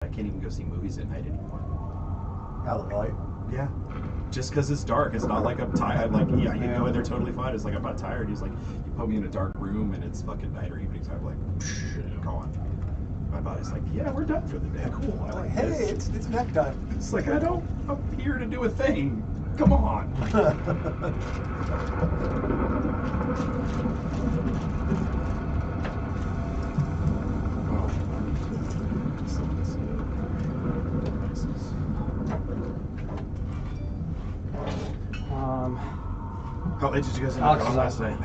I can't even go see movies at night anymore. Out of light. Yeah. Just because it's dark. It's not like I'm tired. Like, yeah, you go in there totally fine. It's like, I'm not tired. He's like, you put me in a dark room and it's fucking night or evening time. Like, go on. My body's like, yeah, we're done for the day. Cool. I like Hey, this. it's nap time. It's like, I'm here to do a thing. Come on. How late did you guys end up last night?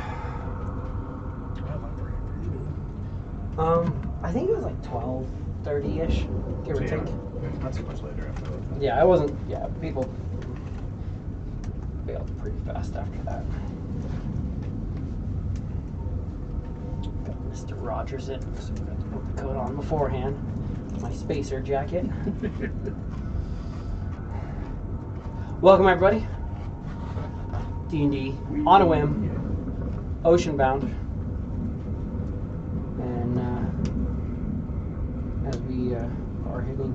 I think it was like 12:30-ish, give or take. Not too much later after that. Yeah, I wasn't. Yeah, people bailed pretty fast after that. Got Mr. Rogers in, so we got to put the coat on beforehand. My spacer jacket. Welcome everybody. D&D on a whim, ocean-bound, and as we are hitting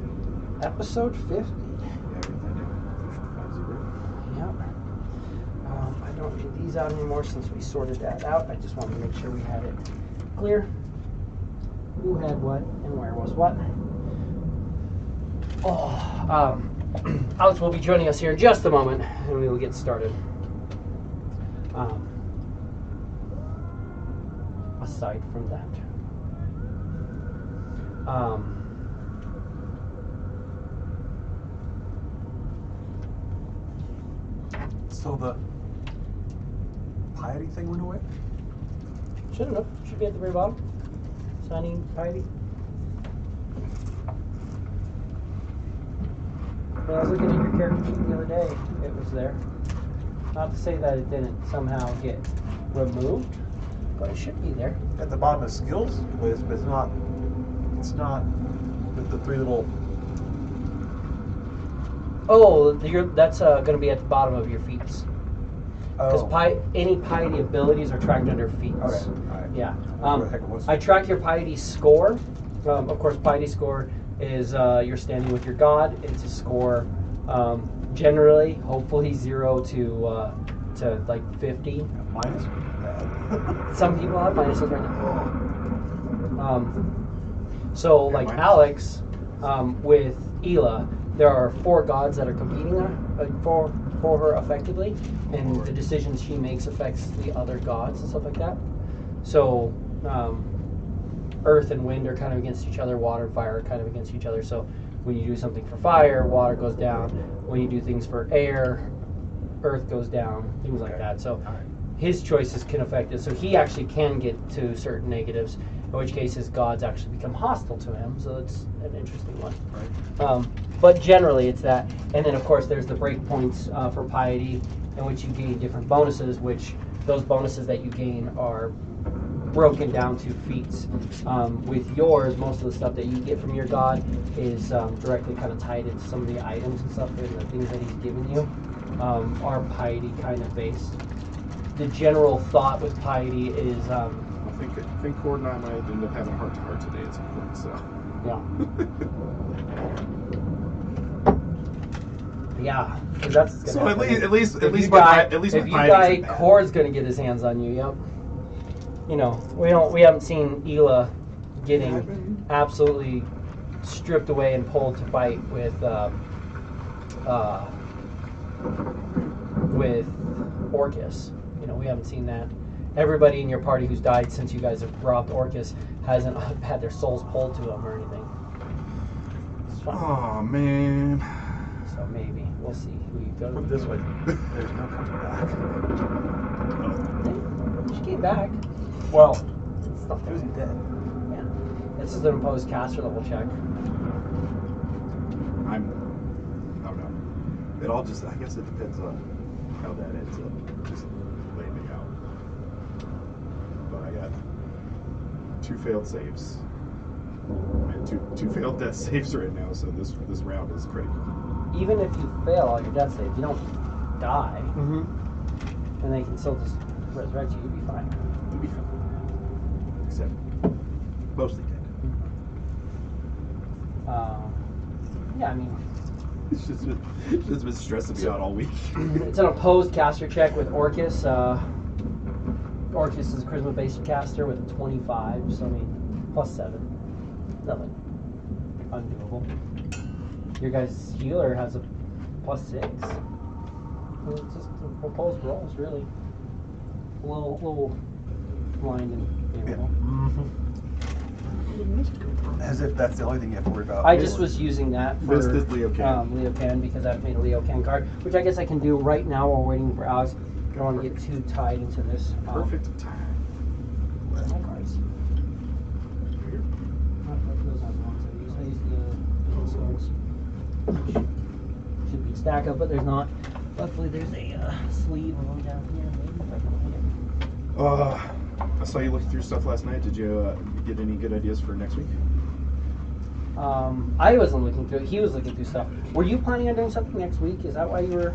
episode 50. Yep. I don't need these out anymore since we sorted that out. I just wanted to make sure we had it clear. Who had what and where was what. Alex will be joining us here in just a moment, and we will get started. Aside from that, So the piety thing went away? shouldn't have. Should be at the very bottom. Signing piety. When I was looking at your character sheet the other day, it was there. Not to say that it didn't somehow get removed, but it should be there. At the bottom of skills list, but it's not with the three little. Oh, that's going to be at the bottom of your feats. Because Oh. any piety abilities are tracked under feats. Okay. All right. Yeah. Where the heck it was. I track your piety score. Of course, piety score is you're standing with your god. It's a score, generally, hopefully 0 to like 50. Minus. Some people have minuses right now. So, like minus. Alex, with Ela, there are 4 gods that are competing for her effectively, and the decisions she makes affects the other gods and stuff like that. So, earth and wind are kind of against each other, water and fire are kind of against each other. So, when you do something for fire, water goes down. When you do things for air, earth goes down, things like that. So, his choices can affect it. So, he actually can get to certain negatives, in which case his gods actually become hostile to him. So, it's an interesting one. Right. But generally, it's that. And then, of course, there's the breakpoints for piety, in which you gain different bonuses, which those bonuses that you gain are broken down to feats. With yours, most of the stuff that you get from your god is directly kind of tied into some of the items and stuff, and the things that he's given you are piety kind of based. The general thought with piety is... I think Cord and I might end up having a heart-to-heart today at some point, so... Yeah. Yeah, because that's gonna So happen. at least if you my die, Cord's gonna get his hands on you. Yep. You know, we haven't seen Ela getting absolutely stripped away and pulled to fight with Orcus. You know, we haven't seen that. Everybody in your party who's died since you guys have robbed Orcus hasn't had their souls pulled to them or anything. It's fine. Oh man. So maybe we'll see who you go Put it to. this way. There's no coming back. She came back. Well, Stuff he was dead. Yeah. This is an imposed caster level check. I don't know. It all just, I guess it depends on how that ends up just landing out. But I got 2 failed saves. And two failed death saves right now, so this round is critical. Even if you fail all your death saves, you don't die, Mm-hmm. and they can still just resurrect you. You'd be fine. You'll be fine. Except mostly dead. Yeah, I mean, It's just been stressing me out all week. it's an opposed caster check with Orcus. Orcus is a charisma-based caster with a 25, so I mean, +7. Nothing undoable. Your guys' healer has a +6. It's just opposed rolls, really. A little blind and favorable. As if that's the only thing you have to worry about. I just was using that for This is Leocan. Leocan because I've made a Leocan card, which I guess I can do right now while waiting for Alex. I don't want to get too tied into this. Perfect time. My cards. Those aren't the ones I use. I use the swords. Should be a stack up, but there's not. Luckily, there's a sleeve of them down here. Maybe if I can find it. I saw you looking through stuff last night. Did you get any good ideas for next week? I wasn't looking through it. He was looking through stuff. Were you planning on doing something next week? Is that why you were?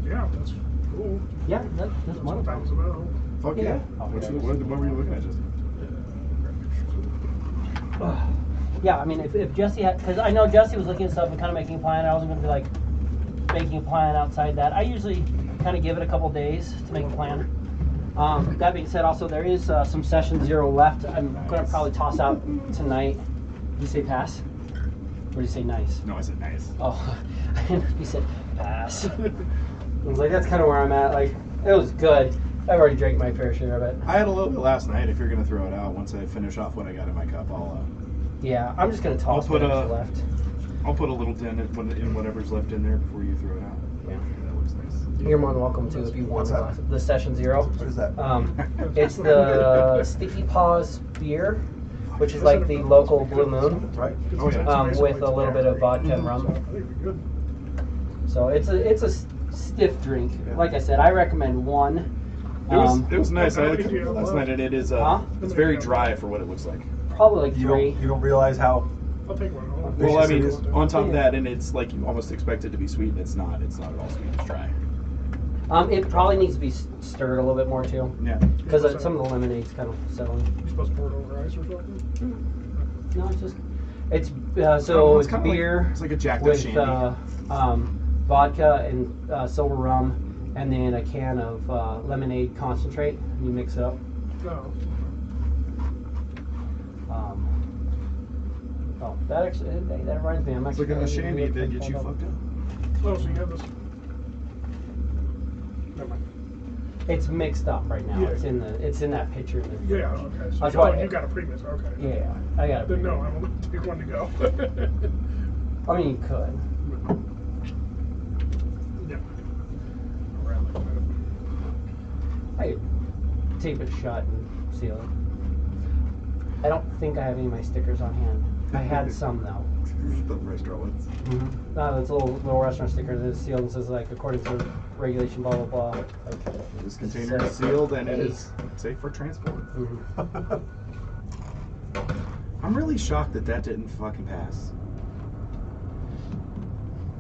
Yeah, that's cool. Yeah, that's That's one what that was about. Fuck yeah. Yeah. What were you looking at, Justin? Yeah, I mean, if Jesse had, because I know Jesse was looking at stuff and kind of making a plan. I wasn't going to be like making a plan outside that. I usually kind of give it a couple days to make a plan. That being said, also there is some session 0 left. I'm going to probably toss out tonight. Did you say pass? Or did you say nice? No, I said nice. Oh, you said pass. I was like, that's kind of where I'm at. Like, it was good. I've already drank my fair share of it. I had a little bit last night. If you're gonna throw it out, once I finish off what I got in my cup, Yeah, I'm just going to toss put whatever's left. I'll put a little dent in whatever's left in there before you throw it out. Yeah. That looks nice. You're more than welcome to if you want What's that? the session 0. What is that? It's the Sticky Paws beer, which is like the local Blue Moon, Right? Oh, yeah. with a little bit of vodka and I rum. think it'd be good. So it's a stiff drink. Like I said, I recommend one. It was nice. I looked at it last night, and it is Huh? it's very dry for what it looks like. Probably like You 3. don't realize how. I'll take one home. Well, I mean, Vicious it is. on top of that, and it's like you almost expect it to be sweet, and it's not. It's not at all sweet. It's dry. It probably needs to be stirred a little bit more too, Yeah. because some of the lemonade's kind of settling. You supposed to pour it over ice or something? No, it's just it's It's it's kinda beer it's like a jacked up with shandy. vodka and silver rum, and then a can of lemonade concentrate. And you mix it up. No. That actually that reminds me. I'm It's actually like a gonna shandy do that gets you fucked up. Oh, so you have this. Never mind. It's mixed up right now. Yeah. It's in that picture. In the Yeah, okay. So That's oh, why- you got a premix, okay. Yeah, I got it. Then no, I'm gonna take one to go. I mean, you could. Yeah. Around like that. I tape it shut and seal it. I don't think I have any of my stickers on hand. I had some though. The restaurant ones. No, it's a little restaurant sticker that is sealed and says like according to regulation blah blah blah. Like, This container is sealed and it is safe for transport. mhm. I'm really shocked that didn't fucking pass.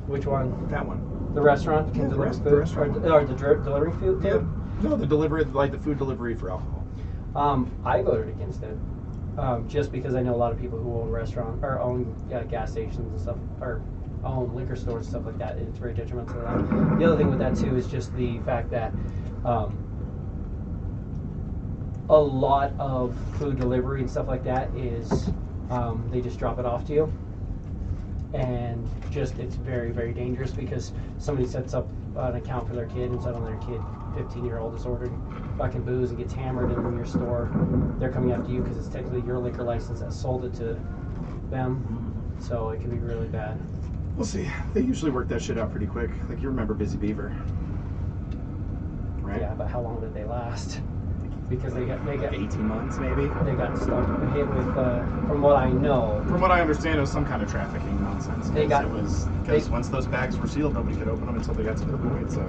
Which one? That one. The restaurant can Yeah, the deliver rest- food, the restaurant one. or the delivering food too. No, the delivery, like the food delivery for alcohol. I voted against it, just because I know a lot of people who own restaurant or own gas stations and stuff, or own liquor stores and stuff like that. It's very detrimental to that. The other thing with that too is just the fact that a lot of food delivery and stuff like that is they just drop it off to you, and just it's very very dangerous because somebody sets up an account for their kid and suddenly their kid 15-year-old is ordering fucking booze and gets hammered in your store. They're coming after you because it's technically your liquor license that sold it to them, so it can be really bad. We'll see. They usually work that shit out pretty quick. Like you remember Busy Beaver, right? Yeah, but how long did they last? Because they got 18 months maybe. they got stuck hit with from what I know. From what I understand, it was some kind of trafficking nonsense. They got- it was because once those bags were sealed, nobody could open them until they got to their point. So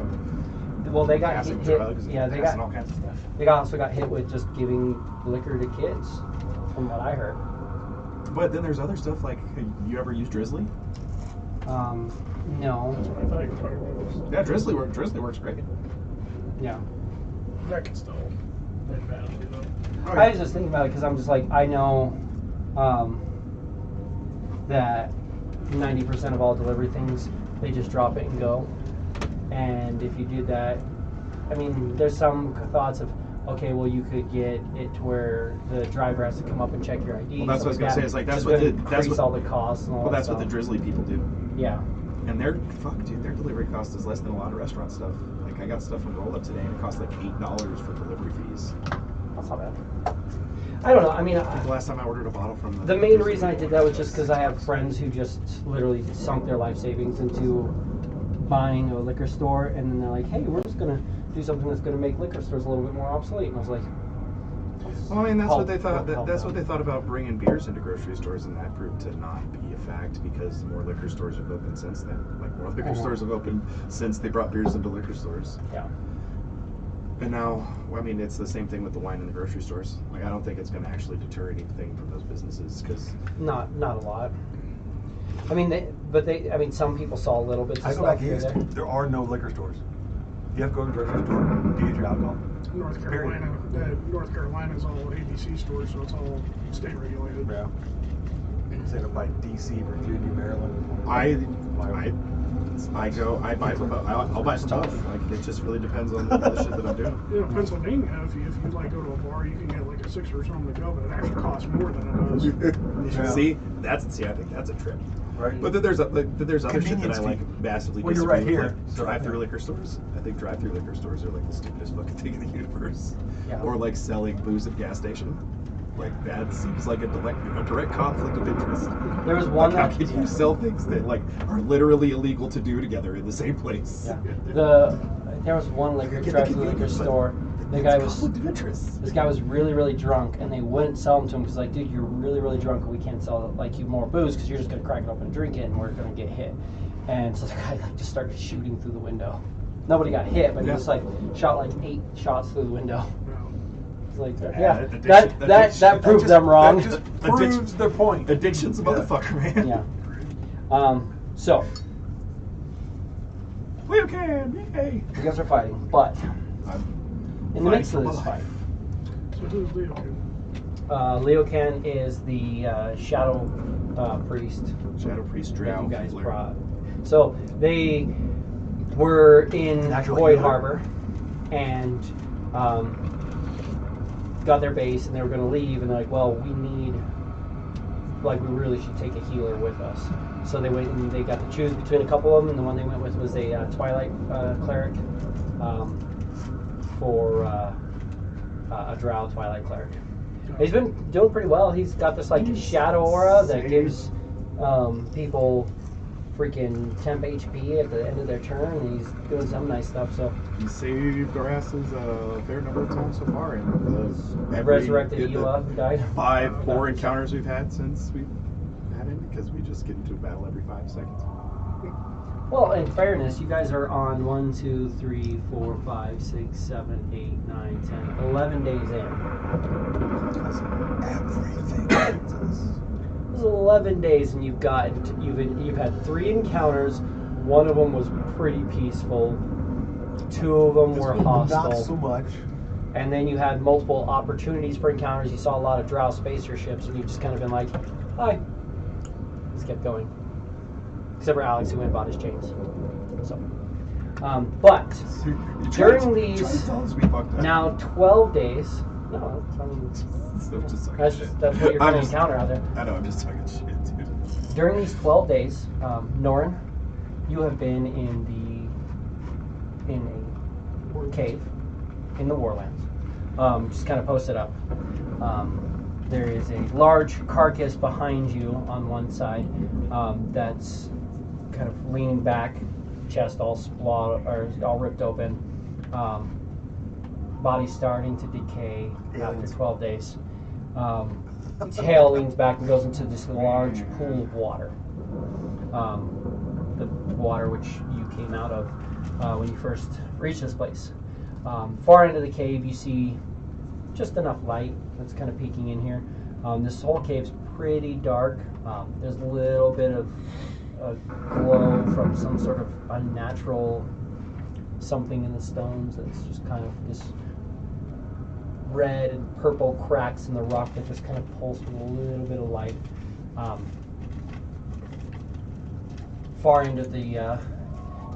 Well, they got passing hit. drugs, Yeah, and they passing got. all kinds of stuff. They also got hit with just giving liquor to kids, from what I heard. But then there's other stuff like, you ever use Drizzly? No. I thought you were talking about this. Yeah, Drizzly works great. Yeah. That can still end badly, though. Oh, I was just thinking about it because I'm just like I know that 90% of all delivery things, they just drop it and go. And if you did that, I mean, there's some thoughts of, okay, well, you could get it to where the driver has to come up and check your ID. Well, that's what I was gonna say. It's like that's Just what gonna that's increase what all the costs and all well, that that's what the stuff. drizzly people do. Yeah. And their delivery cost is less than a lot of restaurant stuff. Like I got stuff from Roll Up today, and it costs like $8 for delivery fees. That's not bad. I don't know. I mean, I think the last time I ordered a bottle from the main reason I did that was just because I have friends who just literally sunk their life savings into buying a liquor store, and then they're like, "Hey, we're just gonna do something that's gonna make liquor stores a little bit more obsolete." And I was like, Well, I mean, that's help- what they thought. help That's them. what they thought about bringing beers into grocery stores, and that proved to not be a fact because more liquor stores have opened since then. Like more liquor stores have opened since they brought beers into liquor stores. Yeah. And now, I mean, it's the same thing with the wine in the grocery stores. Like, I don't think it's going to actually deter anything from those businesses because Not a lot. I mean, I mean, some people saw a little bit. I go back east. There are no liquor stores. You have to go to the grocery store to get your alcohol. North Carolina. North Carolina's all ABC stores, so it's all state regulated. Yeah. Instead of by DC, Virginia, Maryland. I'll buy from both. Like, it just really depends on the shit that I'm doing. You know, Pennsylvania, if you like go to a bar, you can get like a six or something to go, but it actually costs more than it does. Yeah. See, I think that's a trip. Right. But then there's other shit that Convenience I like fee. massively Well, you're disagree right with, here, like so- drive-through liquor stores. I think drive-through liquor stores are like the stupidest fucking thing in the universe. Yeah. Or like selling booze at gas station. Like that seems like a direct conflict of interest. There was one Like, how that can you sell things that like are literally illegal to do together in the same place? Yeah. There was one drive-through liquor store. The guy was conflict of interest. This guy was really, really drunk, and they wouldn't sell him to him because, like, dude, you're really, really drunk, and we can't sell like you more booze because you're just gonna crack it open and drink it, and we're gonna get hit. And so the guy like just started shooting through the window. Nobody got hit, but he just like shot like 8 shots through the window. It's like, yeah, that proved them wrong. That just proves their point. Addiction's a motherfucker, man. Yeah. So Leo can, yay. you guys are fighting, but I'm in the midst of fighting this for my fight, So who's Leo? Leocan is the shadow priest. Shadow Priest that Drow. you guys Killer. brought. So they were in Natural Boyd healer? Harbor and got their base, and they were going to leave, and they're like, well, we really should take a healer with us. So they went and they got to choose between a couple of them, and the one they went with was a Twilight cleric for a Drow Twilight cleric. He's been doing pretty well. He's got this like shadow aura that gives people freaking temp HP at the end of their turn, and he's doing some nice stuff. So He saved our asses a fair number of times so far, and resurrected Ela, who died. 4 encounters we've had since we've had him, because we just get into a battle every 5 seconds. Well, in fairness, you guys are on 1, 2, 3, 4, 5, 6, 7, 8, 9, 10, 11 days in. Everything. This is 11 days, and you've had 3 encounters. One of them was pretty peaceful. 2 of them were hostile. Not so much. And then you had multiple opportunities for encounters. You saw a lot of Drow spacer ships, and you've just kind of been like, hi. Just kept going. Except for Alex, who went and bought his chains. So, but during these now 12 days, no, I mean, that's what you're going to encounter out there. I know, I'm just talking shit, dude. During these 12 days, Norin, you have been in a cave in the Warlands. Just kind of posted up. There is a large carcass behind you on one side that's kind of leaning back, chest all ripped open, body starting to decay after 12 days. Tail leans back and goes into this large pool of water. The water which you came out of when you first reached this place. Far into the cave, you see just enough light that's kind of peeking in here. This whole cave's pretty dark. There's a little bit of a glow from some sort of unnatural something in the stones that's just kind of this red and purple cracks in the rock that just kind of pulse with a little bit of light. far end of the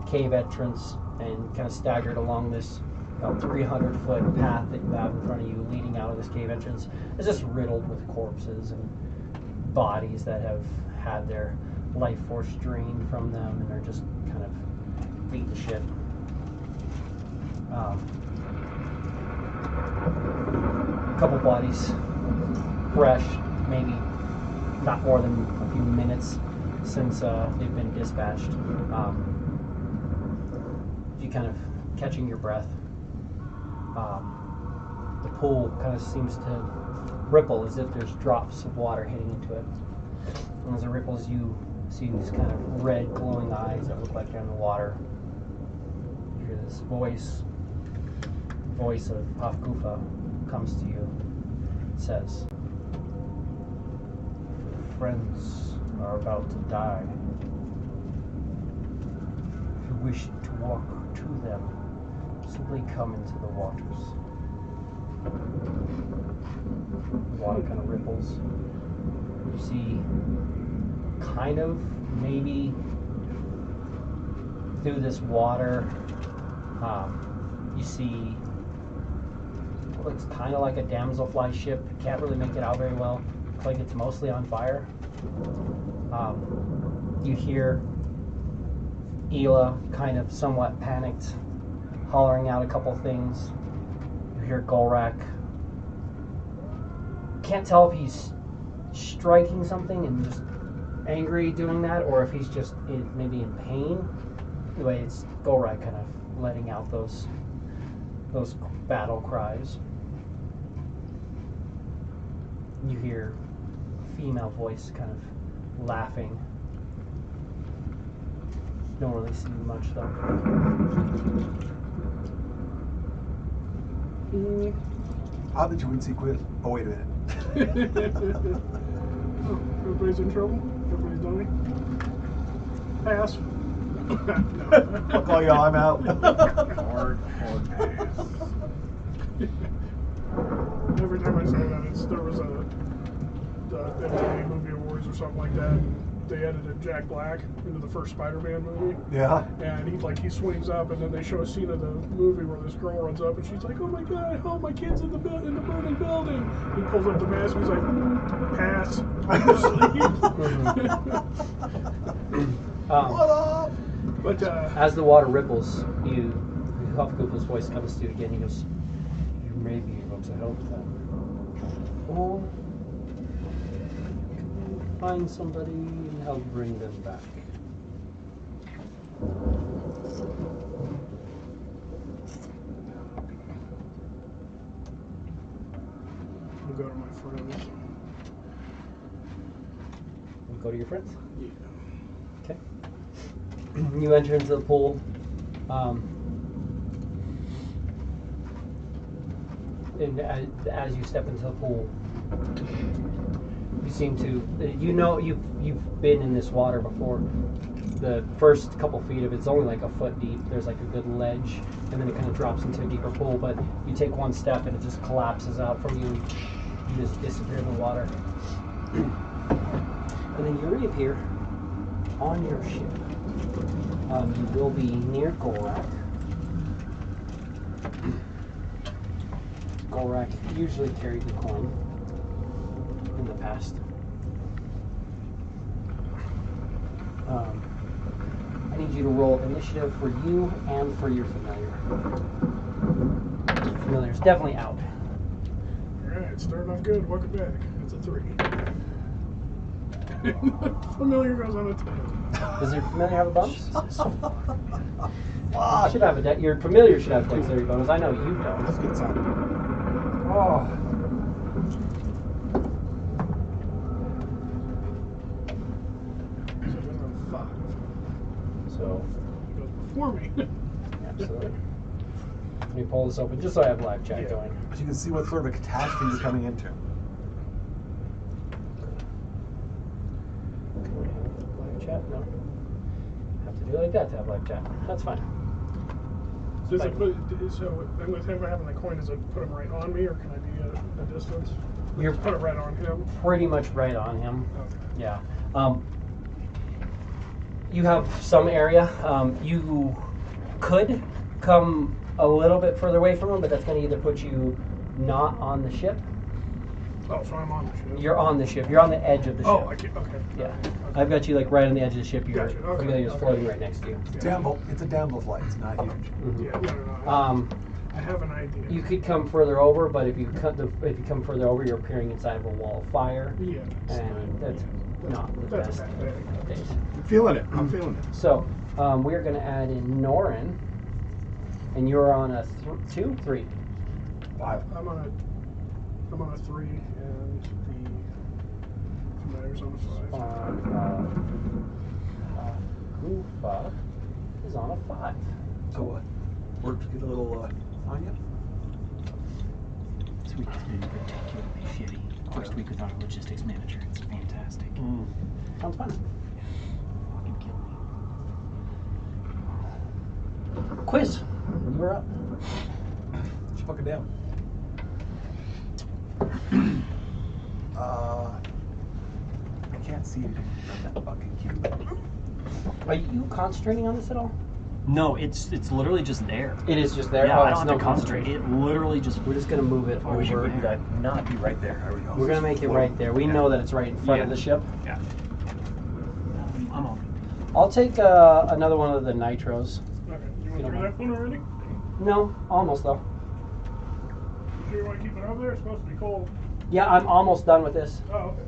cave entrance and kind of staggered along this about 300-foot path that you have in front of you leading out of this cave entrance. It's just riddled with corpses and bodies that have had their life force drained from them and are just kind of beat to shit. A couple bodies, fresh, maybe not more than a few minutes since they've been dispatched. You kind of catching your breath. The pool kind of seems to ripple as if there's drops of water hitting into it. And as it ripples, you see these kind of red glowing eyes that look like they're in the water. You hear this voice of Pafgufa comes to you. It says, "Friends are about to die. If you wish to walk to them, simply come into the waters." The water kind of ripples. You see, kind of, maybe through this water, you see, it looks kind of like a damselfly ship. Can't really make it out very well. Looks like it's mostly on fire. You hear Ela, kind of somewhat panicked, hollering out a couple things. You hear Golrak. Can't tell if he's striking something and just angry doing that, or if he's just maybe in pain. Anyway, it's Golrak kind of letting out those battle cries. You hear a female voice kind of laughing. Don't really see much though. How did you win C quiz? Oh, wait a minute. Oh, everybody's in trouble? Everybody's dummy? Pass. Fuck all y'all, I'm out. Hard pass. Every time I say that, there was a MTV Movie Awards or something like that. And they edited Jack Black into the first Spider-Man movie. Yeah. And he swings up, and then they show a scene of the movie where this girl runs up, and she's like, "Oh my God, help! My kid's in the burning building." He pulls up the mask, and he's like, "Pass." What up? But As the water ripples, Huffgoofle's voice comes to you again. He goes, "You may be able to help them, or find somebody and help bring them back." I'll go to my friends. You go to your friends? Yeah. Okay. You enter into the pool. And as you step into the pool, you seem to, you've been in this water before. The first couple feet of it's only like a foot deep. There's like a good ledge, and then it kind of drops into a deeper pool. But you take one step, and it just collapses out from you. You just disappear in the water, and then you reappear on your ship. You will be near Golrak. Golrak usually carried the coin in the past. I need you to roll initiative for you and for your familiar. Familiar's definitely out. Alright, starting off good. Welcome back. That's a 3. Familiar goes on a 10. Does your familiar have a bonus? Should have a your familiar should have dexterity bonus. I know you don't. Let's get some. Oh. So I'm on 5. So, He goes before me. absolutely. Let me pull this open just so I have live chat Yeah. going. But you can see what sort of a catastrophe you're coming into. Live chat? No. Have to do it like that to have live chat. That's fine. So I'm with him having the coin, does it put him right on me, or can I be a distance? You're Put it right on him. pretty much right on him. Okay. Yeah. you have some area. You could come a little bit further away from them, but that's going to either put you not on the ship. Oh, so I'm on the ship. You're on the ship. You're on the edge of the ship. Oh, I can't, okay. Yeah. Okay. I've got you like right on the edge of the ship. Your Gotcha, okay, Familiar's okay. floating right next to you. It's a download flight. It's not huge. Mhm. Yeah, no. I have an idea. You could come further over, but if you come further over, you're appearing inside of a wall of fire, Yeah. and that's not the That's best a bad thing. days. I'm feeling it. I'm feeling it. So we're going to add in Norin, and you're on a 2, 3. 5. I'm on a 3, and the commander's on a 5. Goofa is on a 5. So what? Work to get a little Anya? This week has been particularly shitty. First week with our logistics manager. It's fantastic. Sounds fun. Fucking kill me. Quiz. You're up. Just fucking down. I can't see it from that fucking cube. Are you concentrating on this at all? No, it's literally just there. It is just there. Yeah, Oh, I it's don't have to no concentrate. It literally just. We're just gonna move it I wish you over. could Would that not be right there? We're gonna make it right there. We know that it's right in front of the ship. Yeah. I'm on. I'll take another one of the nitros. Okay, you You want don't to try that one already? No, almost though. You sure you want to keep it over there? It's supposed to be cold. Yeah, I'm almost done with this. Oh, okay.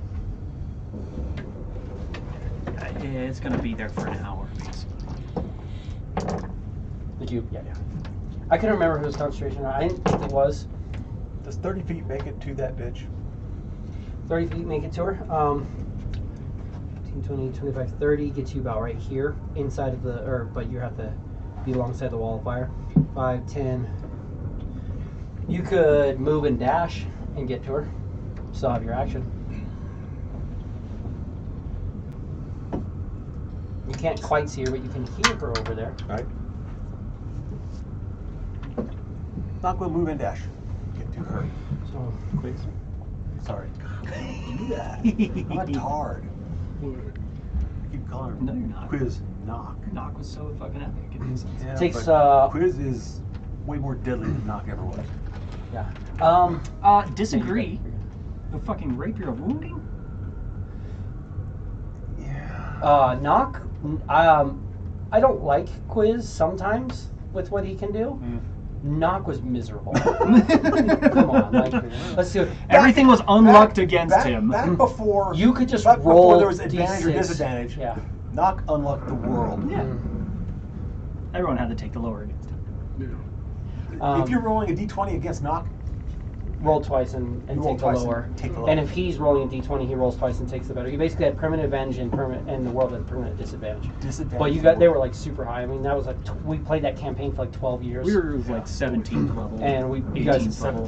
It's gonna be there for an hour, basically. Did you? Yeah. I couldn't remember if it was concentration or not. I didn't think it was. Does 30 feet make it to that bitch? 30 feet make it to her. 15, 20, 25, 30 gets you about right here inside of the, but you have to be alongside the wall of fire. 5, 10. You could move and dash and get to her. Still have your action. You can't quite see her, but you can hear her over there. Right. Not going to move and dash. Get to her. So, Quiz. Sorry. Do that. I'm a tard. I keep calling her. No, you're not. Quiz. Knock. Knock was so fucking epic. It makes sense. Yeah, Takes, but Quiz is way more deadly than Knock ever was. yeah. Disagree. The fucking rapier of wounding? Yeah. Knock. I don't like Quiz sometimes with what he can do. Knock was miserable. Come on, like, let's do it. Everything was unlucked against him. Back before You could just back roll before there was advantage or D6. disadvantage. Yeah. Knock unlocked the world. Yeah. Everyone had to take the lower against him. If you're rolling a d20 against Knock, Roll twice and You roll take the twice and lower. take the lower. And if he's rolling a d20, he rolls twice and takes the better. You basically had permanent advantage and the world had permanent disadvantage. But they were like super high. I mean, that was like we played that campaign for like 12 years. We were like 17th level. And you 18th level.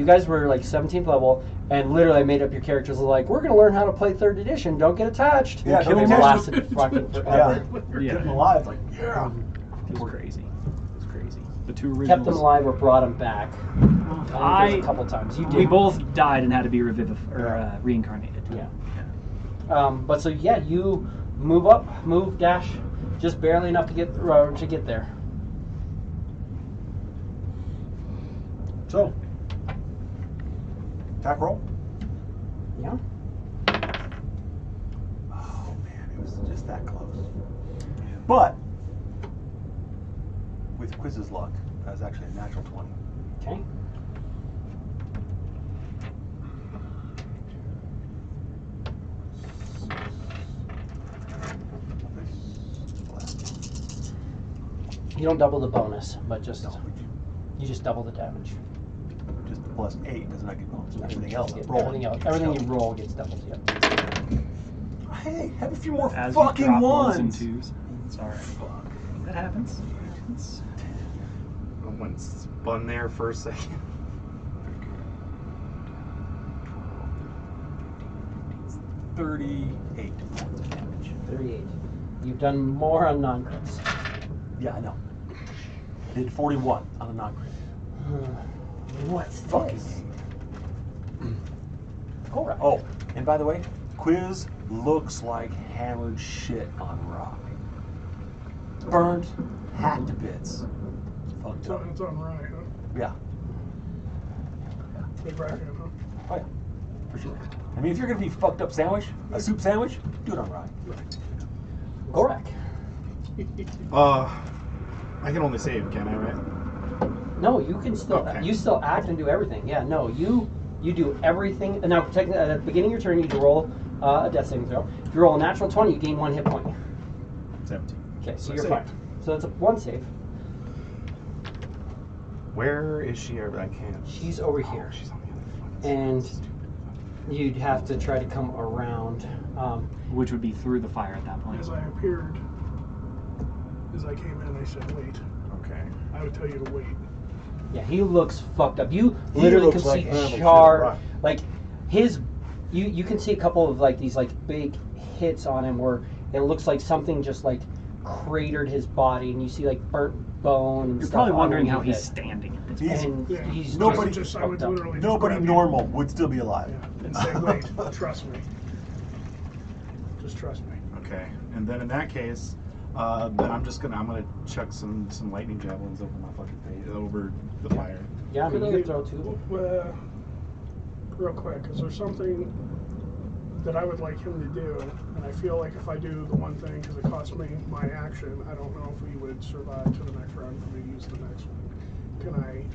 guys were like 17th level, and literally I made up your characters like, we're gonna learn how to play 3rd edition. Don't get attached. Yeah, and don't they get lasted attached. fucking forever. Yeah. Getting alive, like, yeah. It was crazy. It was crazy. The two originals. Kept them alive or brought them back. I think it was a couple times. You did. We both died and had to be reincarnated. Yeah. But so yeah, you move up, move, dash, just barely enough to get there. So, attack roll. Yeah. Oh man, it was just that close. But with Quiz's luck, that was actually a natural 20. Okay. You don't double the bonus, but just you just double the damage. Just plus 8 does not get bonus. Everything else, Everything you roll gets doubled. Yep. Hey, have a few more As you fucking drop ones. and twos. Sorry. That happens. I went spun there for a second. $38 points of damage. 38. You've done more on non-crits. Yeah, I know. I did 41 on a non-crit. What's Fucking this? game. All right. Oh, and by the way, Quiz looks like hammered shit on rock. Burned, hacked to bits. Fucked up. It's on rye, huh? Yeah. They crack it, huh? Oh yeah. For sure. I mean, if you're gonna be fucked up sandwich, a soup sandwich, do it on rye. Gorak. I can only save, can I, right? No, you can still Okay. you still act and do everything. Yeah, no, you do everything. Now, technically, at the beginning of your turn, you need to roll a death saving throw. If you roll a natural 20, you gain 1 hit point. 17. Okay, so I you're saved. fine. So that's a 1 save. Where is she? I can't. She's over here, She's on the other fucking and side. you'd have to try to come around. Which would be through the fire at that point. As I appeared, as I came in, I said, wait. Okay. I would tell you to wait. Yeah, he looks fucked up. You He literally looks can like see Hannibal char, Lecter, right. like his. You can see a couple of like these like big hits on him where it looks like something just like cratered his body, and you see like burnt bone. And You're stuff probably all wondering over how his he's head. standing at this He's- point. And Yeah. he's Nobody- just I would fucked up. literally just Nobody grab you. normal would still be alive. Yeah, and say, wait, trust me. Just trust me. Okay. And then in that case, then I'm gonna chuck some lightning javelins over my fucking face, over the fire. Yeah, I mean, you Could could throw 2. Real quick, is there something that I would like him to do? And I feel like if I do the one thing, because it costs me my action, I don't know if we would survive to the next round if we use the next one. Can I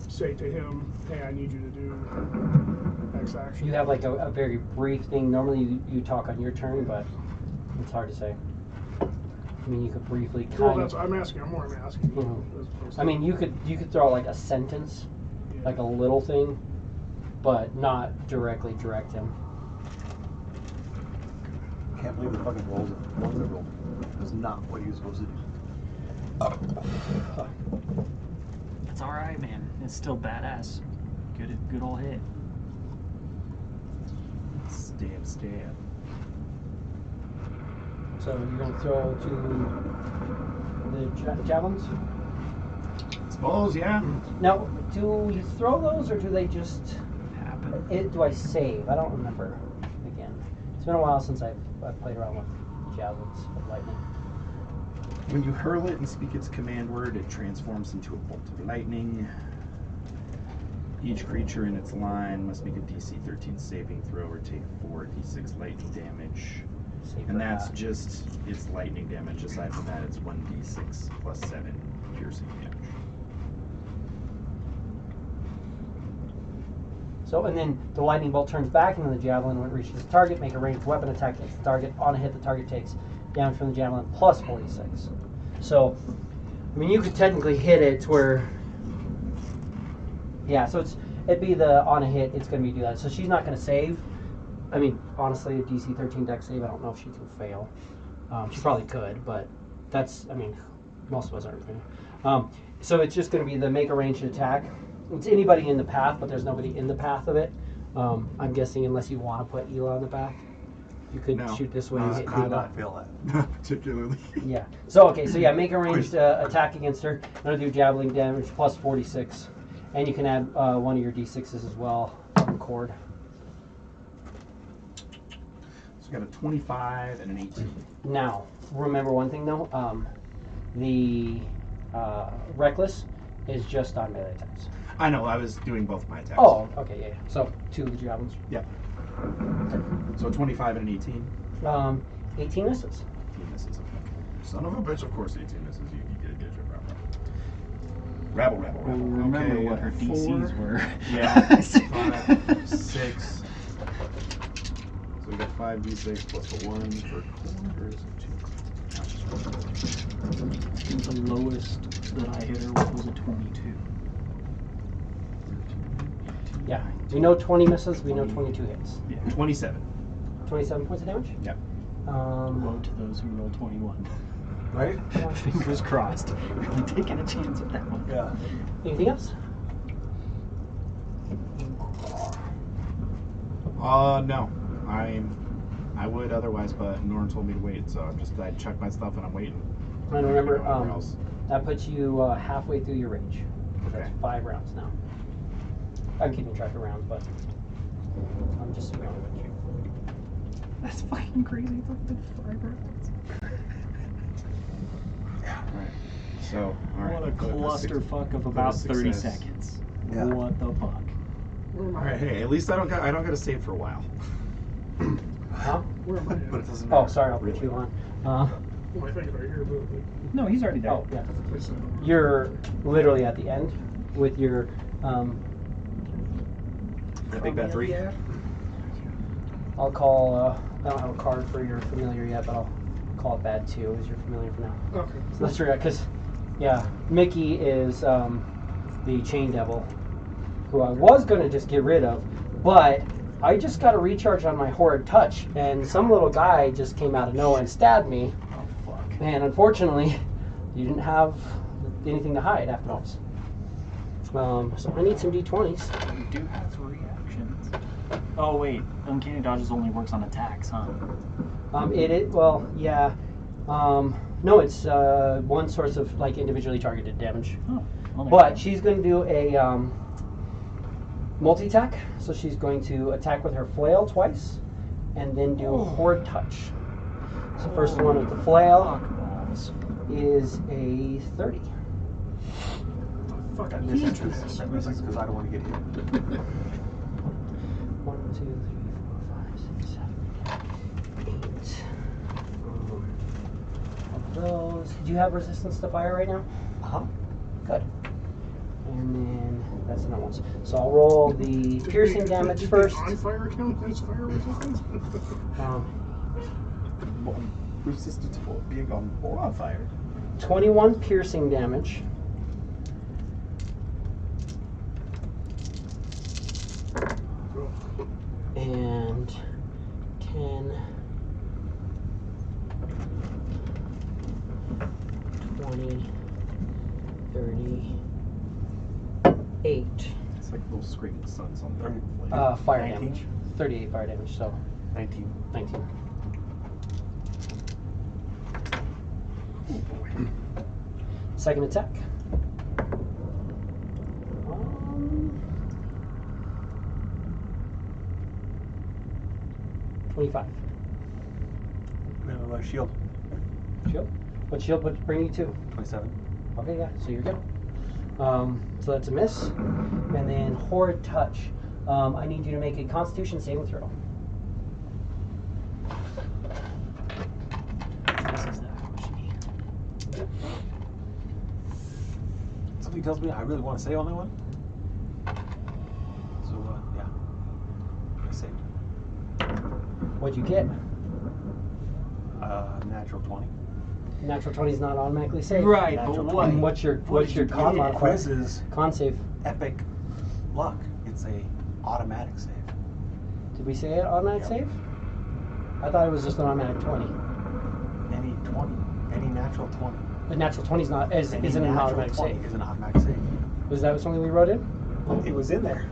say to him, hey, I need you to do X action? You have like a very brief thing. Normally you talk on your turn, but it's hard to say. I mean, you could briefly Well, kind that's of. I'm asking. I'm more asking you. Mhm. as opposed I to- mean, you could throw like a sentence, Yeah. like a little thing, but not directly direct him. Can't believe the fucking rolls it. Rolls it rolled. That's not what he was supposed to do. It's all right, man. It's still badass. Good old hit. Stab, stab. So you're gonna throw to the javelins. Suppose, yeah. Now, do you throw those or do they just? Happen. Do I save? I don't remember. Again, it's been a while since I've played around with javelins of lightning. When you hurl it and speak its command word, it transforms into a bolt of lightning. Each creature in its line must make a DC 13 saving throw or take 4d6 lightning damage. Save for And that's that. just its lightning damage. Aside from that, it's 1d6 plus 7 piercing damage. So, and then the lightning bolt turns back, and then the javelin, when it reaches the target, make a ranged weapon attack against the target. On a hit, the target takes damage from the javelin plus 46. So, I mean, you could technically hit it where, yeah. So it'd be the on a hit. It's going to be do that. So she's not going to save. I mean, honestly, a DC 13 dex save. I don't know if she can fail. She probably could, but that's. I mean, most of us aren't going to. So it's just going to be the make a ranged attack. It's anybody in the path, but there's nobody in the path of it. I'm guessing unless you want to put Ela on the back, you could No. shoot this way and hit Could Ela. not fail that. Not particularly. Yeah. So okay. So yeah, make a ranged attack against her. That'll do javelin damage plus 46, and you can add one of your d6s as well on cord. So we got a 25 and an 18. Now, remember one thing though. The reckless is just on melee attacks. I know, I was doing both my attacks. Oh, okay, yeah. So 2 of the javelins. Yep. So a 25 and an 18. 18 misses. 18 misses. Okay. Son of a bitch, of course 18 misses. You get a digit, rabble. Rabble. Well, remember Okay, what her DCs 4. were. Yeah. 5, 6. So we got 5d6 plus a 1 for cord, or is it 2? No, it's just 1. I think the lowest that I hit her with was a 22. Yeah. We know 20 misses. We know 22 hits. Yeah. 27. 27 points of damage. Yep. Woe to those who roll 21. Right? Fingers crossed. Really taking a chance at that one. Yeah. Anything else? No. I would otherwise, but Norm told me to wait, so I checked my stuff and I'm waiting. And remember, Anywhere else. that puts you halfway through your range. Okay. That's 5 rounds now. I'm keeping track of rounds, but I'm just That's fucking crazy. It's like the 5 rounds. Yeah. Right. So, all right. What a go to clusterfuck of about 30 success. seconds. Yeah. What the fuck? Where am All I? right. Hey, at least I don't got to save for a while. Huh? Where am I? But it doesn't Oh, matter. sorry, I'll put really. you on. Well, I think right here, but No, he's already there. Oh, yeah. it's, You're literally at the end with your. That big bad 3. I'll call. I don't have a card for your familiar yet, but I'll call it bad 2 as your familiar for now. okay. So that's right, because yeah, Mickey is the Chain Devil, who I was gonna just get rid of, but I just got a recharge on my Horrid Touch, and some little guy just came out of nowhere and stabbed me, Oh fuck. and unfortunately, you didn't have anything to hide afterwards. So I need some D20s. You do have reactions. Oh wait, Uncanny Dodges only works on attacks, huh? Well, yeah. No, it's one source of like individually targeted damage. Oh, well, there But you she's going to do a multi-attack. So she's going to attack with her flail twice, and then do a Horde Touch. So first one with the go. flail Fuck balls. is a 30. Fuck, I This can't do is this. because I don't want to get hit. 1, 2, 3, 4, 5, 6, 7, 8. Of those. Do you have resistance to fire right now? Uh-huh. Good. And then that's another one. So I'll roll the piercing damage first. On fire count as fire resistance? Resistance to being on fire. 21 piercing damage. And 10, 20, 38 It's like little screaming suns on the flame. fire 19? damage. 38 fire damage, so 19. 19. Second attack. 25. Shield. Shield? What shield would bring you to? 27. Okay, yeah, so you're good. So that's a miss. And then Horrid Touch. I need you to make a Constitution saving throw. This is that Hoshi. Something tells me I really want to say on that one. So, yeah. I saved. What'd you get? Natural 20. Natural 20 is not automatically saved. Right, Natural but 20. what? What's your con modifier? Quiz is Con save. epic luck. It's a automatic save. Did we say it automatic Yep. save? I thought it was just an automatic 20. Any 20. Any natural 20. But natural 20 is not isn't Any an natural automatic 20 save. is an automatic save. Was that something we wrote in? It was in there.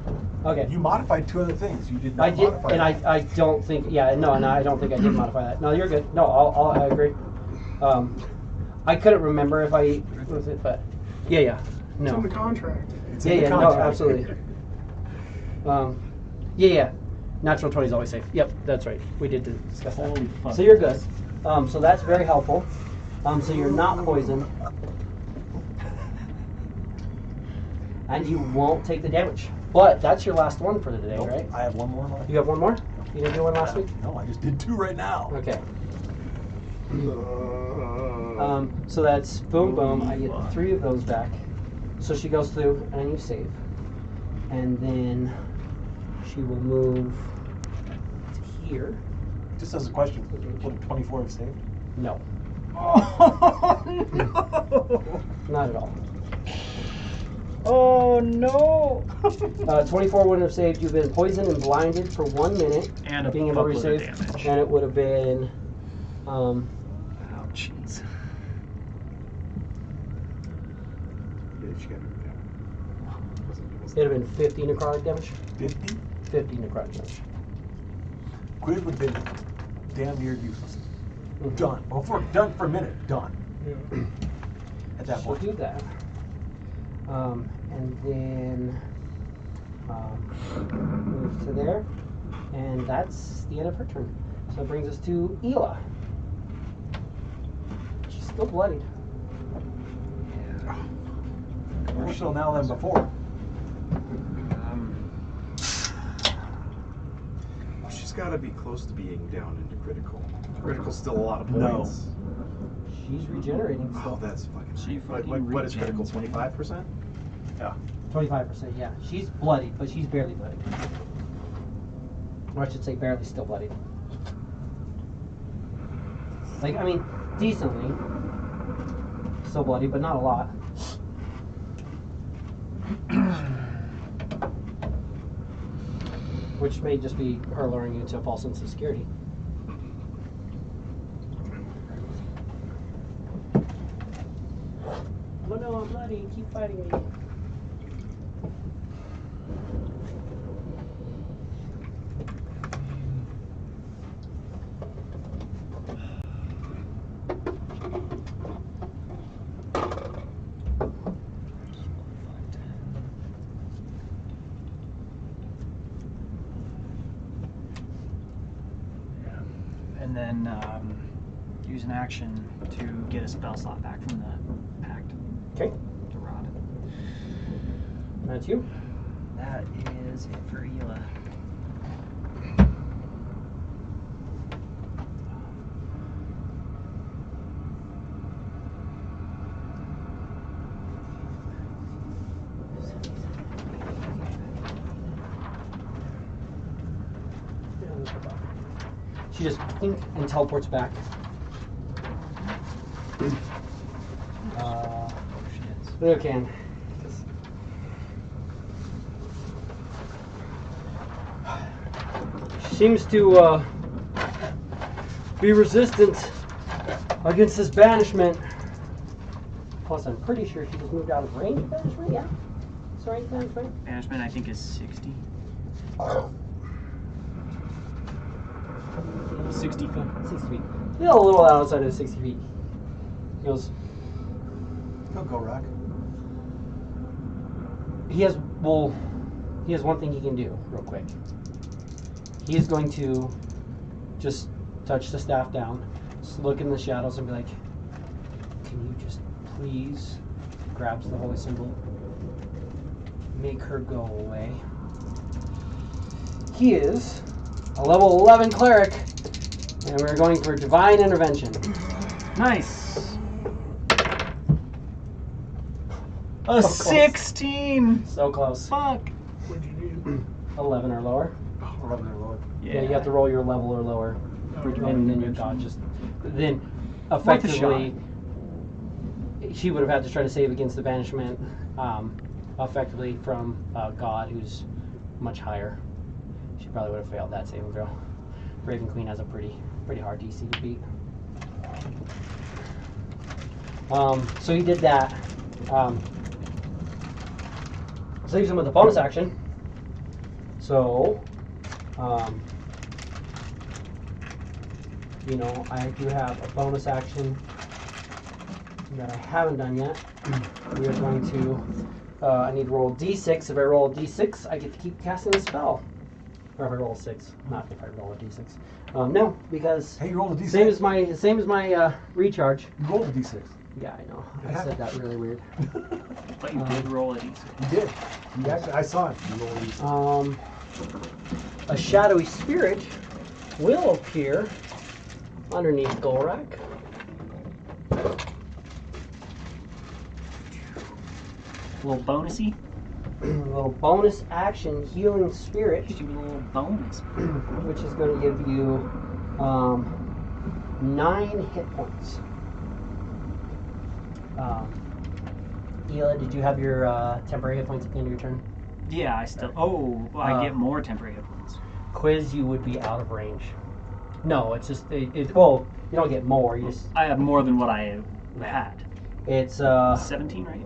Okay. You modified 2 other things. You did not I did, modify and that. I don't think, yeah, no, I don't think I did modify that. No, you're good. No, I agree. I couldn't remember if I was it, but yeah, It's in no, the contract. It's yeah, in the yeah, no, contract. absolutely. Yeah. Natural 20 is always safe. Yep, that's right. We did discuss that. Holy fuck. So you're good. So that's very helpful. So you're not poisoned, and you won't take the damage. But that's your last one for the day, Nope, right? I have one more left. You have one more? You didn't do one last week? No, I just did 2 right now. Okay. So that's boom, boom. I get 3 of those back. So she goes through, and you save. And then she will move to here. Just as a question, would 24 have saved? No, Oh no! not at all. Oh no! 24 wouldn't have saved. You've been poisoned and blinded for 1 minute. And a being able to fuckload of resave, damage. and it would have been. Oh jeez. Yeah, she got it. It'd have been 50 necrotic damage. 50? 50 necrotic damage. Quiz would have been damn near useless. Mhm. Done. Well, done for a minute. Done. Yeah. At that She'll point. do that. And then move to there. And that's the end of her turn. So it brings us to Ela. She's still bloodied. More so now than before. She's got to be close to being down into critical. Critical's still a lot of No. points. She's regenerating Oh, still. that's fucking. She What, fucking what is critical? regens, 25%? Yeah. 25%, yeah. She's bloodied, but she's barely bloodied. Or I should say barely still bloodied. Like, I mean, decently still bloody, but not a lot. Which may just be her luring you to a false sense of security. Oh no, I'm bloody. Keep fighting me. And then use an action to get a spell slot back from the pact. Okay, The rod. that's you. That is it for Ela. She just blink and teleports back. There can. She seems to be resistant against this banishment. Plus, I'm pretty sure she just moved out of range of banishment. Yeah, it's range banishment. Banishment, I think, is 60. 60 feet. 60 feet. Yeah, a little outside of 60 feet. He goes. He'll go rock. He has one thing he can do real quick. He is going to just touch the staff down, just look in the shadows and be like, can you just please, grabs the holy symbol, make her go away. He is a level 11 cleric, and we're going for divine intervention. Nice. A 16. So close. Fuck. What'd you need? 11 or lower. 11 or lower. Yeah, you have to roll your level or lower, and then your god just then effectively she would have had to try to save against the banishment, effectively from a god who's much higher. She probably would have failed that saving throw. Raven Queen has a pretty hard DC to beat. So he did that. Saves him with a bonus action. So. You know, I do have a bonus action that I haven't done yet. We are going to, I need to roll a d6. If I roll a d6, I get to keep casting the spell. Or if I roll a 6, not if I roll a d6. No, because Hey, you rolled a d6. same as my recharge. You rolled a d6. Yeah, I know. It I said happened. that really weird. But you did roll a d6. You did. You actually, I saw it. You rolled a d6. A shadowy spirit will appear underneath Golrak. A little bonusy. A little bonus action healing spirit, Just give you a little bonus. which is going to give you 9 hit points. Ela, did you have your temporary hit points at the end of your turn? Yeah, I still. Oh, well, I get more temporary hit points. Quiz, you would be out of range. No, it's just well, you don't get more. You just I have more than what I had. it's 17, right?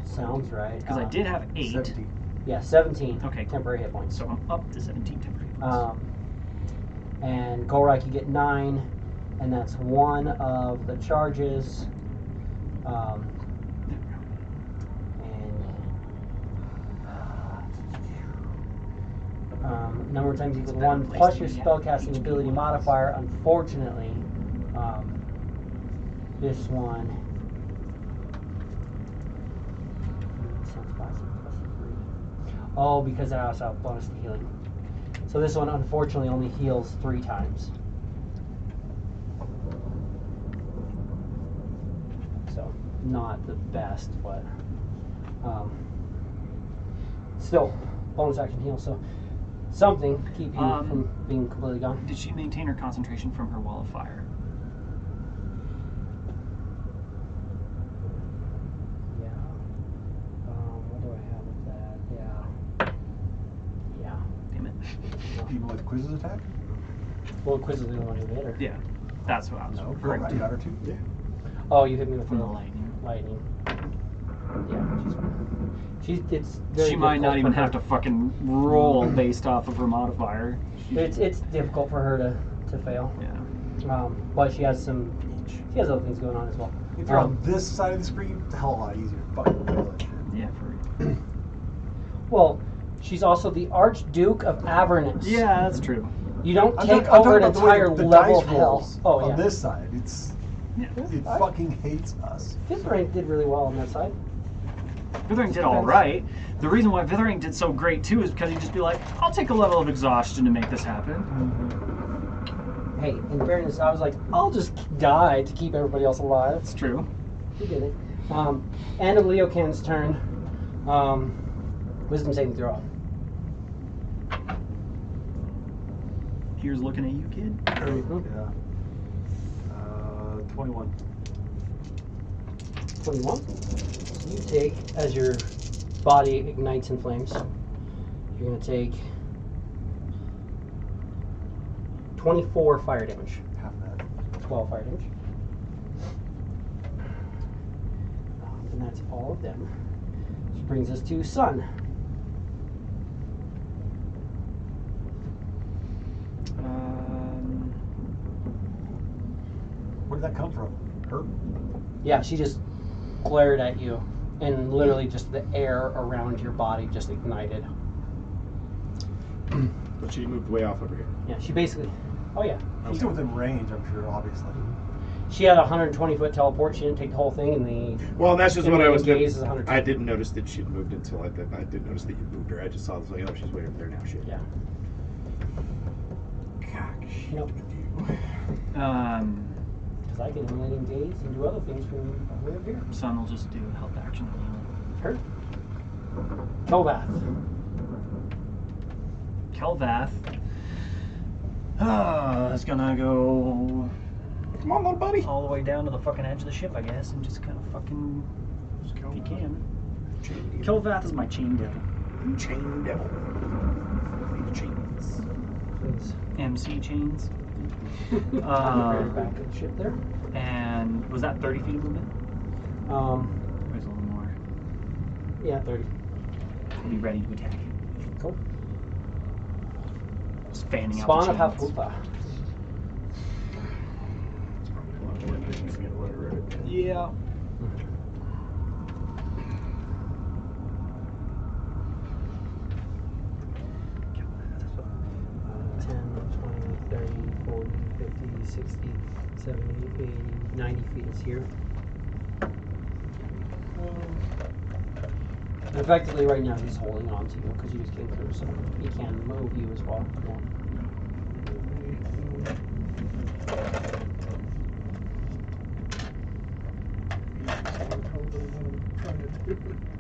sounds right. Because I did have 8. 17. Yeah, 17. Okay, cool. Temporary hit points. So I'm up to 17 temporary hit points. And Golrak, you get 9, and that's one of the charges. And Number of times equals It's a better 1 place plus to your be at. spellcasting ability modifier. Unfortunately, this one. Oh, because I also have bonus to healing. So this one unfortunately only heals 3 times. So not the best, but still bonus action heal. So something to keep you from being completely gone. Did she maintain her concentration from her wall of fire? Yeah. What do I have with that? Yeah. Damn it. Even with Quiz's attack? Well, Quiz is the only one who hit her. Yeah, that's what I was No, referring I to. got her too. Yeah. Oh, you hit me with From the the lightning. lightning. Yeah, she's fine. It's very She might not difficult even for have to fucking roll based off of her modifier. It's difficult for her to fail. Yeah. But she has other things going on as well. If you're on this side of the screen, it's a hell of a lot easier to fucking kill that shit. Yeah, for real. Well, she's also the Archduke of Avernus. Yeah, that's true. You don't I'm take talking over an about the way entire the level dice of hell. rolls Oh on yeah. this side, it Yeah. fucking hates us. Fifth rank did really well on that side. Vithering did all right. The reason why Vithering did so great too is because he'd just be like, I'll take a level of exhaustion to make this happen. Hey, in fairness, I was like, I'll just die to keep everybody else alive. It's true. He did it. End of Leocan's turn. Wisdom saving throw. Here's looking at you, kid. Yeah. 21. 21. You take, as your body ignites in flames, you're going to take 24 fire damage. Half that. 12 fire damage. And that's all of them. Which brings us to Sun. Where did that come from? Her? Yeah, she just glared at you, and literally just the air around your body just ignited. But she moved way off over here. Yeah, she basically. Oh yeah. She's still within range, I'm sure, obviously. She had a 120-foot teleport. She didn't take the whole thing, and the Well, that's just what I was gaze is 100. I didn't notice that she'd moved until I didn't notice that you moved her. I just saw this like, oh, she's way over there now. Shit. Yeah. Cock shit Nope. with you. Because I can emulate engage and do other things from way up here. Sun will just do a help action. Her. Kelvath. Kelvath is gonna go Come on, little buddy. all the way down to the fucking edge of the ship, I guess, and just kind of fucking, if he can. Kelvath is my chain devil. Chain devil. Need chains. Please. MC chains. On the very back of the ship there. And was that 30 feet of movement? Or is it a little more? Yeah, 30. Be ready to attack. Cool. Just fanning Spawn out of the chains. Half-Hoopa. It's probably a lot more efficient to get whatever. Yeah. Uh, 10, 20, 30, 40, 50, 60, 70, 80, 90 feet is here. And effectively, right now, he's holding on to you because you just came through, so he can move you as well. Yeah.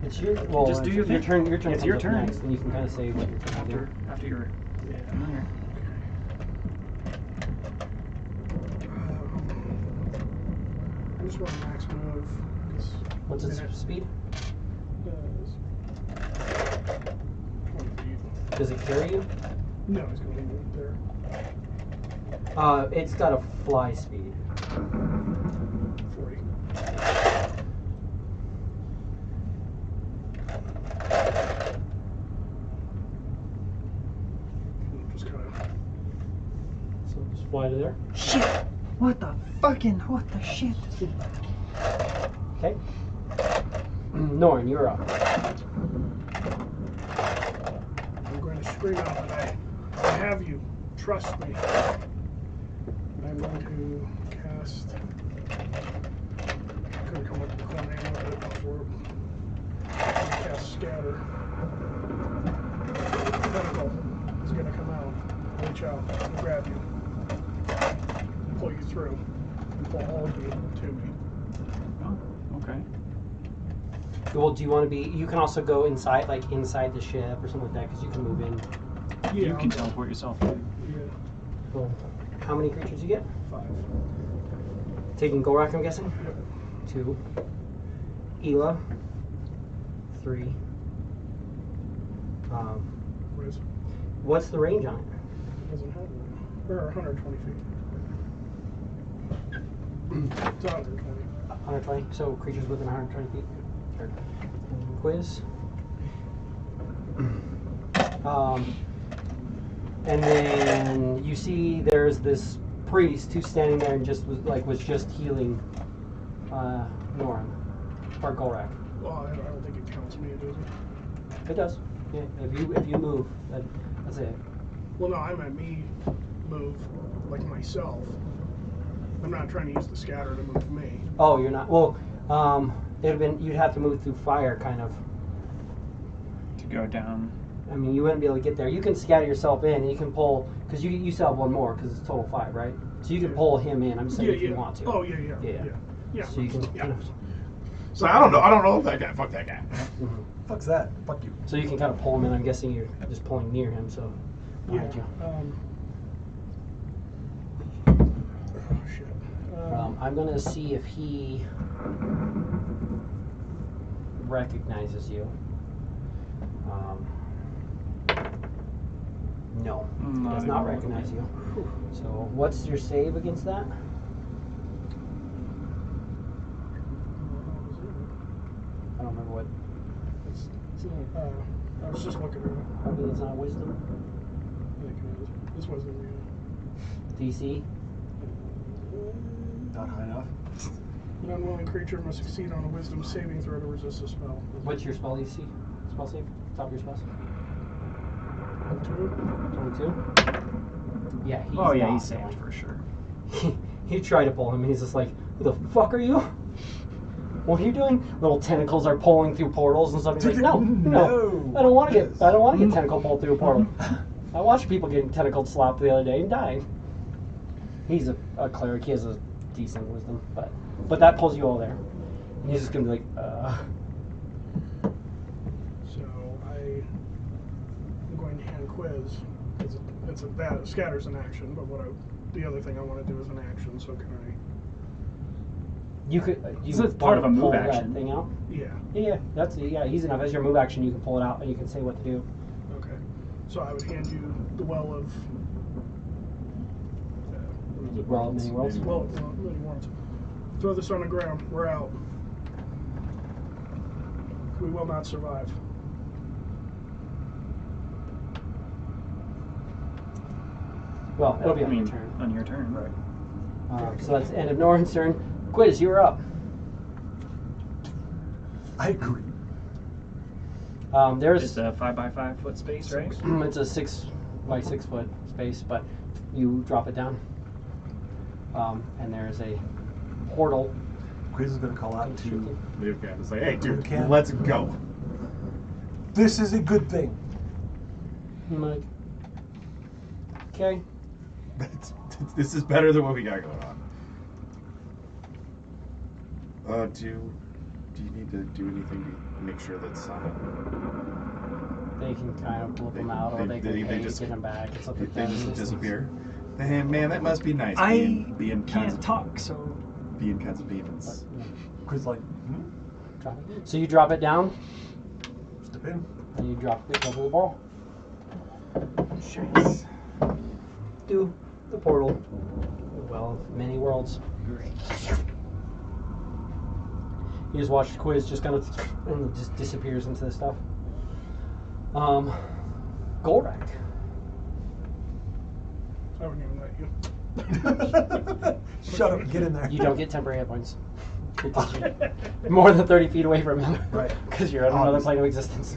It's your well. Just do your your thing. turn. Your turn. It's comes your up turn. next, and you can kind of say what you're trying to do. After your Yeah. familiar. I just want to max move. 'Cause What's its it speed? is 20 feet. Does it carry you? No, it's going to be there. It's got a fly speed. 40. Just kind of. So just fly to there. Shit! What the shit? Okay. Norn, you're up. I'm going to scream out, but I I have you. Trust me. I'm going to cast. Could have come up with a cool name with it before. Cast Scatter. Tentacle is going to come out. Reach out and grab you. Pull you through. And pull all of you to me. Oh, okay. Well, do you want to be? You can also go inside, like inside the ship or something like that, because you can move in. You can I'll- teleport yourself. Yeah, Cool. How many creatures you get? 5. Taking Gorak, I'm guessing. Yep. 2. Ela. 3. What is it? What's the range on it? It doesn't have one. Or 120 feet. It's 120. 120. So creatures within 120 feet. Sure. Quiz. And then you see there's this priest who's standing there and was just healing Norin or Gorak. Well, I don't think it counts me, does it? It does. Yeah. If you move, that's it. Well, no, I meant me move like myself. I'm not trying to use the scatter to move me. Oh, you're not. Well, you'd have to move through fire, kind of. To go down. I mean, you wouldn't be able to get there. You can scatter yourself in, and you can pull, because you still have one more, because it's total 5, right? So you can pull him in. I'm saying if you want to. Oh, yeah. So you can kind of. So I don't know that guy. Fuck that guy. Mhm. Fuck's that? Fuck you. So you can kind of pull him in. I'm guessing you're just pulling near him, so behind you. Oh, shit. I'm gonna see if he recognizes you. No, he does not recognize you. So what's your save against that? I don't remember what. I was just looking at it. Probably it's not wisdom. I think it is. This wasn't me. DC. Not high enough. An unwilling creature must succeed on a wisdom saving throw to resist a spell. What's your spell DC? Spell save? Top of your spells? 22? 22? Yeah, he's Oh yeah, not, he's saved so. for sure. He tried to pull him, and he's just like, "Who the fuck are you? What are you doing?" Little tentacles are pulling through portals and stuff. He's like, "No, I don't want to get tentacle pulled through a portal. I watched people getting tentacle slapped the other day and dying." He's a cleric. He has a decent wisdom, but that pulls you all there. And he's just gonna be like, So I'm going to hand quiz. That scatters an action, but the other thing I want to do is an action. So can I? You could. This is part of a move pull action. that thing out. Yeah. Yeah, that's easy enough. As your move action, you can pull it out and you can say what to do. Okay. So I would hand you the well of. Well, many worlds. Well, many worlds. Throw this on the ground. We're out. We will not survive. Well, it'll be on your turn. On your turn. Right. So that's the end of Norin's turn. Quiz, you were up. I agree. There's It's a 5x5 foot space, right? it's a 6 by 6 foot space, but you drop it down, and there's a portal. Quiz is going to call out to. Leave guy and say, "Hey, dude, Okay. let's go." This is a good thing. I'm like, okay. This is better than what we got going on. Do you need to do anything to make sure that Sana? They can kind of blip them out, or they can just get them back. It's up to They them. just disappear. Hey, man, that must be nice. I being can't talk, so being kinds of demons. Quiz like, Drop it. So you drop it down, step in. and you drop it over the ball. Jeez. Do the portal. Well, many worlds. great. You just watch the quiz just kind of and it just disappears into the stuff. Gorak. I wouldn't even let you. Shut up. Get in there. You don't get temporary hit points. Because you're more than 30 feet away from him. Right. Because you're on another plane of existence.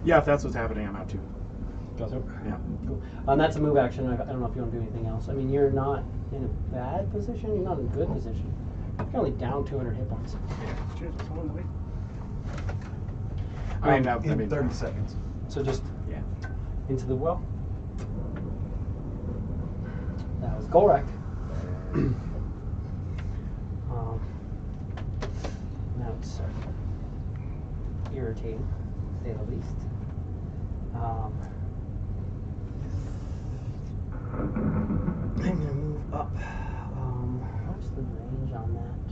Yeah, if that's what's happening, I'm out too. Go through. Yeah. Cool. That's a move action. I don't know if you want to do anything else. I mean, you're not in a bad position. You're not in a good position. You're only down 200 hit points. Shit, it's on way. I mean, In 30 seconds. So just into the well. That was Golrak. Now it's irritating, to say the least. I'm gonna move up. What's the range on that?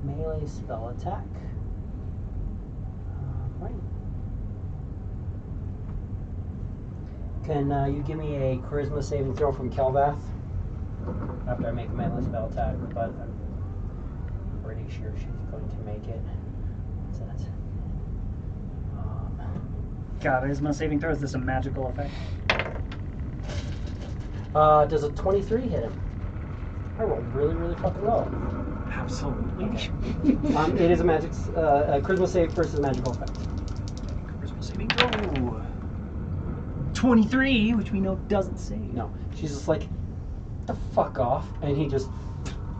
Melee spell attack. Right. Can you give me a charisma saving throw from Kelvath? After I make a melee spell attack, but I'm pretty sure she's going to make it. What's that? Charisma saving throw, is this a magical effect? Does a 23 hit him? I rolled really, really fucking low. Absolutely. It is a magic, a charisma save versus magical effect. Charisma saving throw. 23, which we know doesn't save. No, she's just like, the fuck off, and he just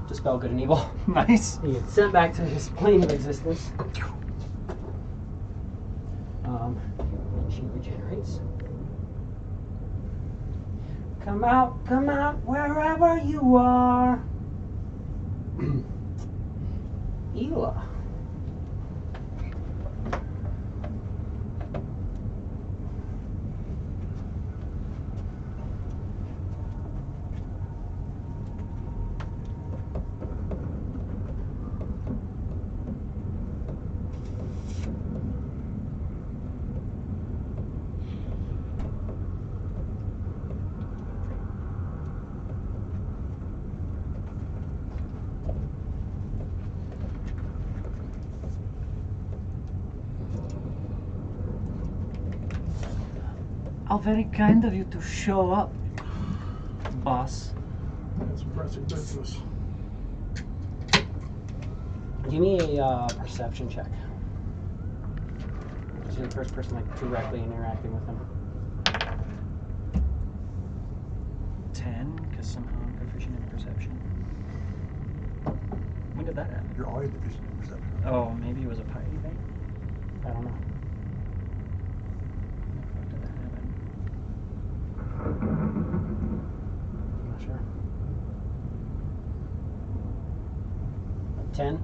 dispel good and evil. Nice. He gets sent back to his plane of existence. She regenerates. Come out, wherever you are. Ela. How very kind of you to show up, boss. That's impressive business. Give me a perception check. You're the first person like directly interacting with him. 10, because somehow I'm proficient in perception. When did that happen? You're always deficient in perception. Oh, maybe it was a piety thing? I don't know. When did that happen? I'm not sure. 10.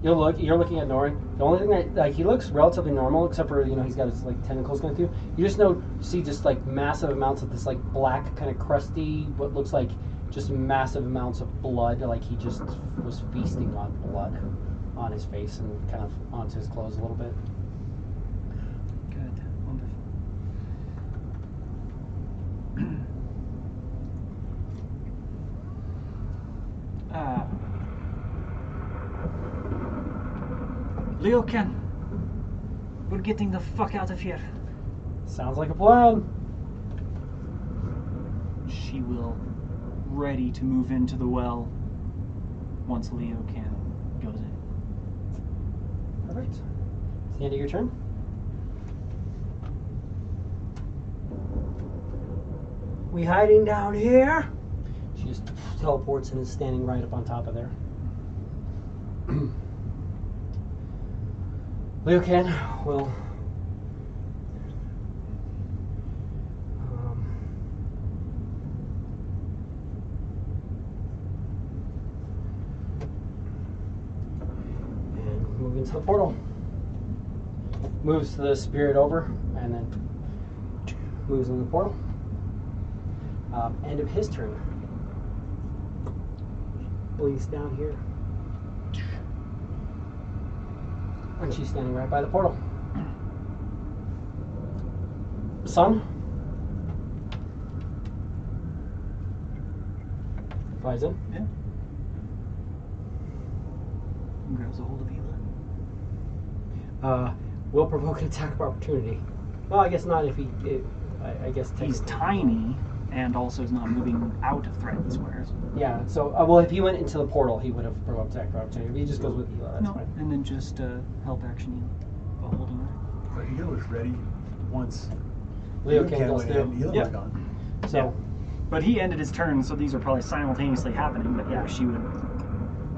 You're looking at Norin. The only thing that, like, he looks relatively normal, except for, he's got his, like, tentacles going through. You just see just, like, massive amounts of this, like, black, kind of crusty, what looks like just massive amounts of blood. Like, he just was feasting on blood on his face and kind of onto his clothes a little bit. Good. Wonderful. Leoken, we're getting the fuck out of here. Sounds like a plan. She will ready to move into the well once Leoken goes in. Perfect. It's the end of your turn. We hiding down here? She just teleports and is standing right up on top of there. Leoken will and move into the portal. Moves the spirit over and then moves in the portal. End of his turn. Blinks down here. And she's standing right by the portal. Sun. Flies in. Yeah. And grabs a hold of Ela. Will provoke an attack of opportunity. Well, I guess not if he. I guess He's technically. tiny and also is not moving out of threatened squares. Yeah. So, well, if he went into the portal, he would have provoked attack of opportunity. If he just goes with Ela, that's No, fine. and then just help action Ela. while holding her. But he was ready once Leo Liam candles went in, do. Eli Yep. gone. So But he ended his turn, so these are probably simultaneously happening. But yeah, she would.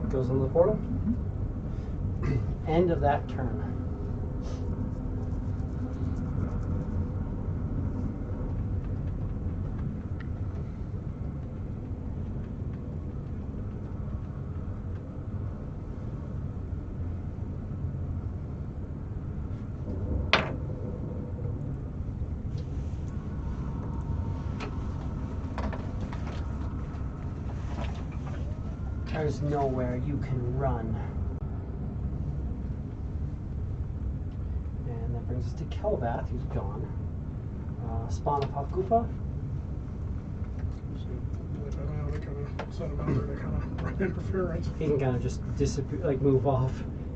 goes into the portal. End of that turn. There's nowhere you can run. And that brings us to Kelvath, who's gone. Spawn of Hafgupa. So, like, I don't know, they kind of set him out there to kind of run interference. He can kind of just disappear, like move off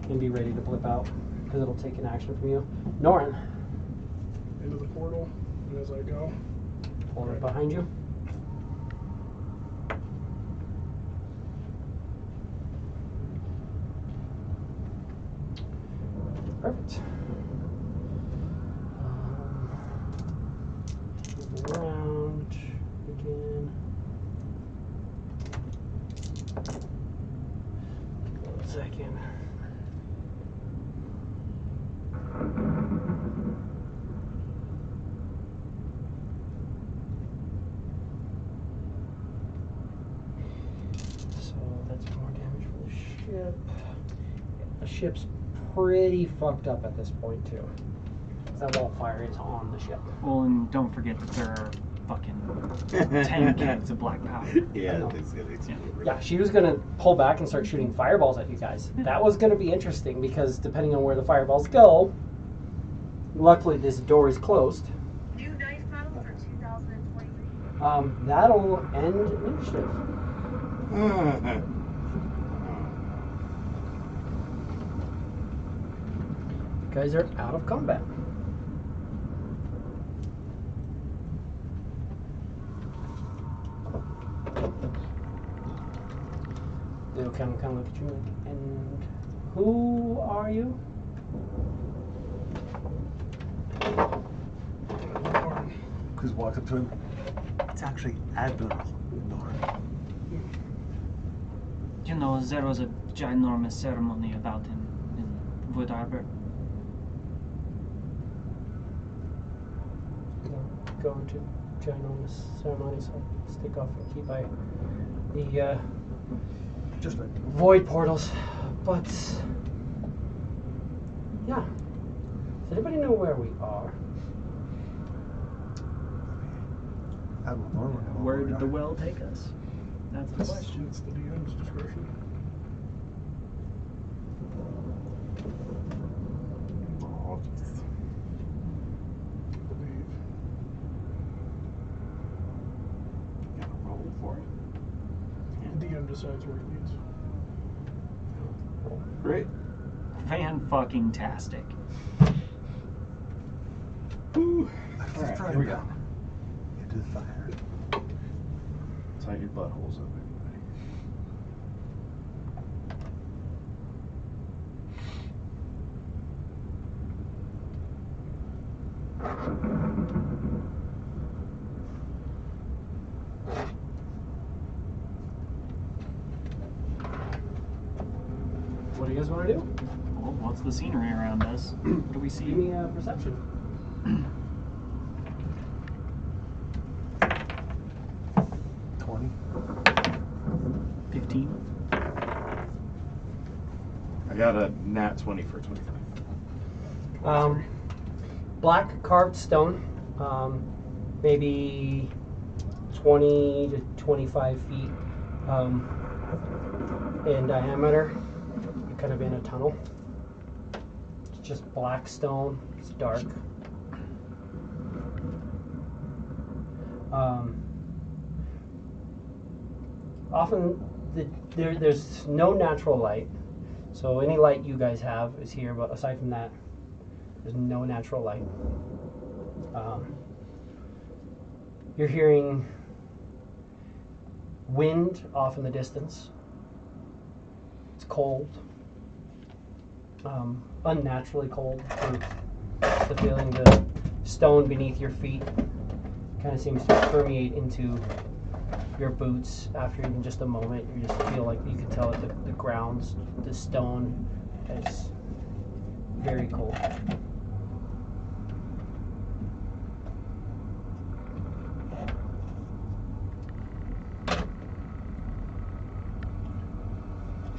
and be ready to blip out because it'll take an action from you. Norin, Into the portal, and as I go, hold it behind you. Perfect. Move around again. One second. So that's more damage for the ship. The ship's pretty fucked up at this point too. That wall fire is on the ship. Well, and don't forget that there are fucking 10 kegs of black powder. Yeah, Yeah, she was gonna pull back and start shooting fireballs at you guys. That was gonna be interesting because depending on where the fireballs go, luckily this door is closed. New dice model for 2023. That'll end initiative. You guys are out of combat. They'll kind of look at you like, and who are you? Chris walks up to him. It's actually Admiral Norn. You know, there was a ginormous ceremony about him in Wood Arbor. Go into ginormous ceremonies. I'll stick off and keep by the Just like void portals. But yeah, does anybody know where we are? Admiral Norn. would know Where we did the are. well take us? That's the question. It's the DM's discretion. I believe. Gotta roll for it. The DM decides where he leads. Great. Fan-fucking-tastic. Woo. That's All right, right, here we go. Into the fire. Tight your buttholes up, everybody. What do you guys want to do? Well, what's the scenery around us? What do we see? Give me a perception. 20. 15. I got a nat 20 for 25. Black carved stone, maybe 20 to 25 feet in diameter. You're kind of in a tunnel. It's just black stone. It's dark. Often there's no natural light, so any light you guys have is here, but aside from that, there's no natural light. You're hearing wind off in the distance. It's cold. unnaturally cold. The feeling, the stone beneath your feet kind of seems to permeate into your boots after even just a moment. You just feel like you can tell that the grounds, the stone is very cold.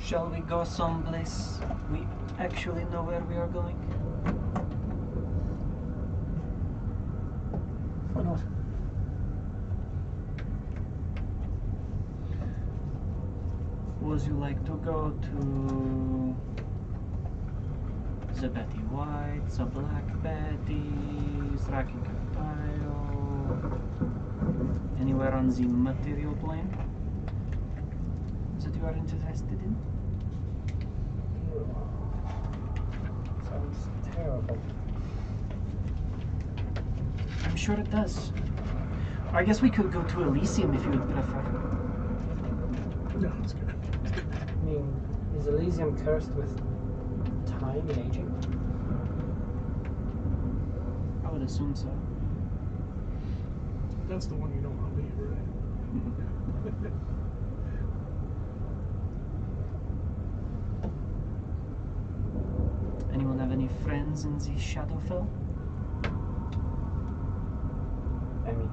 Shall we go someplace we actually know where we are going? Why not? Would you like to go to the Betty White, the Black Betty, Rocking Pile, anywhere on the material plane that you are interested in? Sounds terrible. I'm sure it does. I guess we could go to Elysium if you would prefer. No, it's good. I mean, is Elysium cursed with time and aging? I would assume so. That's the one you don't want to leave, right? Anyone have any friends in the Shadowfell? I mean,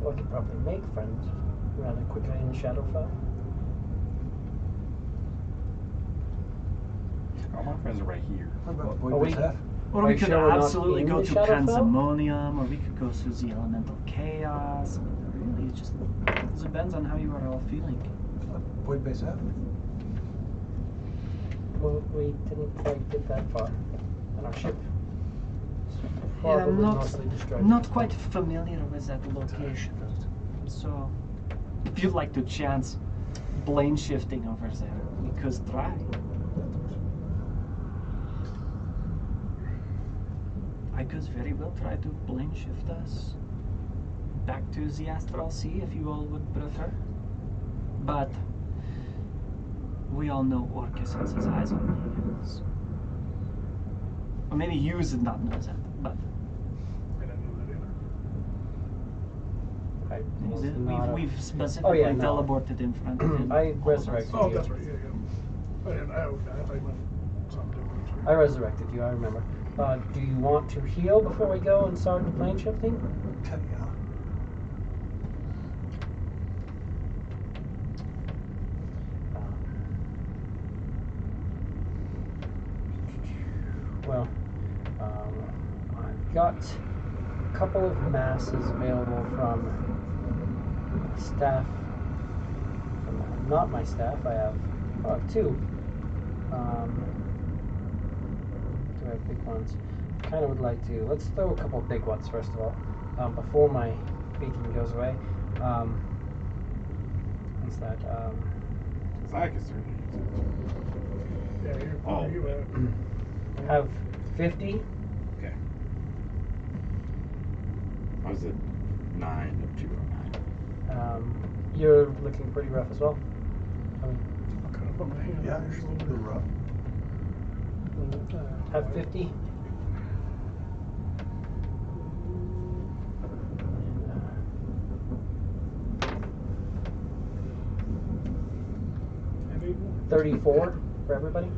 well, I could probably make friends rather quickly in Shadowfell. All my friends are right here. What about we- Boyd F? Or Are we you could sure we're not absolutely in go the to Shadowfell? Pandemonium, or we could go to the Elemental Chaos. Really, it just depends on how you are all feeling. Boyd Base F? Well, we didn't quite get that far on our ship. It's Yeah, probably I'm mostly destroyed. not quite familiar with that location. So, if you'd like to chance plane shifting over there, we could try. I could very well try to plane shift us back to the Astral Sea if you all would prefer. But we all know Orcus has his eyes on me. Or maybe you did not know that, but I didn't know that either. I was not a- we've specifically Oh, yeah, no. teleported in front of him. I all of us. resurrected Oh, you. that's right, yeah, yeah. I thought you meant something different. I resurrected you, I remember. Do you want to heal before we go and start the plane shifting? Yeah. Well, I've got a couple of masses available from staff. From not my staff, I have two. Do I have big ones? Kind of would like to. Let's throw a couple of big ones first of all, before my beacon goes away. What's that? Because I can certainly use it. Yeah, you're Oh. you at. Have 50. Okay. I was at 9 of 209. You're looking pretty rough as well. I mean, I'll kind of put my hand Yeah, on it's yours a little bit rough. have 50. And 8 more. 34 for everybody.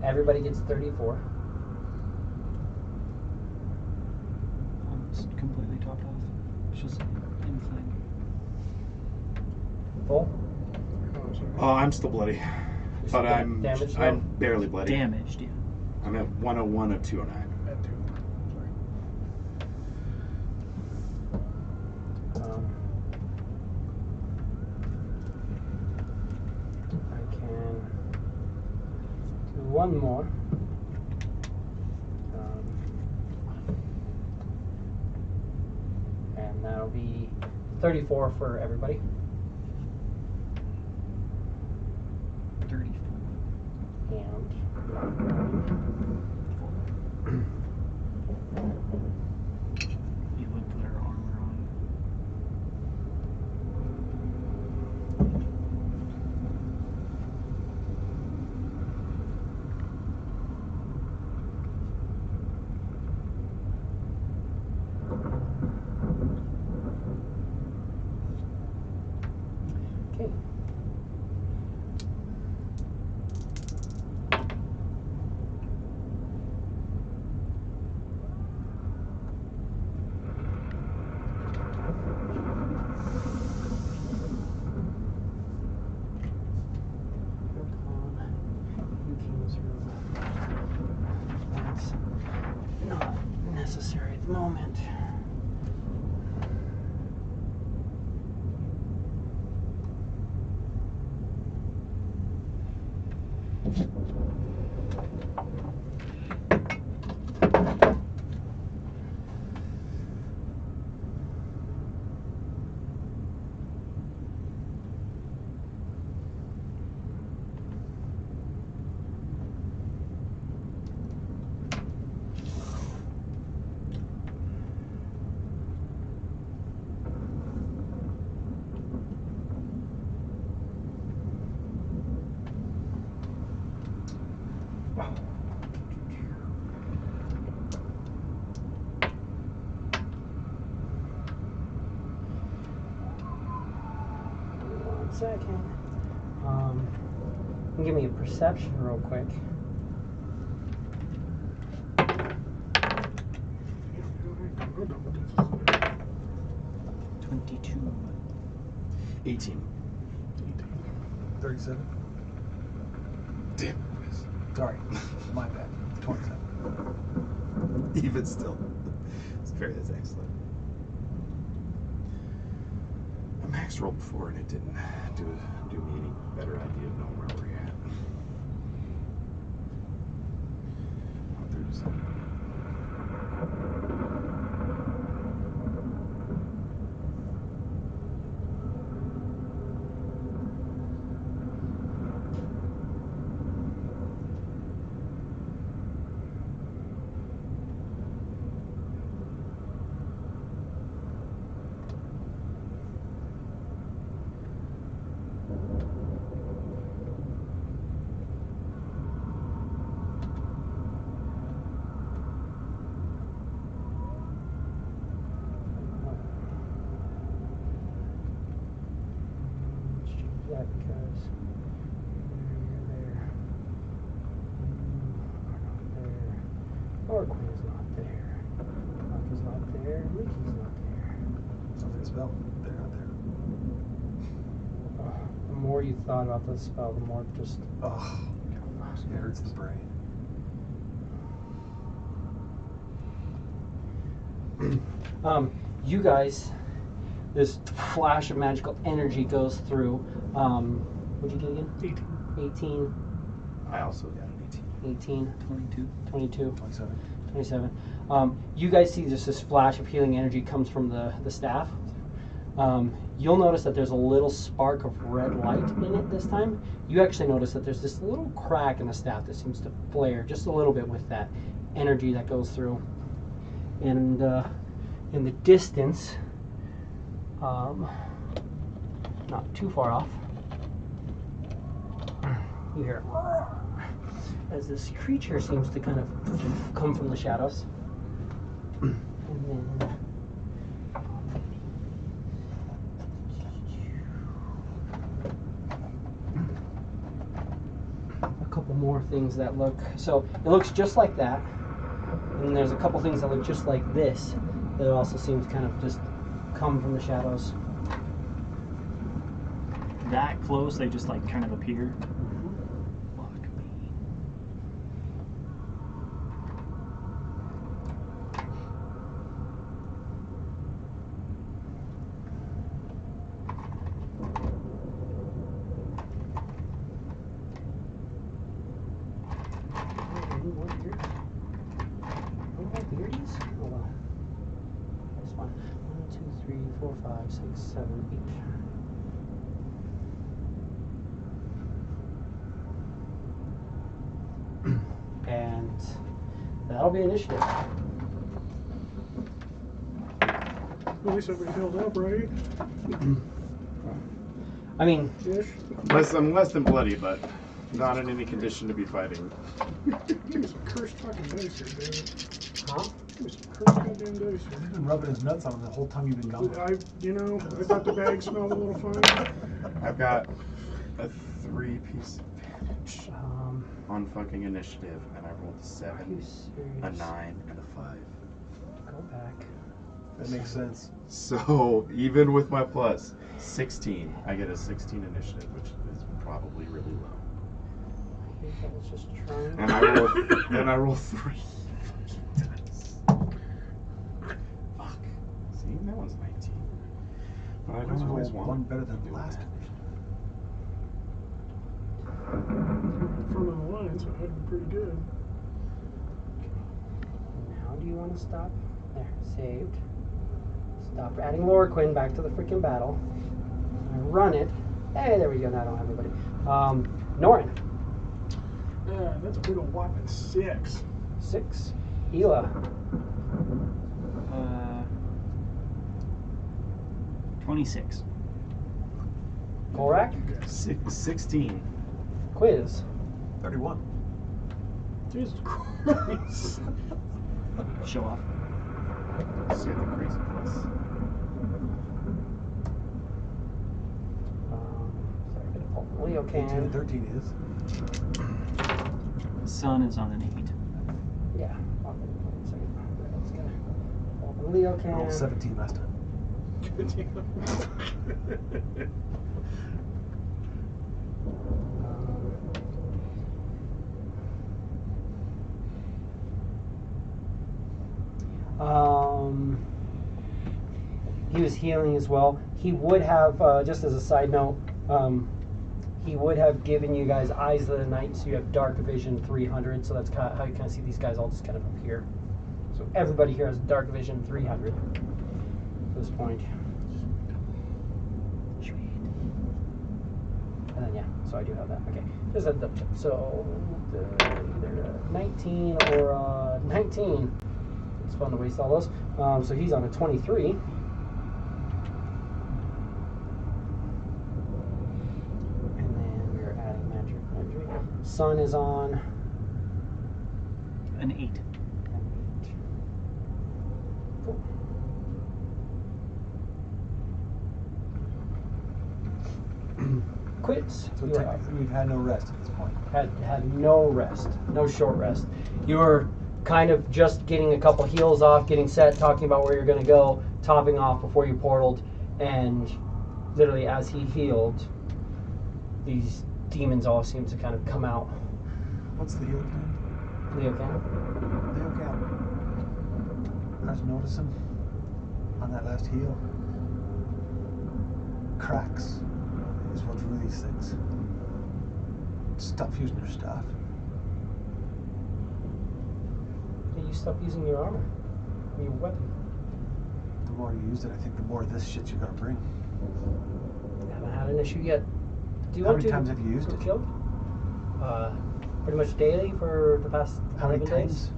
Everybody gets 34. Almost completely topped off. It's just insane. Full. Oh, sorry. Oh, I'm still bloody. But I'm damaged now? I'm barely bloody. Damaged, yeah. I'm at 101 of 209. At 2. Sorry. I can do one more. And that'll be 34 for everybody. 34. And You would put her armor on. necessary at the moment. Second. Give me a perception real quick. 22. 18. 37. Damn it. Sorry, my bad. 27. Even still. That's excellent. I max rolled before and it didn't do me any better idea of knowing where we're at. 37. Let's change that because you're there. Are not there. Orquin is not there. Rock is not there. Leaky's not there. Something spell. They're not there. The more you thought about the spell, the more just Oh, it hurts the brain. you guys, this flash of magical energy goes through. What'd you get again? 18. I also got an 18. 22. 22. 27. 27. You guys see just this flash of healing energy comes from the staff. You'll notice that there's a little spark of red light in it this time. You actually notice that there's this little crack in the staff that seems to flare just a little bit with that energy that goes through. And in the distance, not too far off, you hear as this creature seems to kind of come from the shadows. And then a couple more things that look, so it looks just like that, and there's a couple things that look just like this that also seem to kind of just come from the shadows. That close, they just like kind of appear. Fuck me. Any more beards? Any more beardies? Hold on. This one. 1, 2, 3, 4, 5, 6, 7, 8. And that'll be initiative. At least everybody healed up, right? I mean, Ish. I'm less than bloody, but not in any condition to be fighting. Give me some cursed fucking dice here, dude. huh? Give me some cursed goddamn dice here. You've been rubbing his nuts on him the whole time you've been gone. I thought the bag smelled a little funny. I've got a 3-piece advantage Um, on fucking initiative, and I rolled a are 7, you serious? a 9, and a 5. Go back. That makes sense. So even with my plus 16, I get a 16 initiative, which is probably really low. I think I was just trying. And I roll 3 fucking dice. I There's don't know, always one better than doing last. that. Front of the line, so that'd be pretty good. Now do you want to stop? There, saved. Stop adding Lorquin back to the freaking battle. I run it. Hey, there we go. Now I don't have anybody. Norin. Yeah, that's a big old whopping 6. 6. Ela. 26. Korak. 16. Quiz. 31. Jesus Christ. Show off. See the crazy plus. Sorry, I'm gonna pull Leo 18 and can. 13 is. Sun is on an 8. Yeah. One second. Let's get it. Leo can. Rolled 17 last time. He was healing as well. He would have, just as a side note, he would have given you guys Eyes of the Night, so you have Dark Vision 300. So that's kind of how you kind of see these guys all just kind of up here. So everybody here has Dark Vision 300 at this point. And then yeah, so I do have that. Okay, just a double check. So either 19 or 19. It's fun to waste all those. So he's on a 23. And then we're adding magic entry. Sun is on An 8. Cool. Quits. So You are up. technically we've had no rest at this point. Had no rest, no short rest. You were kind of just getting a couple heals off, getting set, talking about where you're going to go, topping off before you portaled, and literally as he healed, these demons all seem to kind of come out. What's the healing name? Leo can. Leo Cap. I was noticing on that last heal. Cracks is what drew these things. Stop using your staff. You stop using your armor, your weapon. The more you use it, I think the more of this shit you're gonna bring. Haven't had an issue yet. Do you How want many to times have you used it? killed? Pretty much daily for the past How many 11 times days.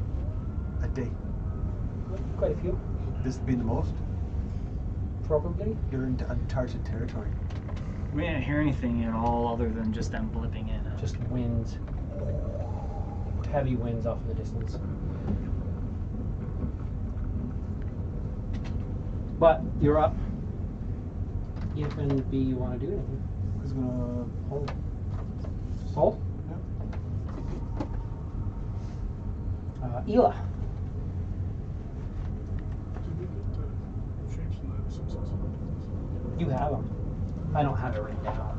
a day? Quite a few, This being the most? probably. You're in uncharted territory. We didn't hear anything at all other than just them blipping in. Just winds, heavy winds off in the distance. But you're up. If and B, you want to do anything? Who's gonna hold? Hold. Yep. Ela. Did we get the shapes in the success? You have them. I don't have it written down.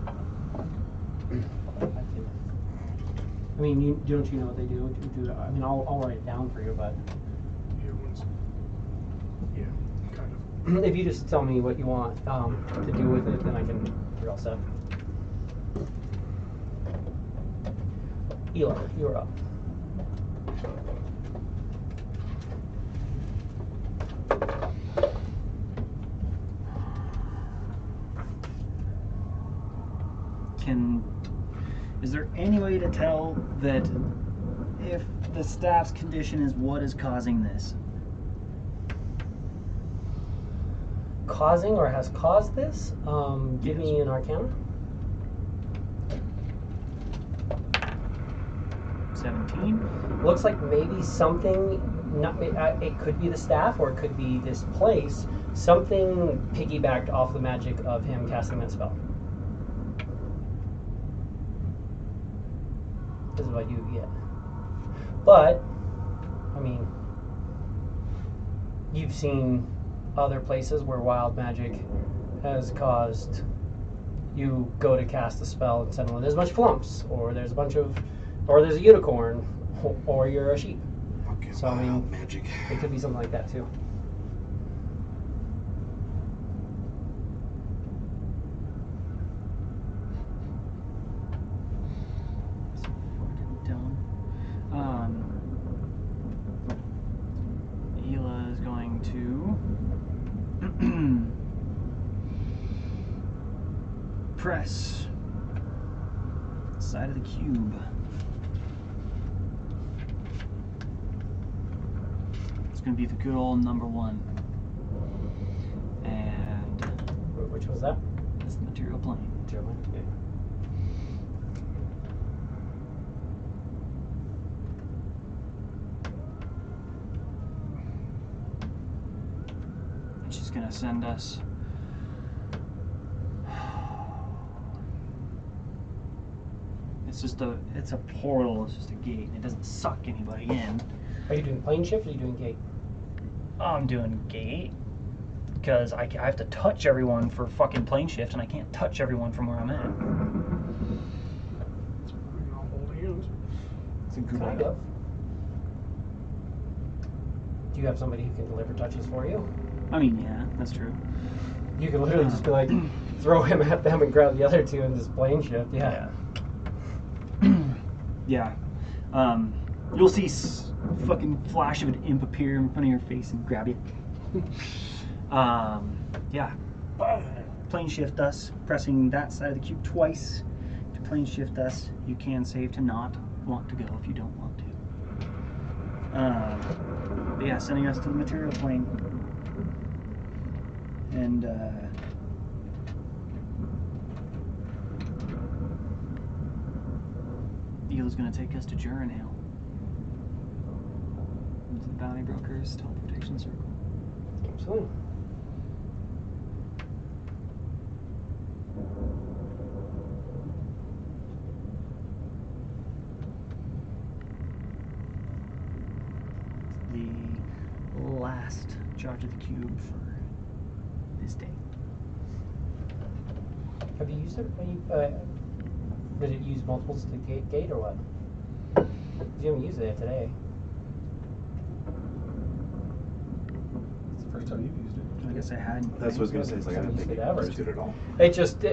I mean, don't you know what they do? I mean, I'll write it down for you, but Yeah, one's. Yeah, kind of. if you just tell me what you want to do with it, then I can. You're all set. Ela, you're up. Is there any way to tell that if the staff's condition is what is causing this? Causing or has caused this? Give me an Arcana. 17. Looks like maybe something. Not. It could be the staff, or it could be this place. Something piggybacked off the magic of him casting that spell. This is what you get. But, I mean, you've seen other places where wild magic has caused you go to cast a spell and suddenly there's a bunch of flumps, or there's a bunch of, or there's a unicorn, or you're a sheep. Okay, So, I mean, magic. It could be something like that too. press side of the cube. It's going to be the good old number 1. And Which was that? it's the material plane. German. Yeah. And she's going to send us. It's a portal, it's just a gate, and it doesn't suck anybody in. Are you doing plane shift or are you doing gate? I'm doing gate, because I have to touch everyone for fucking plane shift, and I can't touch everyone from where I'm at. We can all hold hands. It's a good Kind idea. of. Do you have somebody who can deliver touches for you? I mean, yeah, that's true. You can literally just be like, throw him at them and grab the other two and just plane shift. Yeah. Yeah. You'll see fucking flash of an imp appear in front of your face and grab you. Yeah. Plane shift us, pressing that side of the cube twice to plane shift us. You can save to not want to go if you don't want to. But yeah, sending us to the material plane. And Eagle's gonna take us to Jurinale. The Bounty Broker's teleportation circle. Absolutely. The last charge of the cube for this day. Have you used it? Did it use multiples to gate or what? You haven't used it today. It's the first time you've used it. I guess I hadn't. That's what I was gonna say. It's like I didn't think you used it at all. It just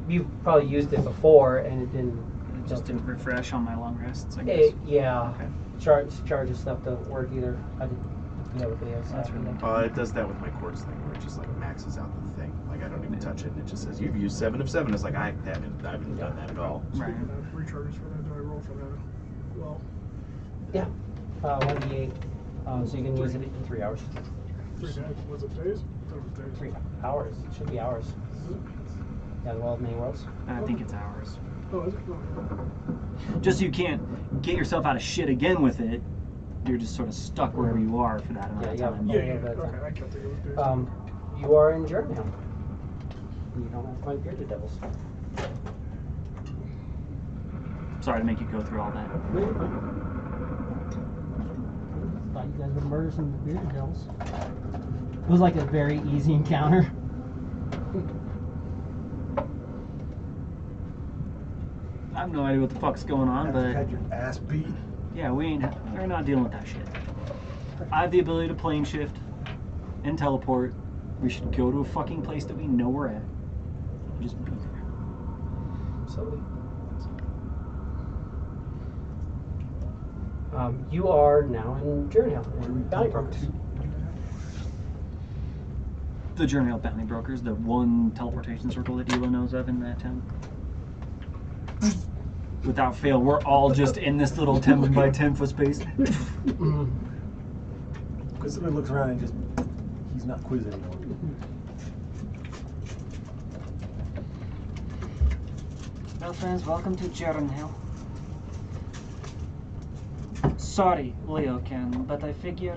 you've probably used it before and it didn't. It just didn't refresh on my long rests, I guess. Yeah. Okay. Charges stuff don't work either. I didn't. You have a video. That's really It does that with my quartz thing, where it just like maxes out the thing. Like I don't even touch it, and it just says you've used 7 of 7. It's like I haven't done that at all. Right. Speaking of recharges for that, do I roll for that? Well, Yeah. 1d8. So you can use it in 3 hours. 3 days. Was it days? I thought it was days. 3 hours. It should be hours. Yeah, the World of Many Worlds. I think it's ours. Oh, is it? Oh. Just so you can't get yourself out of shit again with it. You're just sort of stuck wherever you are for that amount of Yeah, time. yeah. Yeah, yeah. that's Okay, I kept thinking it was days. You are in Germany. You don't have to fight bearded devils. Sorry to make you go through all that. Thought you guys would murder some bearded devils. It was like a very easy encounter. I have no idea what the fuck's going on, After you but had your ass beat. yeah, we're not dealing with that shit. I have the ability to plane shift and teleport. We should go to a fucking place that we know we're at. Just be there. Absolutely. You are now in Journeyhill, in Bounty Brokers. The Journey of Bounty Brokers, the one teleportation circle that Ela knows of in that town. Without fail, we're all just in this little 10 by 10 foot space. Because somebody looks around and just, he's not quiz anymore. Well, friends, welcome to Jernhill. Sorry, Leocan, but I figure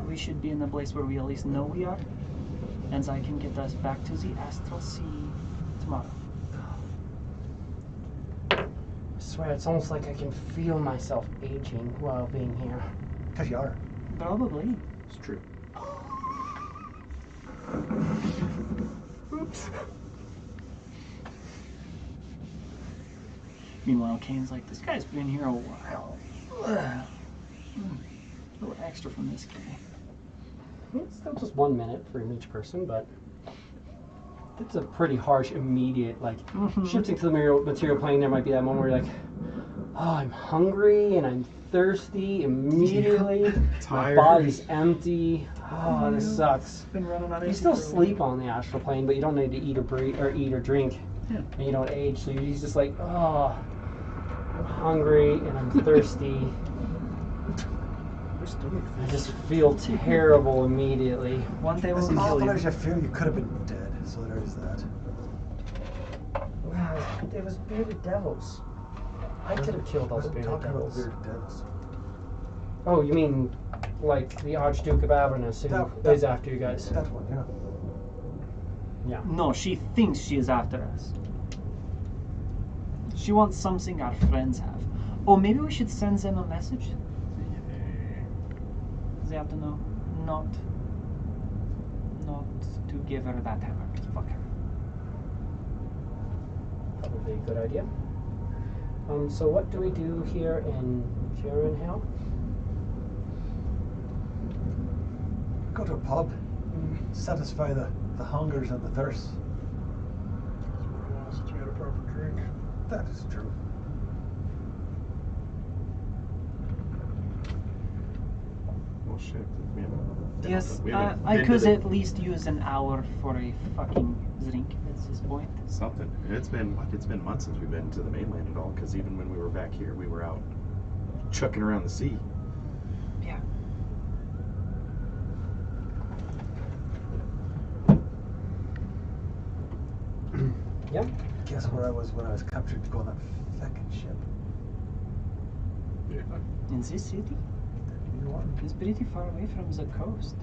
we should be in the place where we at least know we are, and I can get us back to the Astral Sea tomorrow. I swear, it's almost like I can feel myself aging while being here. Because you are. Probably. It's true. Oops. Meanwhile, Kane's like, this guy's been here a while. A little extra from this guy. It's still just 1 minute for each person, but it's a pretty harsh, immediate, like, shifting to the material plane. There might be that moment where you're like, oh, I'm hungry and I'm thirsty immediately. My Tired. body's empty. Oh, this sucks. Been running on You still sleep on the astral plane, but you don't need to eat or drink. Yeah. and you don't age, so you're just like, oh, I'm hungry and I'm thirsty. I just feel terrible immediately. One day As we'll kill awful you. as you feel, you could have been dead. So there is that. Wow, it was bearded devils. I could have killed all the bearded talking about devils. bearded devils. Oh, you mean like the Archduke of Avernus who That- is after you guys? That one, yeah. Yeah. No, she thinks she is after us. She wants something our friends have. Oh, maybe we should send them a message? They have to know not to give her that hammer. Fuck her. Probably a good idea. So what do we do here in Hell? Go to a pub. Satisfy the hungers and the thirsts. Since we had a proper drink. That is true. Well, shit. Yes, we haven't I been to could the- at least use an hour for a fucking drink at this point. Something. It's been months since we've been to the mainland at all. Because even when we were back here, we were out chucking around the sea. Yeah. Yeah. Guess where I was when I was captured to go on that fucking ship? Yeah. In this city? You are. It's pretty far away from the coast.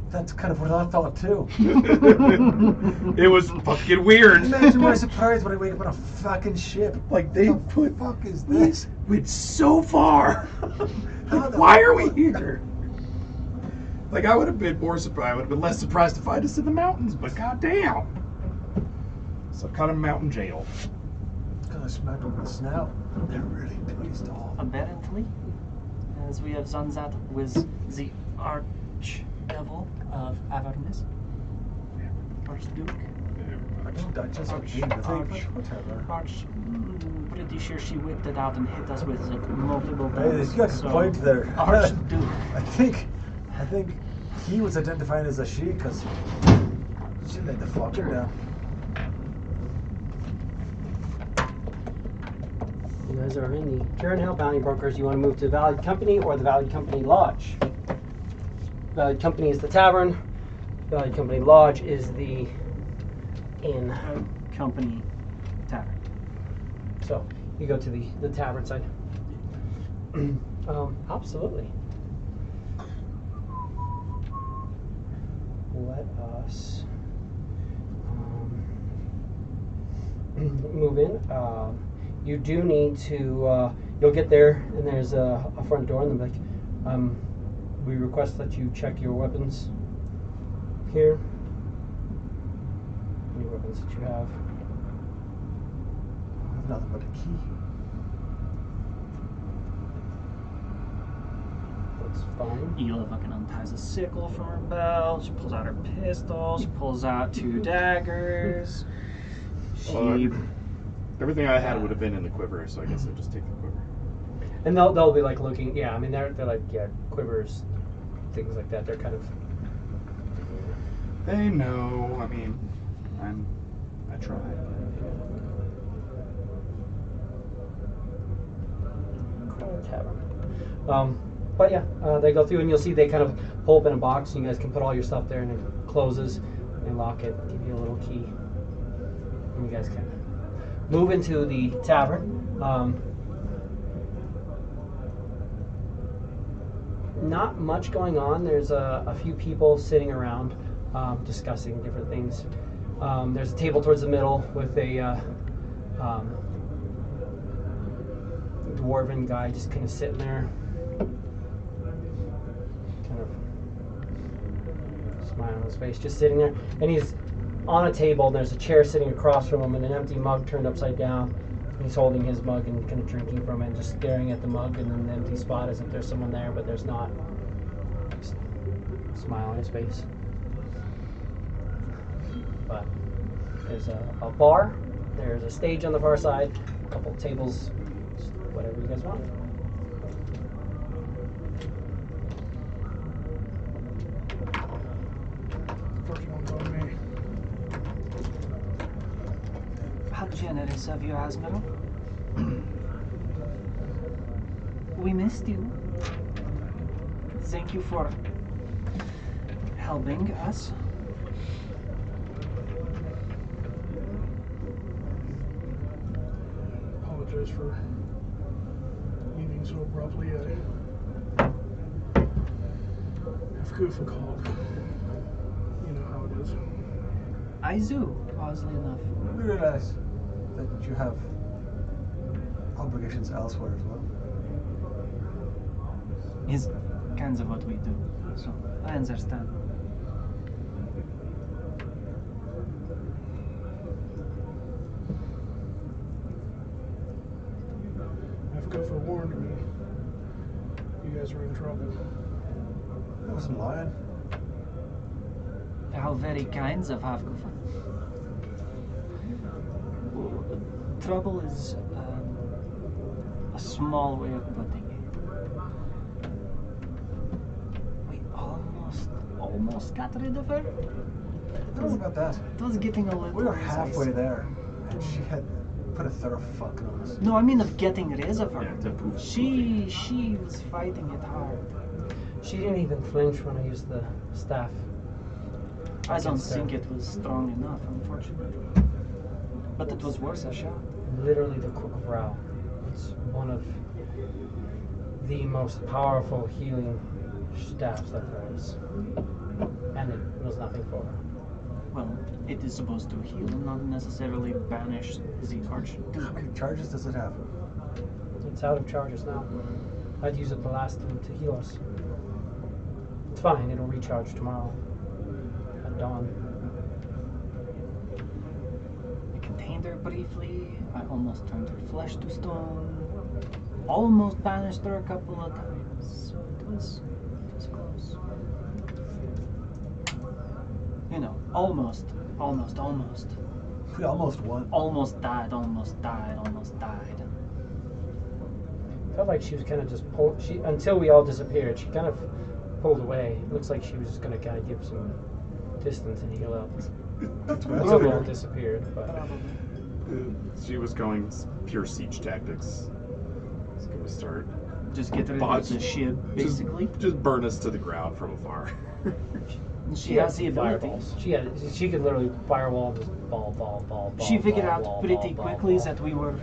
That's kind of what I thought too. It was fucking weird. Imagine my surprise when I wake up on a fucking ship. Like they What the put fuck is this? went so far. How Like, the why are we fuck? here? Like I would have been more surprised. I would have been less surprised to find us in the mountains. But goddamn, some kind of mountain jail. Gonna smack them with the snout. They're really pissed off. Apparently, as we have done that with the Archdevil of Avernus. Archduke. Archduchess or Arch- Queen, I think. Arch- Whatever. Pretty sure she whipped it out and hit us with it multiple Hey, times. you got a point there. Archduke. I think he was identifying as a she because she laid the fucker down. You guys are in the Hell Bounty Brokers. You want to move to the Valued Company or the Valued Company Lodge? Valued Company is the tavern. Valued Company Lodge is the inn. Company tavern. So you go to the tavern side. Absolutely. Let us move in. You do need to. You'll get there, and there's a front door, and they'll be like, we request that you check your weapons here. Any weapons that you have. I have nothing but a key. That's fine. Ela fucking unties a sickle from her belt. She pulls out her pistol. She pulls out 2 daggers. She. Everything I had would have been in the quiver, so I guess I'd just take the quiver. And they'll be like looking. Yeah, I mean they're like quivers, things like that. They're kind of. They know. I mean, I tried. Tavern. But yeah, they go through and you'll see they kind of pull up in a box. And you guys can put all your stuff there, and it closes. And lock it. Give you a little key. And you guys can move into the tavern. Not much going on. There's a few people sitting around discussing different things. There's a table towards the middle with a dwarven guy just kind of sitting there, kind of smile on his face, just sitting there. And he's on a table, and there's a chair sitting across from him and an empty mug turned upside down. He's holding his mug and kind of drinking from it and just staring at the mug and then the empty spot as if there's someone there, but there's not. Just smile on his face. But there's a bar, there's a stage on the far side, a couple of tables, just whatever you guys want. First one's on me. generous of you, Asmero. We missed you. Thank you for helping us. Apologize for leaving so abruptly. If Kufa called, you know how it is. I do, oddly enough. We realize that you have obligations elsewhere as well. Is kinds of what we do, so I understand. If Kufa warned me, you guys were in trouble. I wasn't lying. How very kinds of Havkufa. Trouble is a small way of putting it. We almost got rid of her. Tell me about that. It was getting a little. We were halfway there, and she had put a thorough fuck on us. No, I mean of getting rid of her. Yeah, to prove She was fighting it hard. She didn't even flinch when I used the staff. I don't Against her. think it was strong enough, unfortunately. But it was worth a shot. Literally the Crook of Rao. It's one of the most powerful healing staffs that there is. And it was nothing for her. Well, it is supposed to heal and not necessarily banish the How Archduke. many charges does it have? It's out of charges now. I'd use it the last time to heal us. It's fine, it'll recharge tomorrow at dawn. I contained her briefly. I almost turned her flesh to stone. Almost banished her a couple of times. So it was close. You know, almost. We almost won. Almost died. Felt like she was kind of just pulled. Until we all disappeared, she kind of pulled away. It looks like she was just going to kind of give some distance and heal up. That's Until we all weird. disappeared, but She was going pure siege tactics. It's gonna start. Just get rid Bots. of the ship, basically. Just burn us to the ground from afar. She has the ability. fireballs. She could literally firewall just ball. She figured out ball, pretty ball, quickly ball. that we were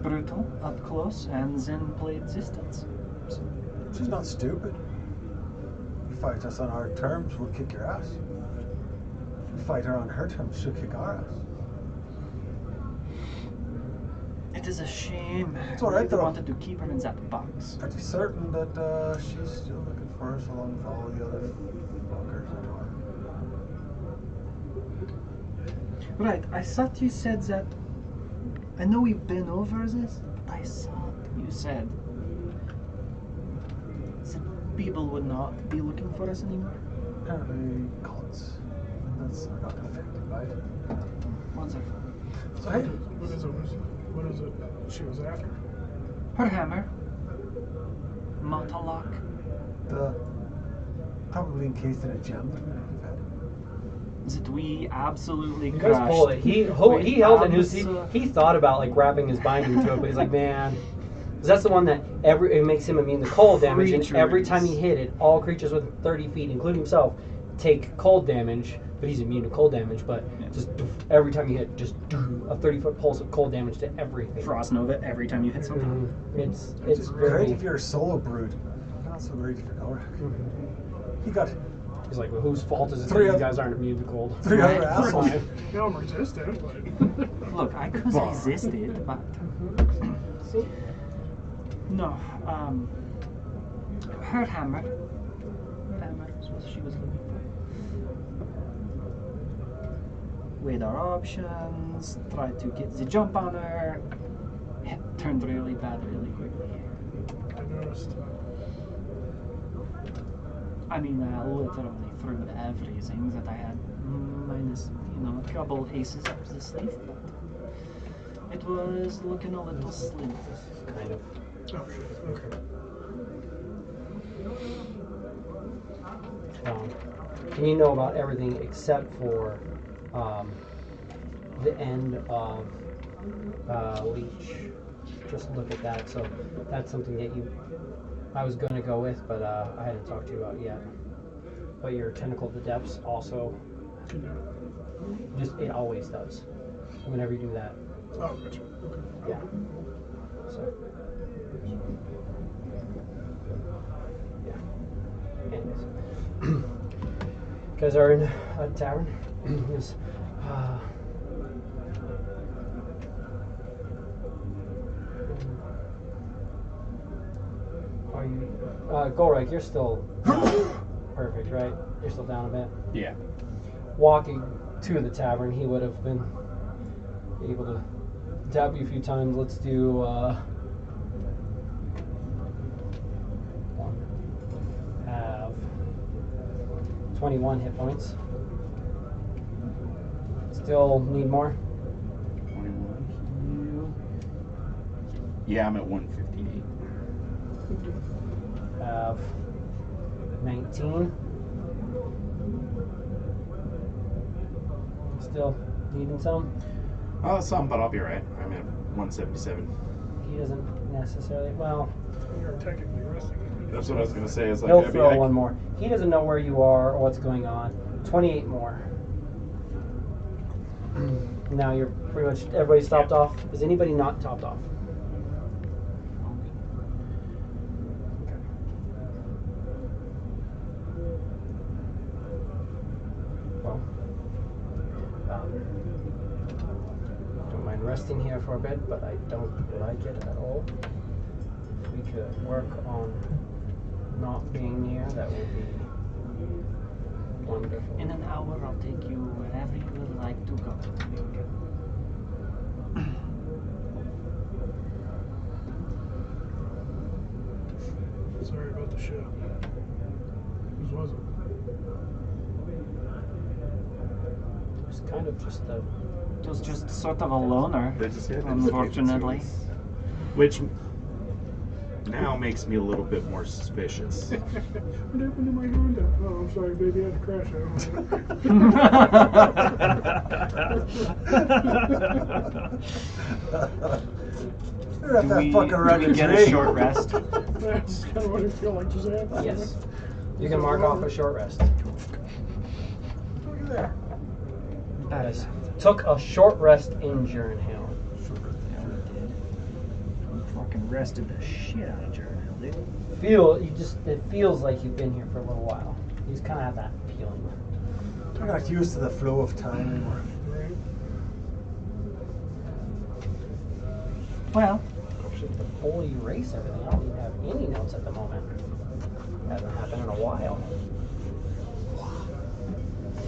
brutal up close and then played distance. So, She's not stupid. You fight us on our terms, we'll kick your ass. If you fight her on her terms, she'll kick our ass. it is a shame. It's all right, I though. wanted to keep her in that box. Pretty certain that she's still looking for us along with all the other fuckers anyway. Right, I thought you said that. I know we've been over this, but I thought you said that people would not be looking for us anymore. Apparently, cults. That's not affected by it. Wonderful. So hey, What is it she was after? Her hammer. Montalock. the probably encased in a gem. That we absolutely You guys crushed. pull it. He held it. And he thought about like wrapping his binding to it, but he's like, man, 'cause that's the one that it makes him immune to cold damage. And every time he hit it, all creatures within 30 feet, including himself, take cold damage. But he's immune to cold damage. But just every time you hit, just a 30-foot pulse of cold damage to everything. Frost Nova every time you hit something. It's Great very. if you're a solo brood. Not so great if you're Elric. He got He's like, well, whose fault is it that Three you oth- guys aren't immune to cold? 3 other Right. assholes. Yeah, I'm resistant, but Look, I could resist it, but no. Her hammer. Hammer is what she was looking for. Weighed our options. Tried to get the jump on her. It turned really bad really quickly. I noticed. I mean, I literally threw everything that I had, minus, a couple aces up the sleeve, but it was looking a little slim. Kind of. Oh shit. Okay. And you know about everything except for the end of Leech. Just look at that. So that's something that I was going to go with, but I hadn't talked to you about yet. But your Tentacle of the Depths also, it always does. Whenever you do that. Oh, gotcha. Okay. Yeah. So. Yeah. Anyways. You guys are in a tavern. Yes. Are you, Golrek, you're still perfect, right? You're still down a bit? Yeah. Walking to the tavern, he would have been able to tap you a few times. Let's do have 21 hit points. Still need more? 21. Yeah, I'm at 158. Have 19. Still needing some? Some, but I'll be alright. I'm at 177. He doesn't necessarily. Well, You're technically resting. That's what I was gonna say. Is like he'll I'd be throw like- one more. He doesn't know where you are or what's going on. 28 more. Now you're pretty much everybody stopped off. Is anybody not topped off? Okay. Well, don't mind resting here for a bit, but I don't like it at all. If we could work on not being here, that would be wonderful. In an hour, I'll take you wherever you would like to go. Sorry about the ship. Whose was it? It's kind of just a. It was just sort of a loner, They just had unfortunately. Which now makes me a little bit more suspicious. What happened to my Honda? Oh, I'm sorry, baby, I had to crash it. You're at that fucking do record we get a today. short rest? That's kind of what I feel like just happened. Yes. You can mark off a short rest. Look at there. Guys, took a short rest in Jernhill. Fucking rested the shit out of Jernhill, dude. It feels like you've been here for a little while. You just kind of have that feeling. I'm not used to the flow of time anymore. Right? Well, Should to fully erase everything. I don't even have any notes at the moment. Hasn't happened in a while.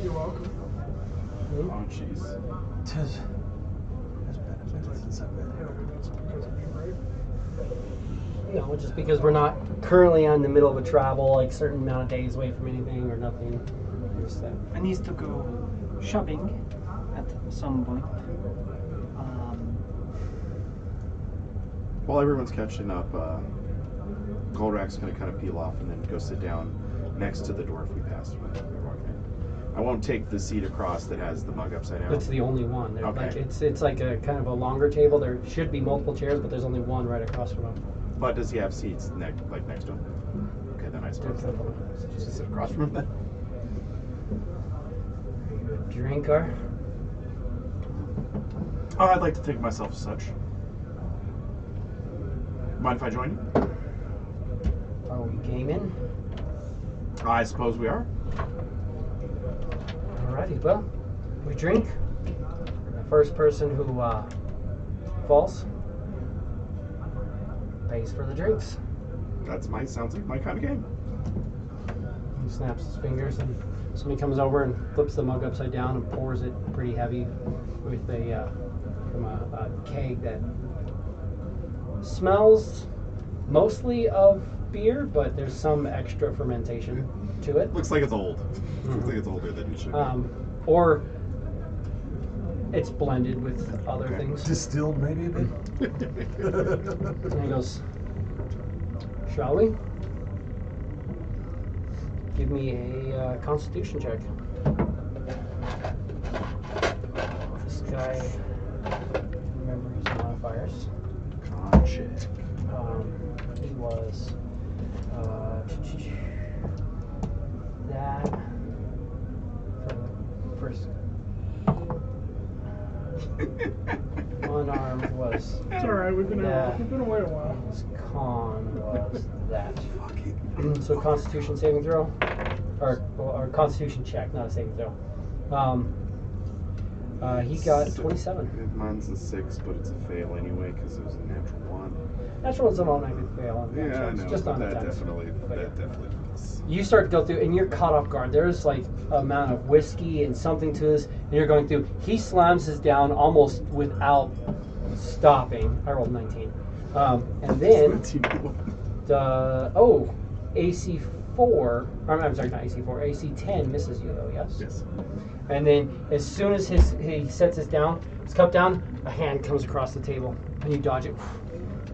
You're welcome. Oh, jeez. Tis. It's been a minute since I've been Yeah, here. that's because of me, right? No, just because we're not currently in the middle of a travel, like certain amount of days away from anything or nothing. Just that. I need to go shopping at some point. While everyone's catching up, Golrak's going to kind of peel off and then go sit down next to the dwarf we passed when we were walking in. I won't take the seat across that has the mug upside down. It's the only one. They're Okay. Like it's like a kind of a longer table. There should be multiple chairs, but there's only one right across from them. But does he have seats next to him? Okay, then I suppose just sit across from him then. Are you a drinker? Oh, I'd like to think of myself as such. Mind if I join you? Are we gaming? I suppose we are. Alrighty, well, we drink. The first person who falls pays for the drinks. Sounds like my kind of game. He snaps his fingers and somebody comes over and flips the mug upside down and pours it pretty heavy with from a keg that smells mostly of beer, but there's some extra fermentation to it. Looks like it's old. Looks like it's older than it should be. Or it's blended with other Okay. things. Distilled maybe a bit. And he goes, shall we? Give me a constitution check. This guy, remember his modifiers. Con check. He was that for the first unarmed was It's alright, we've been away a while. his con was that. So Constitution saving throw, or Constitution check, not a saving throw. He got 27. Mine's a 6, but it's a fail anyway because it was a natural 1. Natural one's an automatic fail. Yeah, I know. Just on That attacks. definitely was. You start to go through, and you're caught off guard. There's like an amount of whiskey and something to this, and you're going through. He slams his down almost without stopping. I rolled 19. And then AC 4. I'm sorry, not AC 4. AC 10 misses you though. Yes. Yes. And then as soon as he sets his cup down, a hand comes across the table, and you dodge it.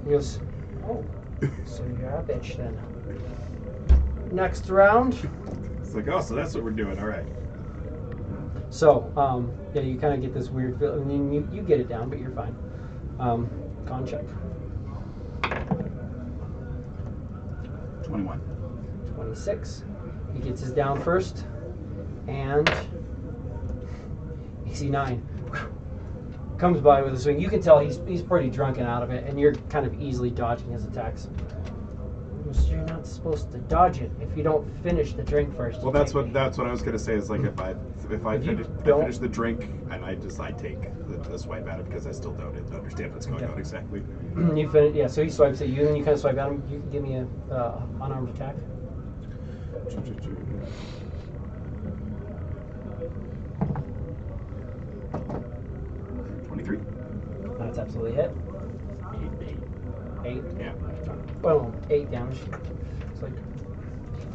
He goes, "Oh, so you're a bitch then." Next round. It's like, oh, so that's what we're doing. All right. So, yeah, you kind of get this weird feeling. I mean, you get it down, but you're fine. Con check. 21. 26. He gets his down first, and AC 9 comes by with a swing. You can tell he's pretty drunk and out of it, and you're kind of easily dodging his attacks. So you're not supposed to dodge it if you don't finish the drink first. Well, that's what I was gonna say. Is like if I finish the drink and I take the swipe at it because I still don't understand what's going on exactly. You finish, yeah. So he swipes at you, and you kind of swipe at him. You can give me a unarmed attack. 23. That's absolutely hit. 8. Yeah. Boom. 8 damage. It's like,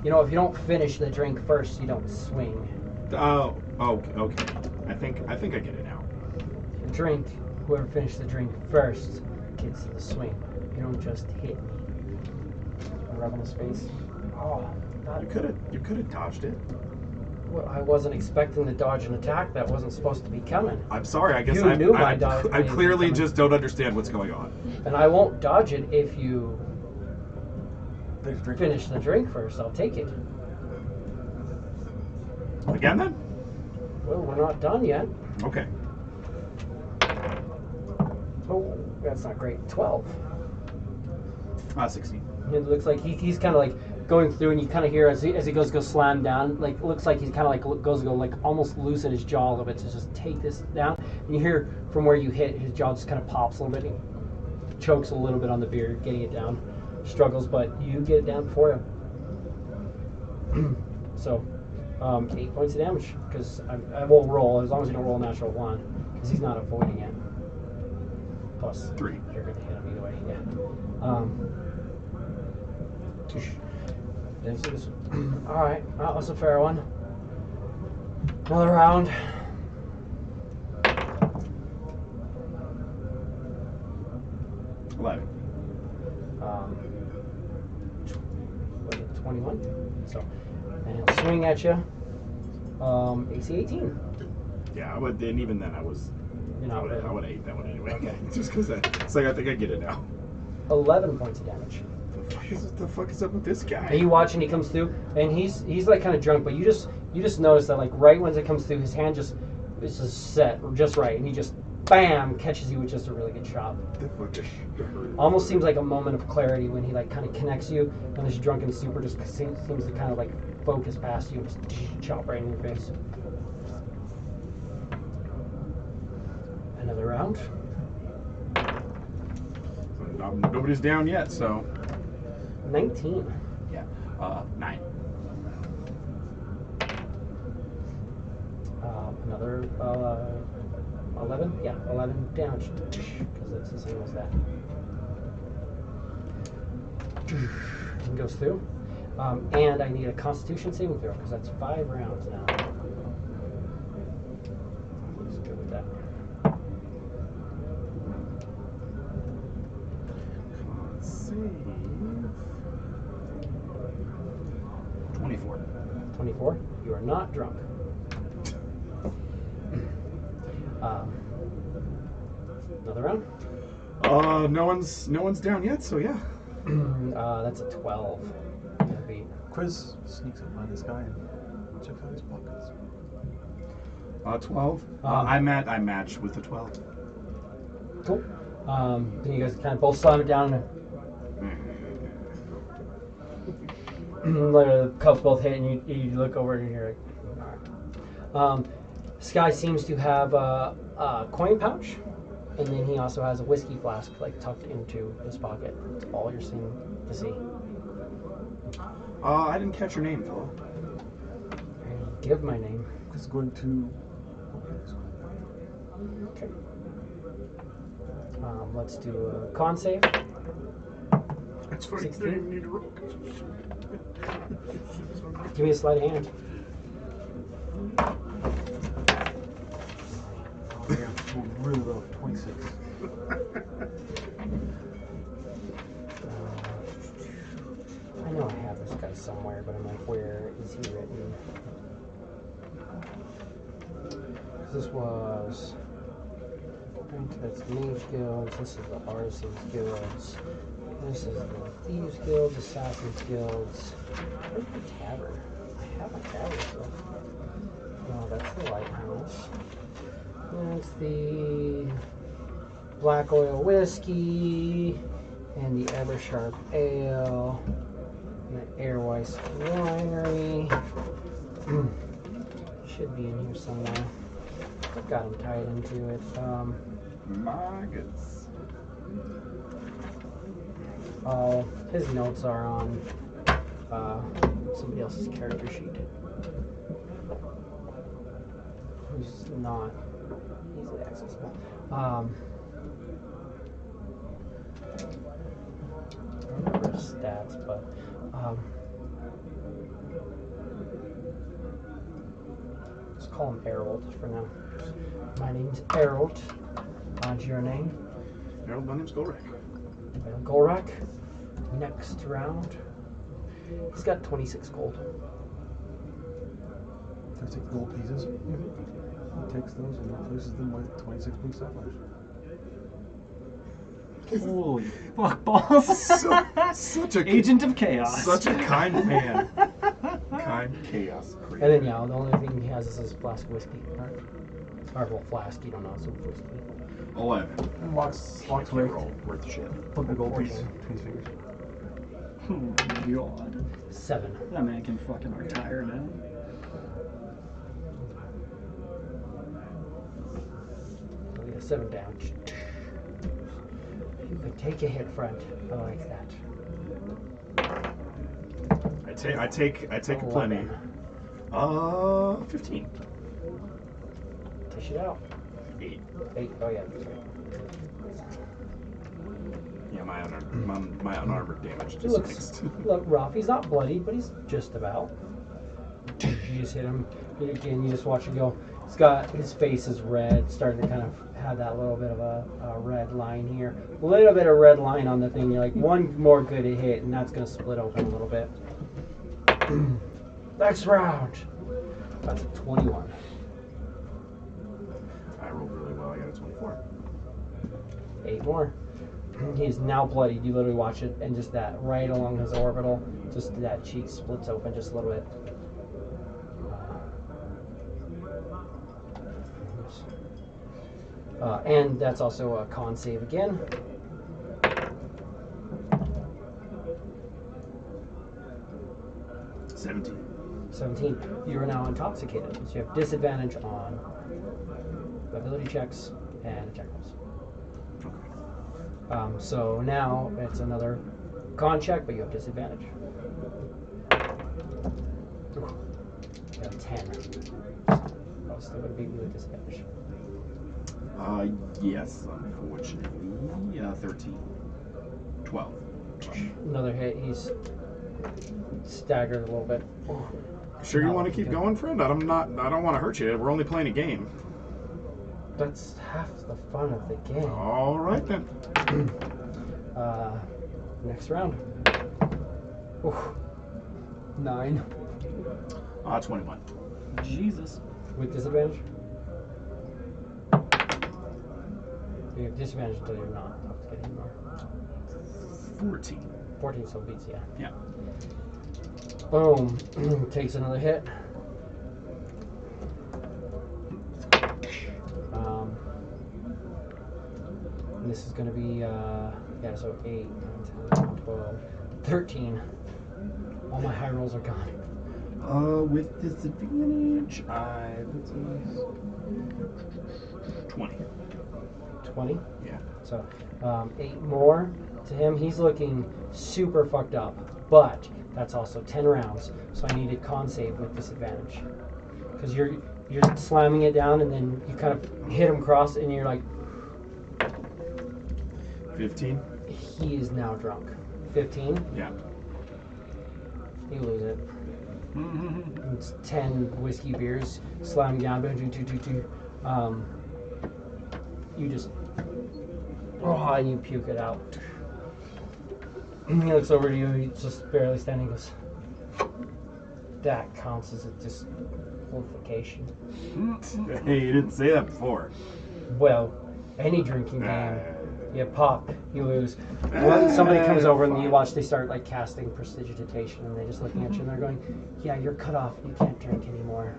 you know, if you don't finish the drink first, you don't swing. Oh, okay. I think I get it now. The drink, whoever finished the drink first gets the swing. You don't just hit me. Rub on his face. Oh, that, You could have dodged it. well, I wasn't expecting to dodge an attack that wasn't supposed to be coming. I'm sorry. I guess You knew my I dodge clearly wasn't just don't understand what's going on. And I won't dodge it if you Drink. finish the drink first. I'll take it. Again then? Well, we're not done yet. Okay. Oh, that's not great. 12. 16. It looks like he's kind of like going through, and you kind of hear as he goes slam down. Like, it looks like he's kind of like goes to go like almost loosen his jaw a little bit to just take this down. And you hear from where you hit, his jaw just kind of pops a little bit. He chokes a little bit on the beer, getting it down. Struggles, but you get it down for him. So, 8 points of damage because I won't roll as long as you don't roll a natural 1 because he's not avoiding it. Plus 3. You're going to hit him either way. Yeah. All right, that was a fair one. Another round. Eleven. 21. So, and swing at you. AC 18. Yeah, I would. And even then, I would have ate that one anyway. Okay. Just because it's like I think I get it now. 11 points of damage. What the fuck is up with this guy? And you watch, and he comes through, and he's like kind of drunk, but you just notice that like right when it comes through, his hand is just set just right, and he just bam catches you with just a really good shot. The fuck is Almost seems like a moment of clarity when he like kind of connects you, and this drunken super just seems to kind of like focus past you and just chop right in your face. Another round. Nobody's down yet, so 19. yeah. 9. Another 11. Yeah, 11 damage because it's the same as that. And goes through. And I need a Constitution saving throw because that's 5 rounds now. Let's go with that. Save. 24. 24. You are not drunk. Another round. No one's down yet, so yeah. That's a 12. That'd be Quiz sneaks up behind this guy and checks out his pockets. 12. I match with the 12. cool. Then you guys kind of both slam it down. The cups both hit, and you look over and you're like, all right. This guy seems to have a coin pouch, and then he also has a whiskey flask like tucked into his pocket. That's all you're seeing to see. I didn't catch your name, fella. Give my name. He's going to. Okay. Let's do a con save. That's funny. 16. You don't even need to roll. Give me a sleight of hand. Oh, yeah, really low. 26. I know I have this guy somewhere, but I'm like, where is he written? This was. That's Mage Guilds. This is the Artisans Guilds. This is the Thieves Guilds, Assassins Guilds. Where's the Tavern? I have a tavern still. No, that's the Lighthouse. That's the Black Oil Whiskey and the Eversharp Ale. And the Airweiss Winery. Should be in here somewhere. I've got him tied into it. Maggots. His notes are on somebody else's character sheet. Who's not easily accessible. I don't remember his stats, but let's call him Harold for now. My name's Harold. On to your name. Harold, my name's Golrick. Golrak. Next round. He's got 26 gold. 26 gold pieces. He takes those and replaces them with 26 blue sapphires. Holy fuck balls. Such a Agent of Chaos. Such a kind man. Kind chaos. And then, yeah, the only thing he has is this flask of whiskey. Right? Or, well, flask, you don't know, so whiskey. 11. And walks away. Roll worth the shit. Put the gold 14. piece between his fingers. Oh my god. 7. That man can fucking retire now. So we have 7 down. You could take a hit, friend. I like that. I take plenty. 15. Dish it out. 8. 8. Oh, yeah. Yeah, my unarmored damage He just looks mixed. look rough. He's not bloody, but he's just about. You just hit him. Again, you just watch him go. He's got his face is red, starting to kind of have that little bit of a red line here. A little bit of red line on the thing. You're like, one more good hit, and that's going to split open a little bit. Next round. That's a 21. I rolled really well. I got a 24. 8 more. He's now bloodied. You literally watch it, and just that right along his orbital, just that cheek splits open just a little bit. And that's also a con save again. $17. 17. You are now intoxicated, so you have disadvantage on ability checks and attack rolls. So now it's another con check, but you have disadvantage. Ooh, you have 10. Oh, still going to beat me with disadvantage. Yes, unfortunately. 13. 12. Another hit. He's staggered a little bit. Sure you want to keep going, friend? I don't want to hurt you. We're only playing a game. That's half the fun of the game. All right then. Next round. Ooh. 9. 21. Jesus. With disadvantage. You have disadvantage until you're not up to get anymore. 14. 14 still beats, yeah. Yeah. Boom. Takes another hit. And this is going to be, yeah, so 8, 9, 10, 12, 13. All my high rolls are gone. With disadvantage, that's 20. 20? Yeah. So 8 more to him. He's looking super fucked up, but that's also 10 rounds. So I need a con save with disadvantage. Because you're slamming it down and then you kind of hit him across and you're like... 15? He is now drunk. 15? Yeah. You lose it. It's 10 whiskey beers, slamming down, you just, and you puke it out. And he looks over to you, he's just barely standing, goes, that counts as a disqualification. Hey, you didn't say that before. Well, any drinking game, you pop, you lose. Somebody comes over and you watch, they start like casting prestidigitation and they're just looking at you and they're going, yeah, you're cut off, you can't drink anymore.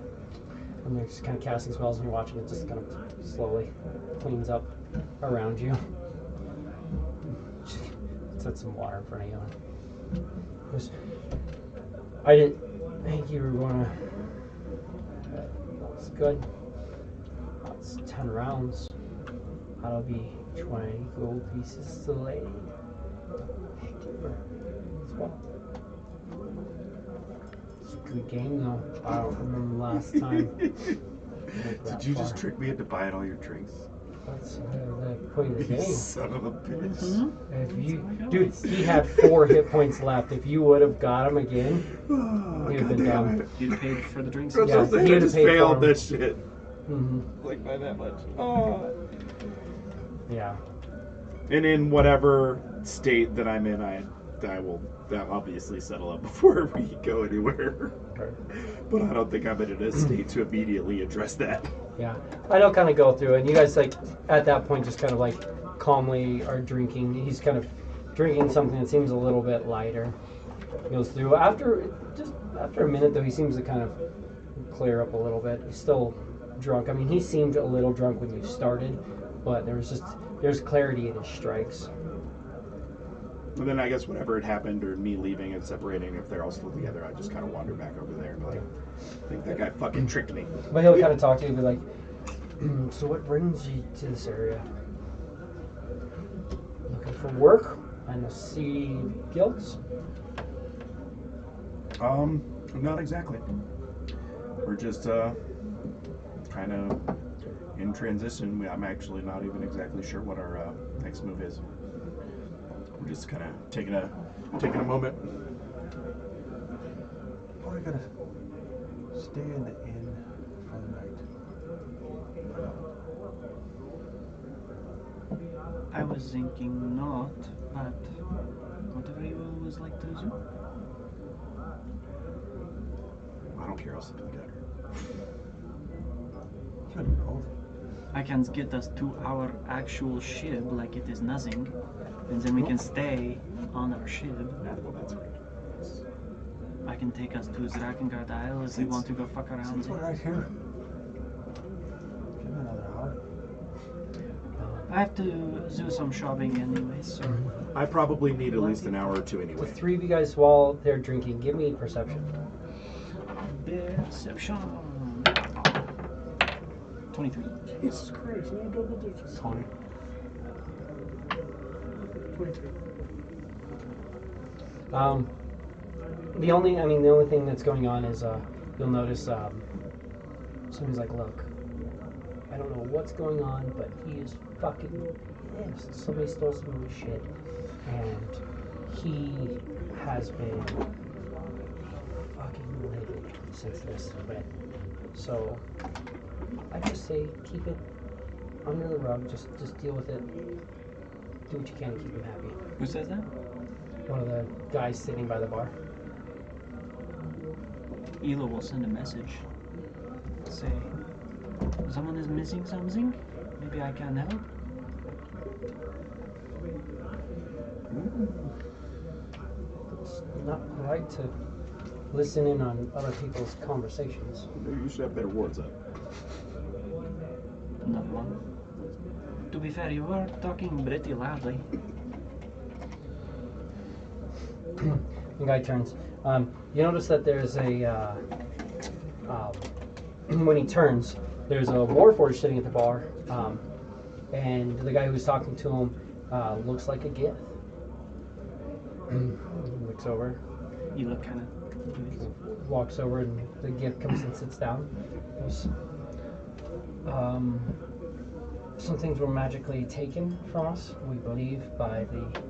And they're just kind of casting spells and you're watching it just kind of slowly cleans up around you. Set some water in front of you. I didn't think you were going to... That's good. That's 10 rounds. That'll be 20 gold pieces to lay. It's a good game though. I don't remember the last time. Did you just trick me into buying all your drinks? That's the point of the You game. son of a bitch. If you, dude, he had 4 hit points left. If you would have got him again, Oh, he'd have been done. You paid for the drinks. That's Yeah, what I'm saying, he I had to just pay for failed them. this shit. Mm-hmm. Like by that much. Oh. Yeah. And in whatever state that I'm in, I will obviously settle up before we go anywhere. Right. But I don't think I'm in a state to immediately address that. Yeah, I don't kind of go through it. And you guys, like, at that point, just kind of, like, calmly are drinking. He's kind of drinking something that seems a little bit lighter. Goes through. After a minute, though, he seems to kind of clear up a little bit. He's still drunk. I mean, he seemed a little drunk when you started, but there's clarity in his strikes. And then I guess whatever had happened, or me leaving and separating, if they're all still together, I just kind of wander back over there and be like, I think that guy fucking tricked me. But he'll kind of talk to you and be like, so what brings you to this area? Looking for work? I know see guilds? Not exactly. We're just kind of in transition. I'm actually not even exactly sure what our next move is. We're just kind of taking a moment. We're gonna stay in the inn for the night. I was thinking not, but whatever you always like to do. I don't care. I'll sleep in the gutter. Shouldn't hold. I can get us to our actual ship like it is nothing, and then we can stay on our ship. Well, that's great. I can take us to Drakengard Isle if we want to go fuck around We're there. right here. Give me another hour. I have to do some shopping anyway, so I probably need at least an hour or two anyway. The 3 of you guys, while they're drinking, give me perception. perception. 23. Jesus Christ, no double digits. 20. 22. The only thing that's going on is you'll notice somebody's like, look, I don't know what's going on, but he is fucking pissed. Somebody stole some of his shit, and he has been fucking livid since this went. So I just say keep it under the rug. Just deal with it. Do what you can to keep him happy. Who says that? One of the guys sitting by the bar. Elo will send a message. Say, someone is missing something? Maybe I can help? It's not right to listen in on other people's conversations. Maybe you should have better words up. No one. To be fair, you were talking pretty loudly. The guy turns. You notice that there's a when he turns, there's a warforged sitting at the bar, and the guy who's talking to him looks like a Gith. Looks over, You look kind of. walks over, and the Gith comes and sits down. Goes, some things were magically taken from us, we believe, by the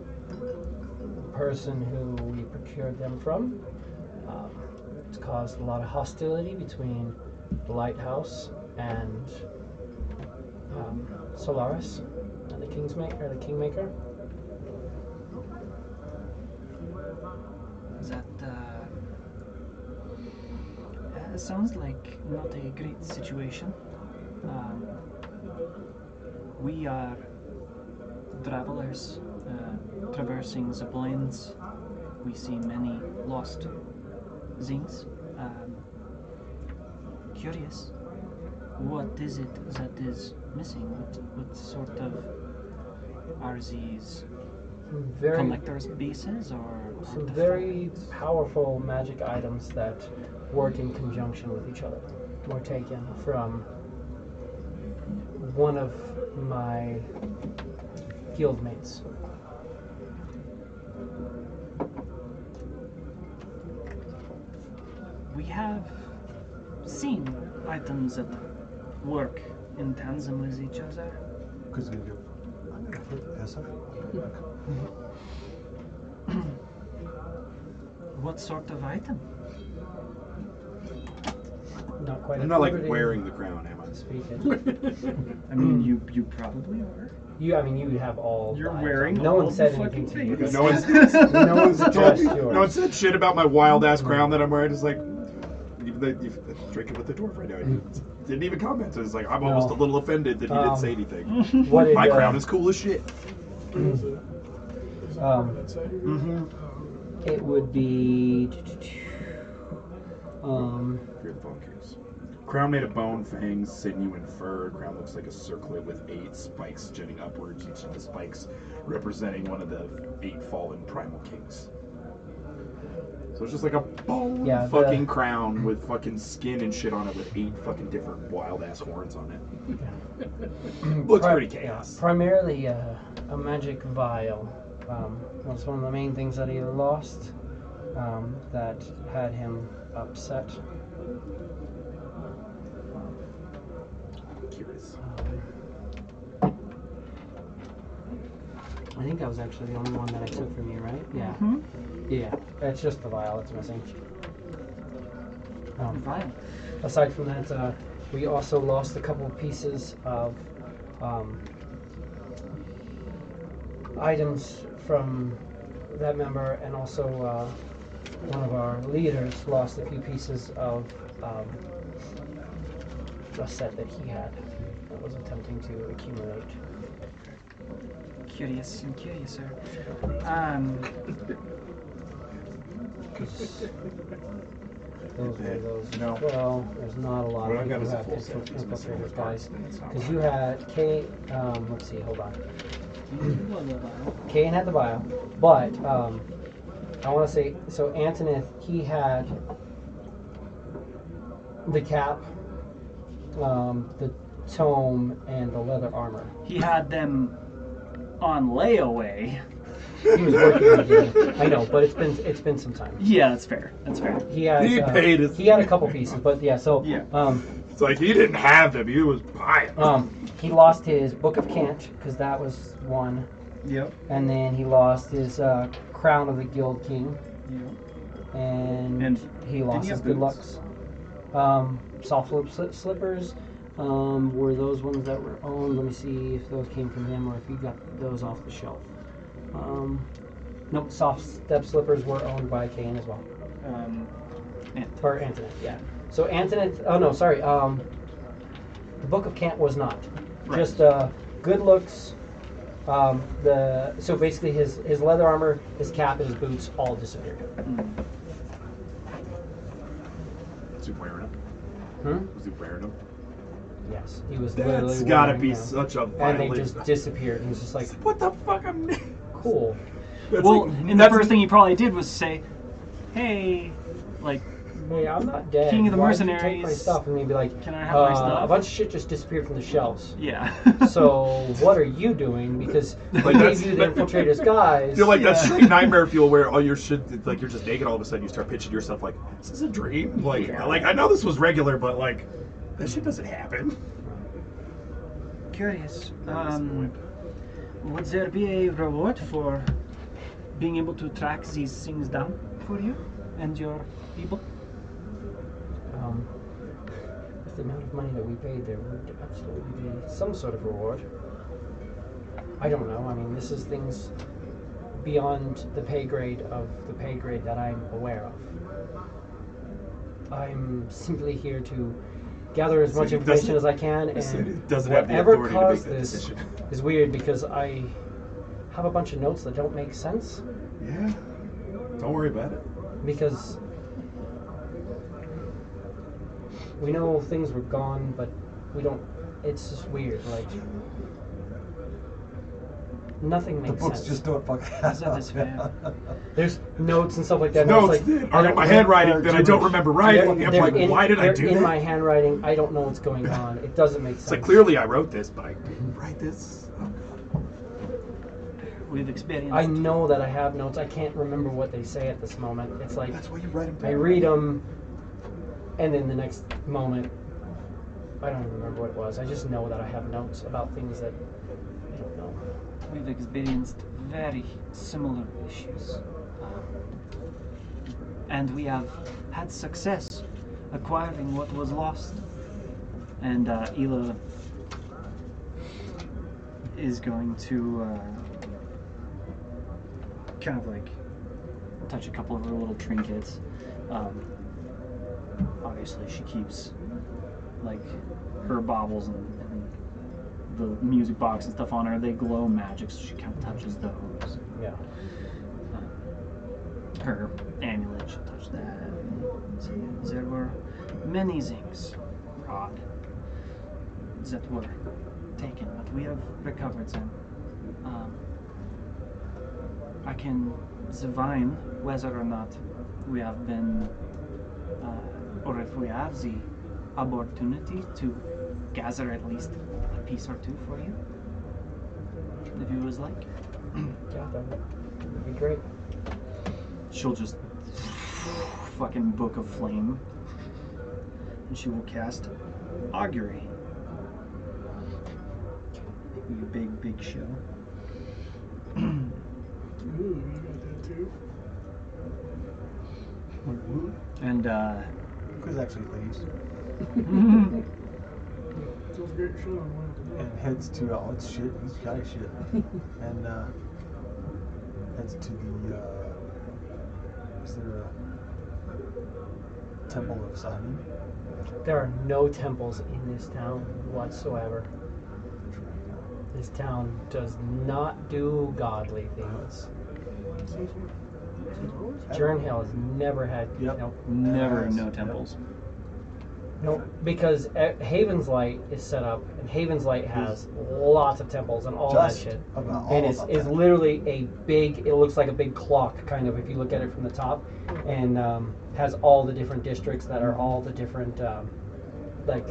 person who we procured them from. It's caused a lot of hostility between the Lighthouse and Solaris and the Kingmaker. That sounds like not a great situation. We are travelers traversing the plains. We see many lost things. Curious, what is it that is missing? What sort of are these Very, collectors' bases or some very powerful magic items that work in conjunction with each other were taken from one of my guildmates. We have seen items that work in tandem with each other. What sort of item? Not quite. I'm at not like liberty wearing the crown, am I? to speak it. I mean, you probably are. You have all. You're the wearing items. No all one the said fucking anything to you. things. No one's, No one's addressed yours. no one said shit about my wild ass crown that I'm wearing. It's like, even though you're drinking with the dwarf right now, you didn't even comment. So it's like, I'm almost a little offended that he didn't say anything. What did, My crown is cool as shit. Is it? Is that Um, what it said here? It would be. Here are the phone case. Crown made of bone, fangs, sinew, and fur. Crown looks like a circlet with 8 spikes jutting upwards, each of the spikes representing one of the 8 fallen primal kings. So it's just like a bone fucking crown with fucking skin and shit on it with 8 fucking different wild ass horns on it. Looks pretty chaos. Primarily a magic vial. Was one of the main things that he lost that had him upset. Curious. I think that was actually the only one that I took from you, right? Yeah. Mm-hmm. Yeah. It's just the vial that's missing. Fine. Aside from that, we also lost a couple pieces of items from that member, and also one of our leaders lost a few pieces of a set that he had that was attempting to accumulate. Curious and curiouser. Those. No. Well, there's not a lot What of I got people is who a have full set. It's missing infiltrators, one guys. part. It's not Because mine. you had Kate. Let's see. Hold on. Kane had the vial, but I want to say so. Antonith, he had the cap, the tome, and the leather armor. He had them on layaway. He was working on it. I know, but it's been some time. Yeah, that's fair. That's fair. He had paid his- he had a couple pieces, but yeah. So Yeah. It's like he didn't have them, he was buying them. He lost his Book of Cant because that was one. Yep. And then he lost his Crown of the Guild King. And he lost he his have Good boots? Lucks. Soft slippers were those ones that were owned. Let me see if those came from him or if he got those off the shelf. Nope, soft step slippers were owned by Kane as well. Or Antoinette, yeah. So Antoinette, oh no, sorry. The Book of Cant was not. Right. Just Good Looks, So basically his leather armor, his cap, and his boots all disappeared. Was he wearing them? Hmm? Was he wearing them? Yes, he was That's literally gotta wearing be them. such a And violent... they just disappeared. He was just like, What the fuck? cool. That's Well, like- and the that's- first thing he probably did was say, "Hey, like, Hey, I'm not dead. King of the Why'd you take my Mercenaries, stuff?" And he'd be like, can I have my stuff?" A bunch of shit just disappeared from the shelves. yeah." So what are you doing? Because we Like, gave that's- you the infiltrators guys. You're like that Yeah. straight nightmare feel where all your shit, like you're just naked all of a sudden. You start pitching yourself like, is this a dream? Like, like I know this was regular, but like, that shit doesn't happen. Curious. Would there be a reward for being able to track these things down for you and your people? With the amount of money that we paid, there would absolutely be some sort of reward. I don't know. I mean, this is things beyond the pay grade of the pay grade that I'm aware of. I'm simply here to gather as much City information doesn't- as I can, the city and doesn't have the whatever authority to make caused that this decision. is weird because I have a bunch of notes that don't make sense Yeah. Don't worry about it. because we know things were gone, but we don't. It's just weird. Like nothing The makes books sense. just don't fucking add That is fair. up. There's notes and stuff like that. and Notes it's like, that are in my handwriting that I don't remember writing. I'm they're like, why did I they're do in that? my handwriting. I don't know what's going on. It doesn't make sense. It's like clearly I wrote this, but I didn't write this. Oh, God. We've experienced. I know that I have notes. I can't remember what they say at this moment. It's like That's why you write them down. I read them, and then the next moment, I don't even remember what it was. I just know that I have notes about things that I don't know. We've experienced very similar issues. And we have had success acquiring what was lost. And Ela is going to kind of like touch a couple of her little trinkets. Obviously, she keeps like her baubles and the music box and stuff on her. They glow magic, so she kind of touches those. Yeah. Her amulet, she touched that. So there were many things, Rod, that were taken, but we have recovered them. I can divine whether or not we have been, or if we have the opportunity to gather at least a piece or two for you, if you was like. Yeah, that would be great. She'll just fucking book of flame, and she will cast augury. Be a big show. Ooh, you got that too? And Chris actually leaves Feels great shit on Wednesday. and heads to it's shit. He's got shit, and heads to the. Is there a temple of Simon? There are no temples in this town whatsoever. This town does not do godly things. Jern Hill has never had. Yep. Nope. never Nice. no temples. Nope. Because Haven's Light is set up, and Haven's Light has lots of temples and all Just that shit. about all And of it's that. literally a big. It looks like a big clock, kind of, if you look at it from the top, and has all the different districts that are all the different like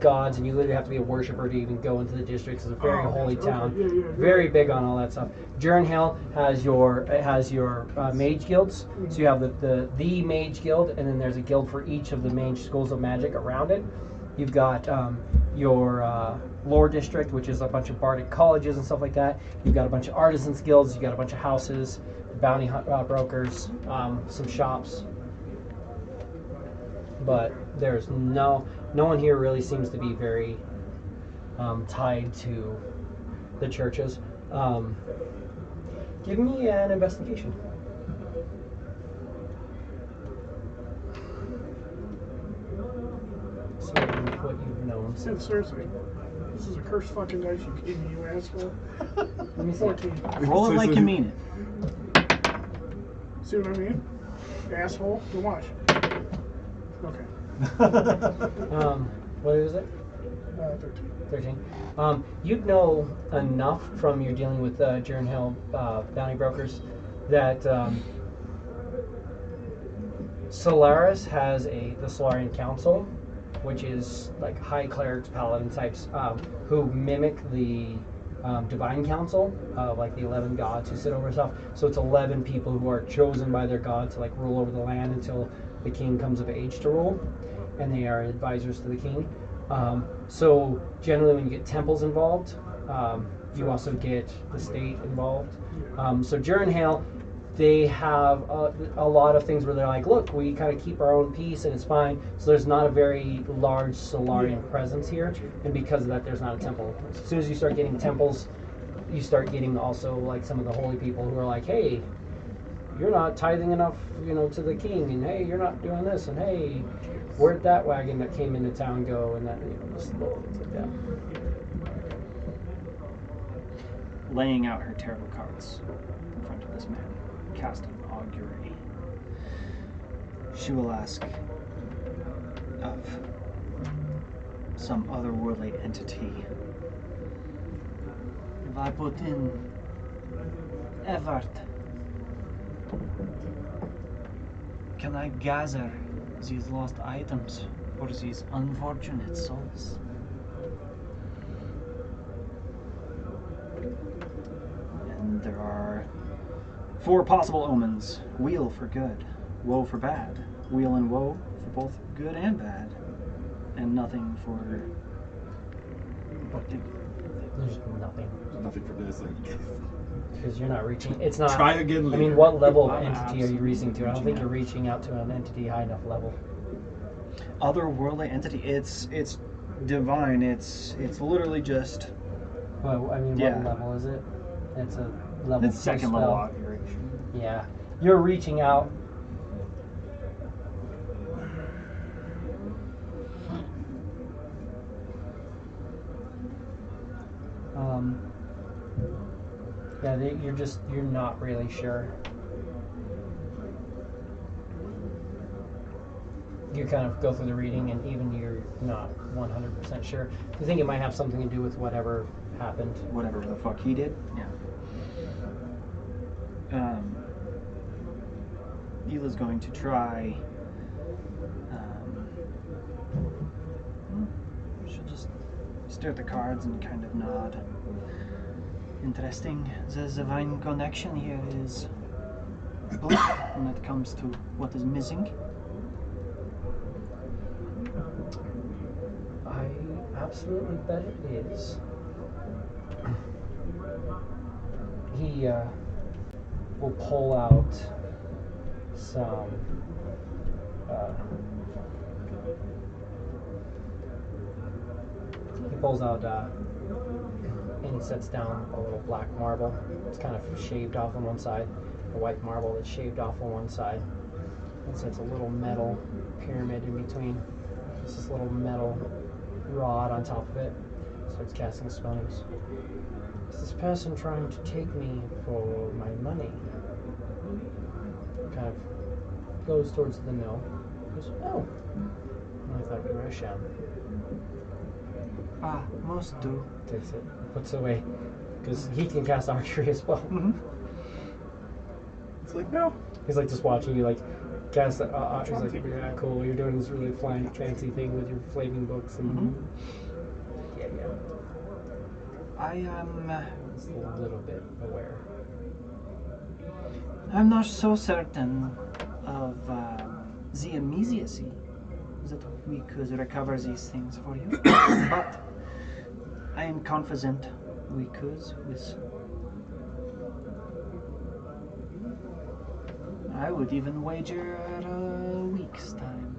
gods, and you literally have to be a worshiper to even go into the districts. It's a very holy gotcha. town. Okay, yeah. Very big on all that stuff. Jern Hill has your mage guilds. So you have the mage guild, and then there's a guild for each of the mage schools of magic around it. You've got your lore district, which is a bunch of bardic colleges and stuff like that. You've got a bunch of artisans guilds. You've got a bunch of houses, bounty brokers, some shops. But there's no one here really seems to be very tied to the churches. Give me an investigation. So what you've known. Said Cersei. This is a cursed fucking dice you gave me, you asshole. Let me see. 14. Roll it like you mean it. See what I mean? Asshole. You watch. Okay. What is it? 13. 13. You'd know enough from your dealing with Jern Hill bounty brokers that Solaris has the Solarian Council, which is like high clerics, paladin types who mimic the Divine Council of like the 11 gods who sit over stuff. So it's 11 people who are chosen by their god to like rule over the land until the king comes of age to rule, and they are advisors to the king. So generally when you get temples involved, you also get the state involved. So Jernhale, they have a lot of things where they're like, look, we kind of keep our own peace and it's fine. So there's not a very large Solarian presence here, and because of that, there's not a temple. As soon as you start getting temples, you start getting also like some of the holy people who are like, hey, you're not tithing enough, to the king, and hey, you're not doing this, and hey, where'd that wagon that came into town go, and that, just little things like that. Laying out her tarot cards in front of this man, cast an augury. She will ask of some otherworldly entity. If I put in Evert, can I gather these lost items for these unfortunate souls? And there are 4 possible omens. Weal for good, woe for bad. Weal and woe for both good and bad. And nothing for... There's nothing. Nothing for this. Because you're not reaching. It's not. Try again later. I mean, what level of entity are you reaching to? I don't think you're reaching out to an entity high enough level. Otherworldly entity. It's divine. It's literally just. Well, I mean, Yeah. what level is it? It's a level. It's 2 second spell. level auguration. Yeah, you're reaching out. Yeah, you're not really sure. You kind of go through the reading, and even you're not 100% sure. You think it might have something to do with whatever happened. Whatever the fuck he did. Yeah. Ela's going to try. She'll just stare at the cards and kind of nod. Interesting. The divine connection here is bleak when it comes to what is missing. I absolutely bet it is. He will pull out some he pulls out and he sets down a little black marble. It's kind of shaved off on one side, a white marble that's shaved off on one side, and sets a little metal pyramid in between. Just this little metal rod on top of it. Starts casting spells. Is this person trying to take me for my money? Kind of goes towards the mill. Goes, oh, I thought you were a sham. Ah, most do. Takes it, puts it away, because he can cast archery as well. Mm-hmm. It's like, no. He's like just watching you like cast. He's like, yeah, cool. You're doing this really fancy thing with your flaming books and yeah. I am. It's a little bit aware. I'm not so certain of the immediacy that we could recover these things for you, but I am confident we could with. I would even wager a week's time.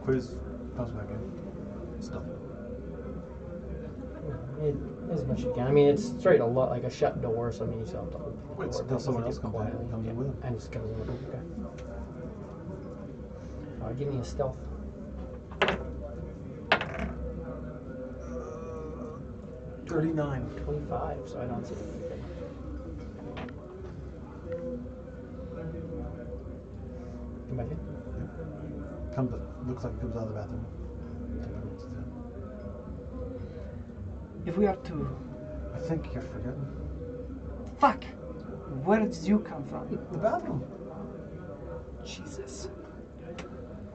Quiz comes back in. Stuff. As much as you can. I mean, it's straight a lot like a shut door, so I mean, you still have to open the Wait, door. until someone else Doesn't comes get in. quietly. Comes in with him. And just comes in with him. Okay. Give me a stealth. 39. 25, so I don't see anything. Come back in. Looks like it comes out of the bathroom. If we are to... I think you're forgetting. Fuck! Where did you come from? The bathroom. Jesus.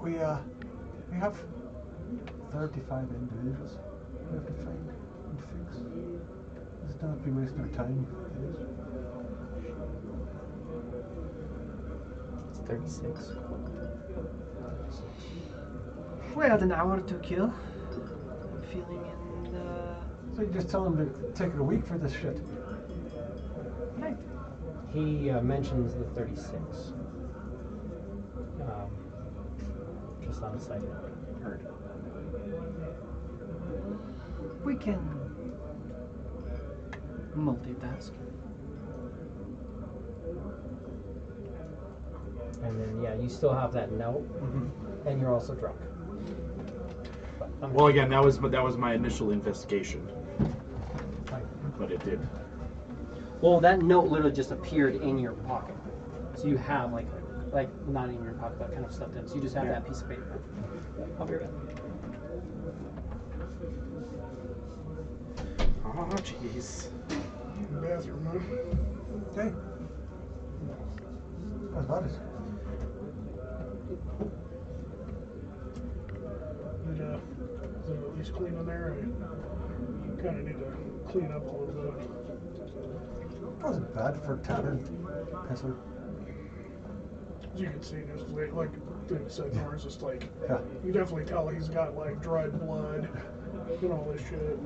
We have 35 individuals we have to find and fix. Let's not be wasting our time. It's 36. We had an hour to kill. I'm feeling in the... So you just tell them to take it a week for this shit. Right. He mentions the 36. Just on a side note. Heard. We can multitask. And then, yeah, you still have that note, and you're also drunk. Well, again, that was my initial investigation, Fine. but it did. Well, that note literally just appeared in your pocket. So you have, like not in your pocket, but kind of stuffed in. So you just have that piece of paper. I'll be right back. Oh, jeez. Bathroom, huh? Hey. What about it? Is it at least clean in there? I kind of need to clean up a little bit. It wasn't bad for tavern. Kessler. As you can see, just like Dave said, Nora's just like, Yeah. you definitely tell he's got like dried blood and all this shit.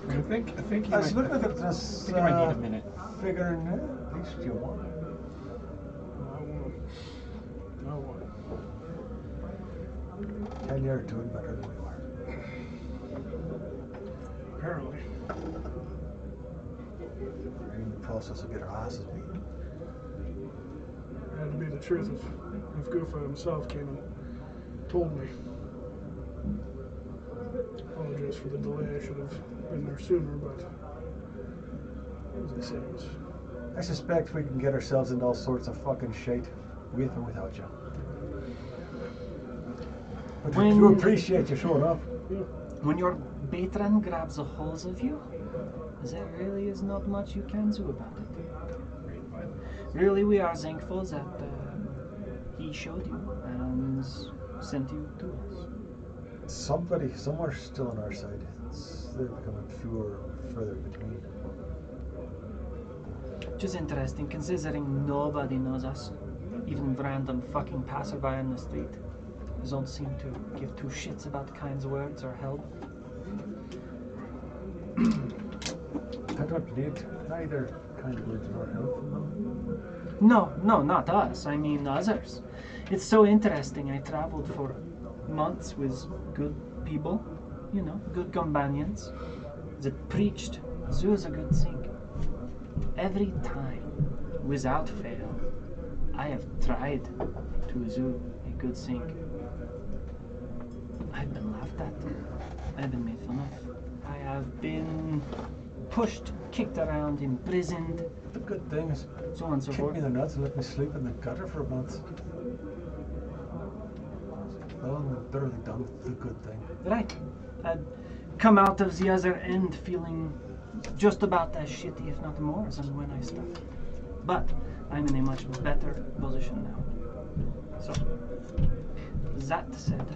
I think you I was might, looking at this. you might need a minute. Figuring at least you want. I want. And you're doing better than we are. Apparently. We're in the process of getting our asses beat. It had to be the truth if Goofa himself came and told me. Apologize for the delay. I should have been there sooner, but as I said, it was. I suspect we can get ourselves into all sorts of fucking shit with or without you. But we do appreciate you showing up. Yeah. When your patron grabs a hold of you, there really is not much you can do about it. Really, we are thankful that he showed you and sent you to us. Somebody, somewhere still on our side. They're becoming fewer further between. Which is interesting, considering nobody knows us. Even random fucking passerby on the street. Don't seem to give two shits about kind words or help. I don't need neither kind of words nor help from them. No, not us. I mean others. It's so interesting. I traveled for months with good people, you know, good companions that preached there was a good thing. Every time, without fail, I have tried to do a good thing. I've been laughed at. I've been made fun of. I have been pushed, kicked around, imprisoned, The good thing is, so on and so kick forth. me in the nuts and let me sleep in the gutter for a month. Well, I'm literally done with the good thing. Right. I'd come out of the other end feeling just about as shitty, if not more, than when I started. But I'm in a much better position now. So, that said,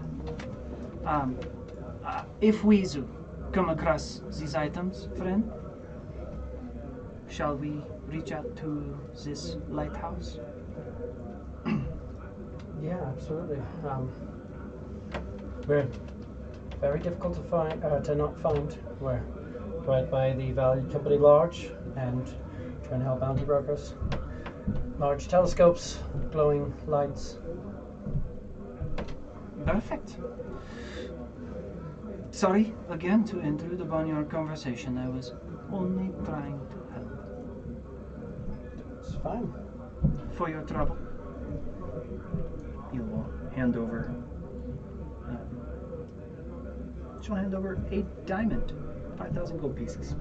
if we do come across these items, friend, shall we reach out to this lighthouse? Yeah, absolutely. We're very difficult to find, to not find. We're right by the valued company large and trying to help bounty brokers. Large telescopes, glowing lights. Perfect. Sorry again to intrude upon your conversation. I was only trying to help. It's fine. For your trouble. He'll hand over. She'll hand over a diamond 5,000 gold pieces.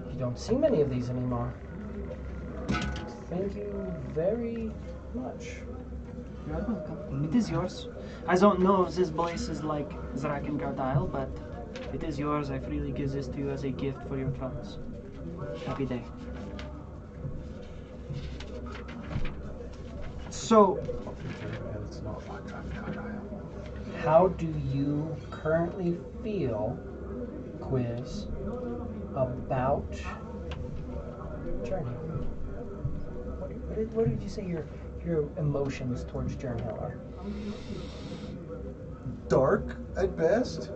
You don't see many of these anymore. Thank you very much. You're welcome. It is yours. I don't know if this place is like Drakengard Isle, but it is yours. I freely give this to you as a gift for your troubles. Happy day. So, It's not like How do you currently feel, Quiz, about Journey? What did you say your emotions towards Journhill are? dark at best.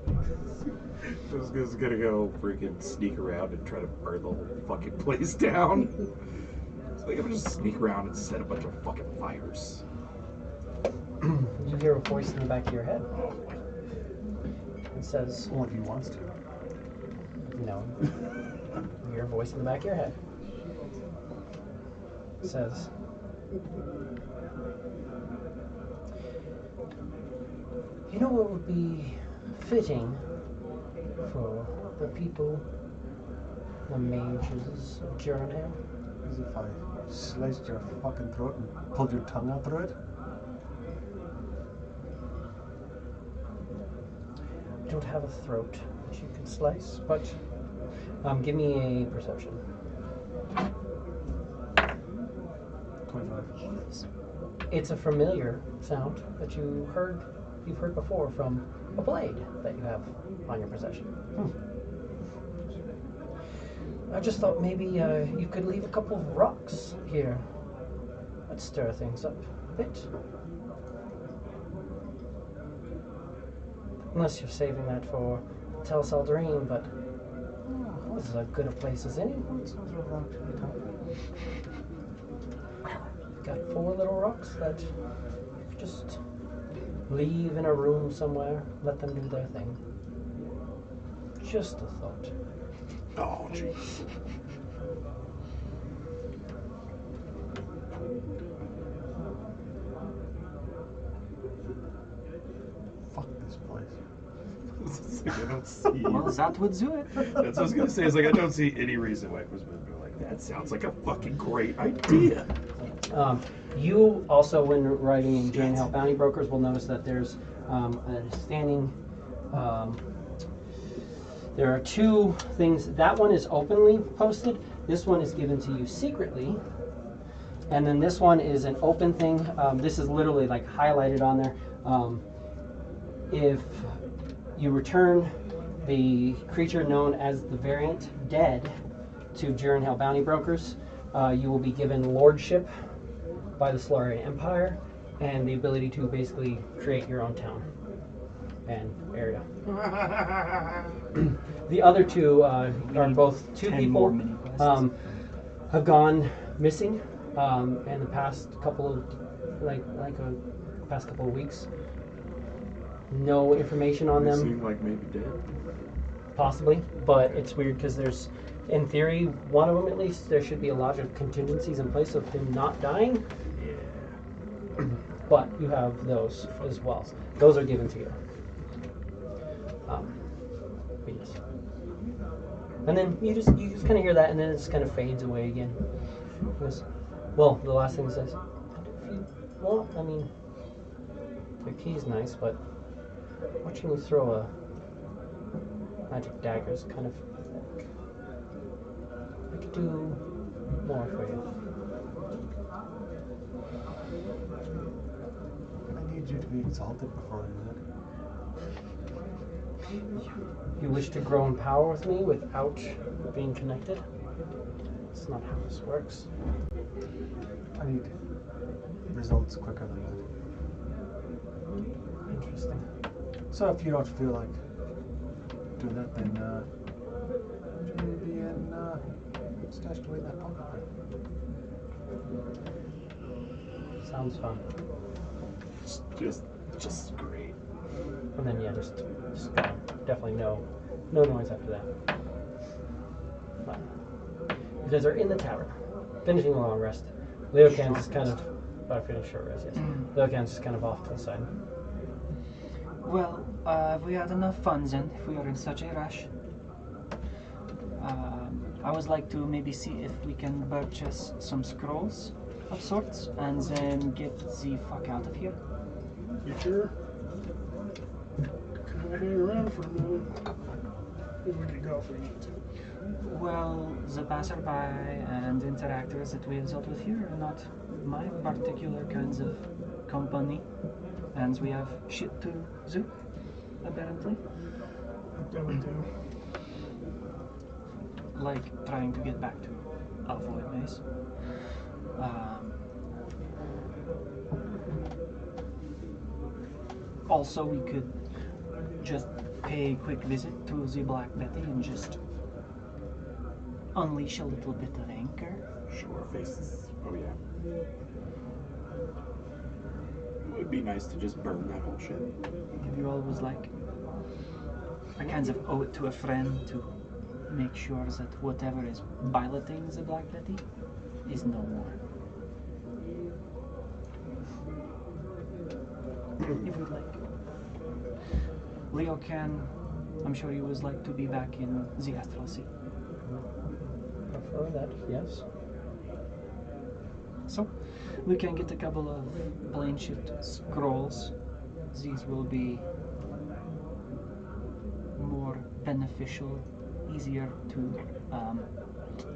I was just gonna go freaking sneak around and try to burn the whole fucking place down. So like, I'm just sneak around and set a bunch of fucking fires. You hear a voice in the back of your head. Oh boy. It says, What he wants to. no. You hear a voice in the back of your head. It says, you know what would be fitting for the people, the mages of Journhill? As if I sliced your fucking throat and pulled your tongue out through it. I don't have a throat that you can slice, but give me a perception. 25. It's a familiar sound that you've heard before from a blade that you have on your possession. I just thought maybe you could leave a couple of rocks here. That'd stir things up a bit. Unless you're saving that for Tel Saldrine, but this is as good a place as any. Got 4 little rocks that just leave in a room somewhere, let them do their thing. Just a thought. Oh jeez. Fuck this place. Like, I don't see. Well, that would do it. That's what I was gonna say. Is like I don't see any reason why it was been like that. Sounds like a fucking great idea. You also, when writing in Journhill Bounty Brokers, will notice that there's a standing. There are 2 things. That one is openly posted. This one is given to you secretly. And then this one is an open thing. This is literally like highlighted on there. If you return the creature known as the Variant dead to Journhill Bounty Brokers, you will be given lordship by the Solarian Empire and the ability to basically create your own town and area. The other 2 are both 2 people have gone missing in the past couple of past couple of weeks. No information on They them. seem like maybe dead. Possibly, but it's weird because there's, in theory, one of them at least, there should be a lot of contingencies in place of him not dying. Yeah. But you have those as well. Those are given to you. But yes. And then you just kind of hear that, and then it just kind of fades away again. Well, the last thing it says, if you want, I mean, your key's nice, but watching you throw a magic dagger is kind of, I could do more for you. I need you to be exalted before I do that. You wish to grow in power with me without being connected? That's not how this works. I need results quicker than that. Interesting. So if you don't feel like doing that, then should be in stashed away in that pocket. Sounds fun. Just great. And then yeah, just gone. Definitely no noise after that. But you guys are in the tavern, finishing a long rest. Leocan is kind of Finished short rest, yes. The other guy's just kind of off to the side. Well, we had enough funds then, if we are in such a rush. I would like to maybe see if we can purchase some scrolls of sorts and then get the fuck out of here. You sure? Can I hang around for a minute? Maybe we could go if we need to. Well, the passerby and interactors that we have dealt with here are not my particular kinds of company, and we have shit to do, apparently. That would do. Like trying to get back to a void base. Also, we could just pay a quick visit to the Black Betty and just unleash a little bit of anger. Show our faces. Oh yeah. It would be nice to just burn that whole shit. If you always like, I kind of owe it to a friend to make sure that whatever is piloting the Black Betty is no more. If you'd like. Leo can, I'm sure you would like to be back in the Astral Sea. Prefer that, yes. So, we can get a couple of plane shift scrolls. These will be more beneficial, easier to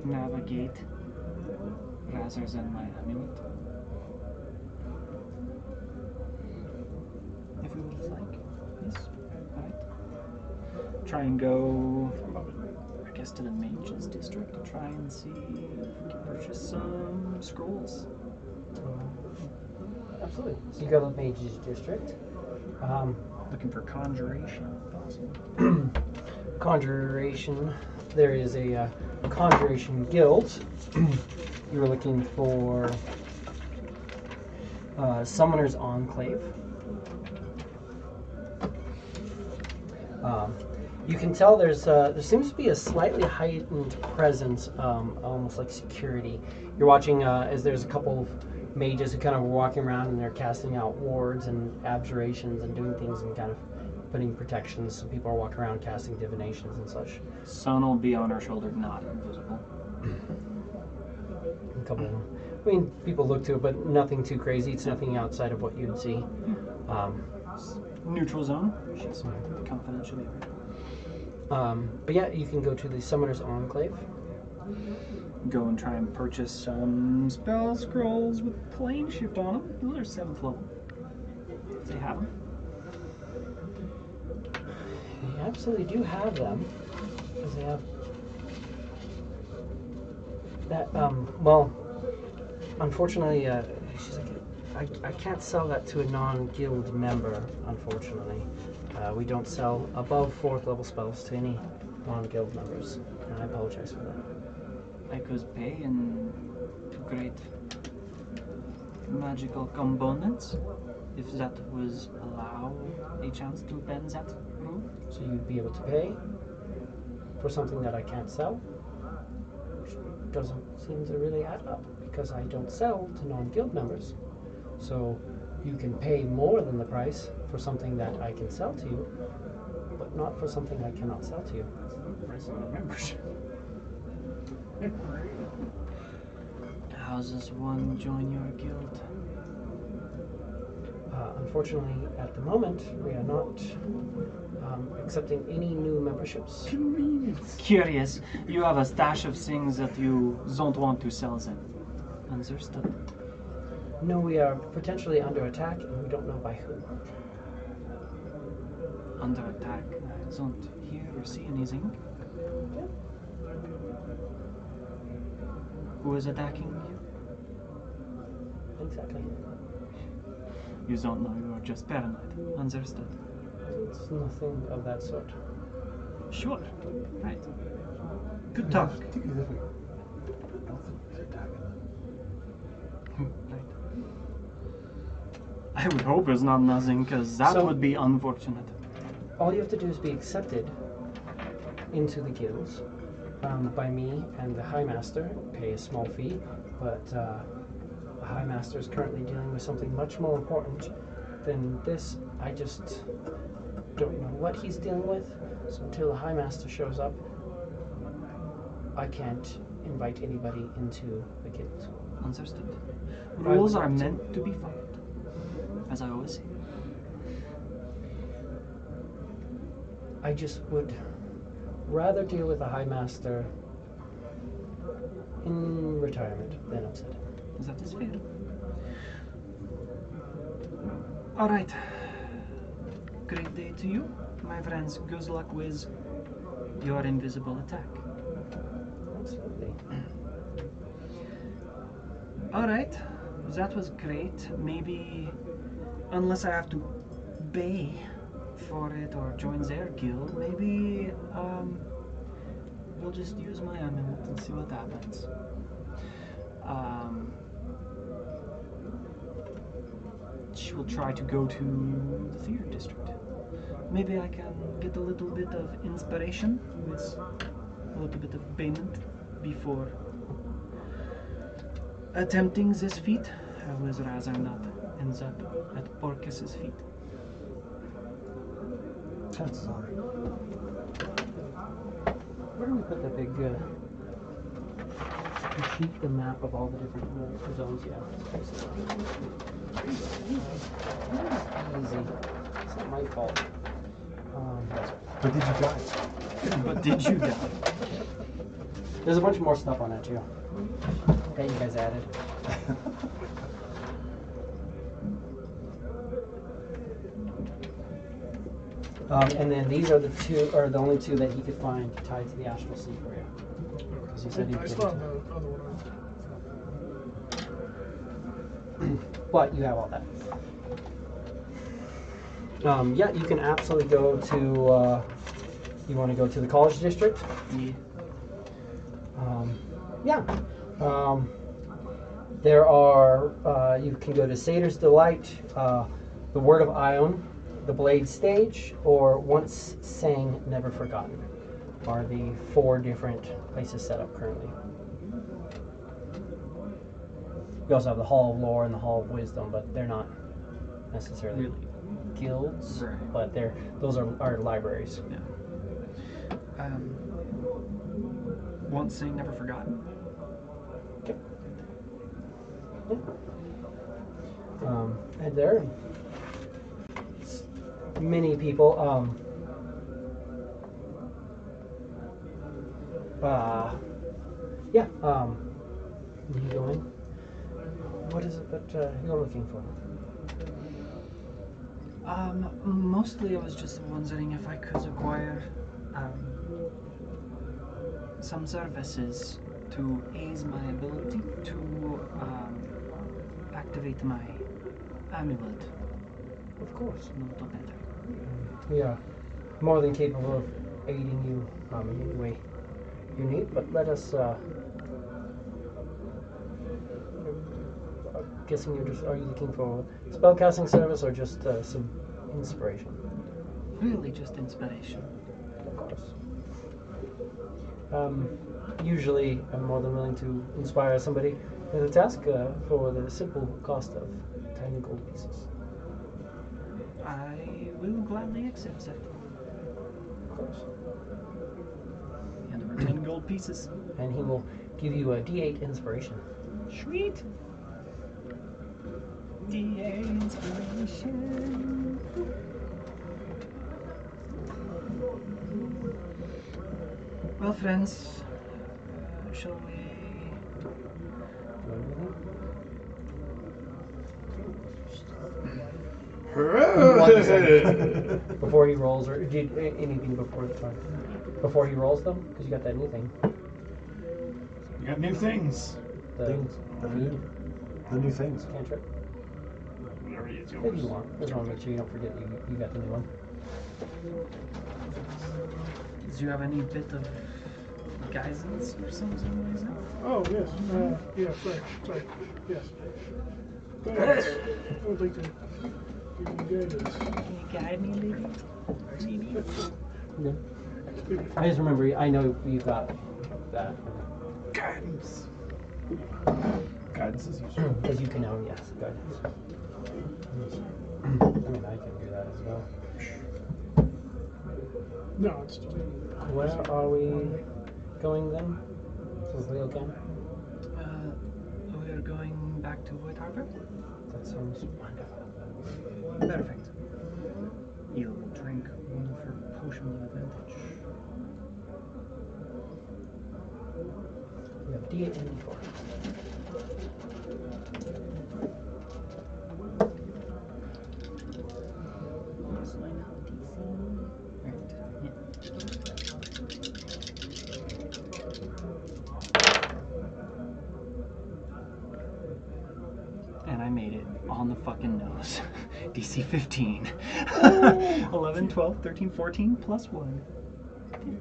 navigate rather than my amulet. If we would like, yes, alright. Try and go, I guess, to the Mages District to try and see if we can purchase some scrolls. Absolutely. So you go to the Mages District. Looking for conjuration, if possible. Conjuration. There is a conjuration guild. You were looking for Summoner's Enclave. You can tell there seems to be a slightly heightened presence, almost like security. You're watching as there's a couple of mages who kind of are walking around and they're casting out wards and abjurations and doing things and kind of putting protections. Some people are walking around casting divinations and such. Sun will be on our shoulder, not invisible. A couple of them. I mean, people look to it, but nothing too crazy. It's nothing outside of what you'd see. Neutral zone. She's confidentially. But yeah, you can go to the Summoner's Enclave. Go and try and purchase some spell scrolls with plane shift on them. Those are 7th level. If they have them. They absolutely do have them. Because they have that, well, unfortunately, she's like, I can't sell that to a non-guild member, unfortunately. We don't sell above 4th level spells to any non-guild members, and I apologize for that. I could pay in to create magical components if that was allow a chance to bend that rule. So you'd be able to pay for something that I can't sell, which doesn't seem to really add up, because I don't sell to non-guild members. So you can pay more than the price for something that I can sell to you, but not for something I cannot sell to you. Price of a membership. How does one join your guild? Unfortunately, at the moment, we are not accepting any new memberships. Convenience. Curious. You have a stash of things that you don't want to sell them. Understood. No, we are potentially under attack, and we don't know by who. Under attack. I don't hear or see anything. Yeah. Who is attacking you? Exactly. You don't know, you are just paranoid. Understood. It's nothing of that sort. Sure. Right. Good talk. Take it this way. Nothing is attacking. Right. I would hope it's not nothing, because that So- would be unfortunate. All you have to do is be accepted into the guilds by me and the High Master. Pay a small fee, but High Master is currently dealing with something much more important than this. I just don't know what he's dealing with. So until the High Master shows up, I can't invite anybody into the guild. Understood. I Rules would are like to- meant to be followed, as I always say. I just would rather deal with the High Master in retirement than upset him. That is fair. All right. Great day to you, my friends. Good luck with your invisible attack. Absolutely. All right. That was great. Maybe, unless I have to pay for it or join their guild, maybe we'll just use my amulet and see what happens. She will try to go to the theater district. Maybe I can get a little bit of inspiration with a little bit of payment before attempting this feat. I would rather not end up at Orcus's feet. Chances are. Where do we put the big sheet, the map of all the different zones? Yeah. Easy. It's not my fault. But did you die? But did you die? There's a bunch more stuff on it too. That you guys added. And then these are the two, or the only two that he could find tied to the astral sea for you. Because you said he I could. still have the other one. But you have all that. Yeah, you can absolutely go to. You want to go to the college district? Yeah. Yeah. There are. You can go to Satyr's Delight, the Word of Ion, the Blade Stage, or Once Sang, Never Forgotten. Are the 4 different places set up currently. You also have the Hall of Lore and the Hall of Wisdom, but they're not necessarily Really? guilds, Right. but those are libraries. Yeah. Once saying never forgotten. Okay. And there, many people. Yeah. You go in. What is it that you're looking for? Mostly I was just wondering if I could acquire some services to ease my ability to activate my amulet. Of course. A little better. We are more than capable of aiding you in any way you need, but let us. I'm guessing are you looking for spellcasting service or just some inspiration? Really just inspiration. Of course. Usually, I'm more than willing to inspire somebody in a task for the simple cost of tiny gold pieces. I will gladly accept that. Of course. And there are 10 gold pieces. And he will give you a D8 inspiration. Sweet. D8 inspiration. Well, friends, shall we? Before he rolls, or did anything before he rolls them? Because you got that new thing. You got new things. The Things. The new things. cantrip. Whatever you do. If you want. Just want to make sure you don't forget you got the new one. Do you have any bit of guidance or something like that? Oh, yes. Yeah, sorry. Yes. Thanks. I would like to give you guidance. Can you guide me, lady? Okay. I just remember. I know you got that. Guidance. guidance as usual. As you can know, yes, guidance. I mean, I can do that as well. No, it's just. Where are we going then? With Leo Ken? We are going back to White Harbor. That sounds wonderful. Perfect. You will drink one of her potions of advantage. We have D8 and D4. And I made it on the fucking nose. DC 15. 11, 12, 13, 14, plus 1.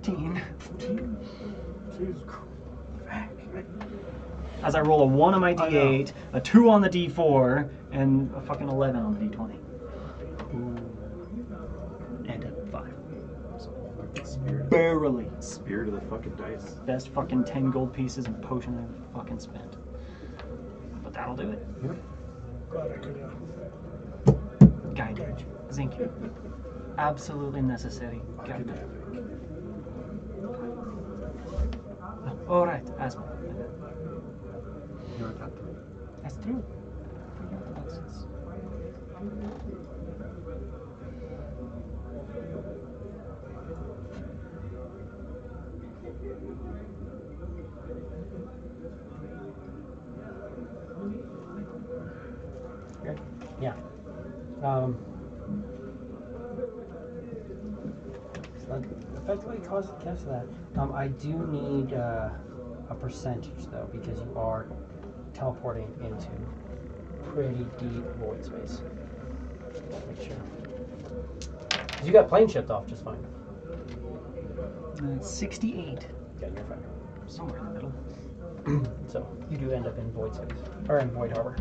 15. Jesus Christ. As I roll a 1 on my D8, a 2 on the D4, and a fucking 11 on the D20. And a 5. Barely. Spirit of the fucking dice. Best fucking 10 gold pieces and potion I've fucking spent. But that'll do it. Glad I could Guide you. Thank you. Absolutely necessary. Guide. Alright, Asma. You're that. That's true. Forgot about this. Okay. Yeah. So that effectively causes the cast of that. I do need a percentage though, because you are teleporting into pretty deep void space. Make sure. 'Cause you got plane shipped off just fine. 68. Yeah, you're fine. Somewhere in the middle. So you do end up in void space or in void harbor.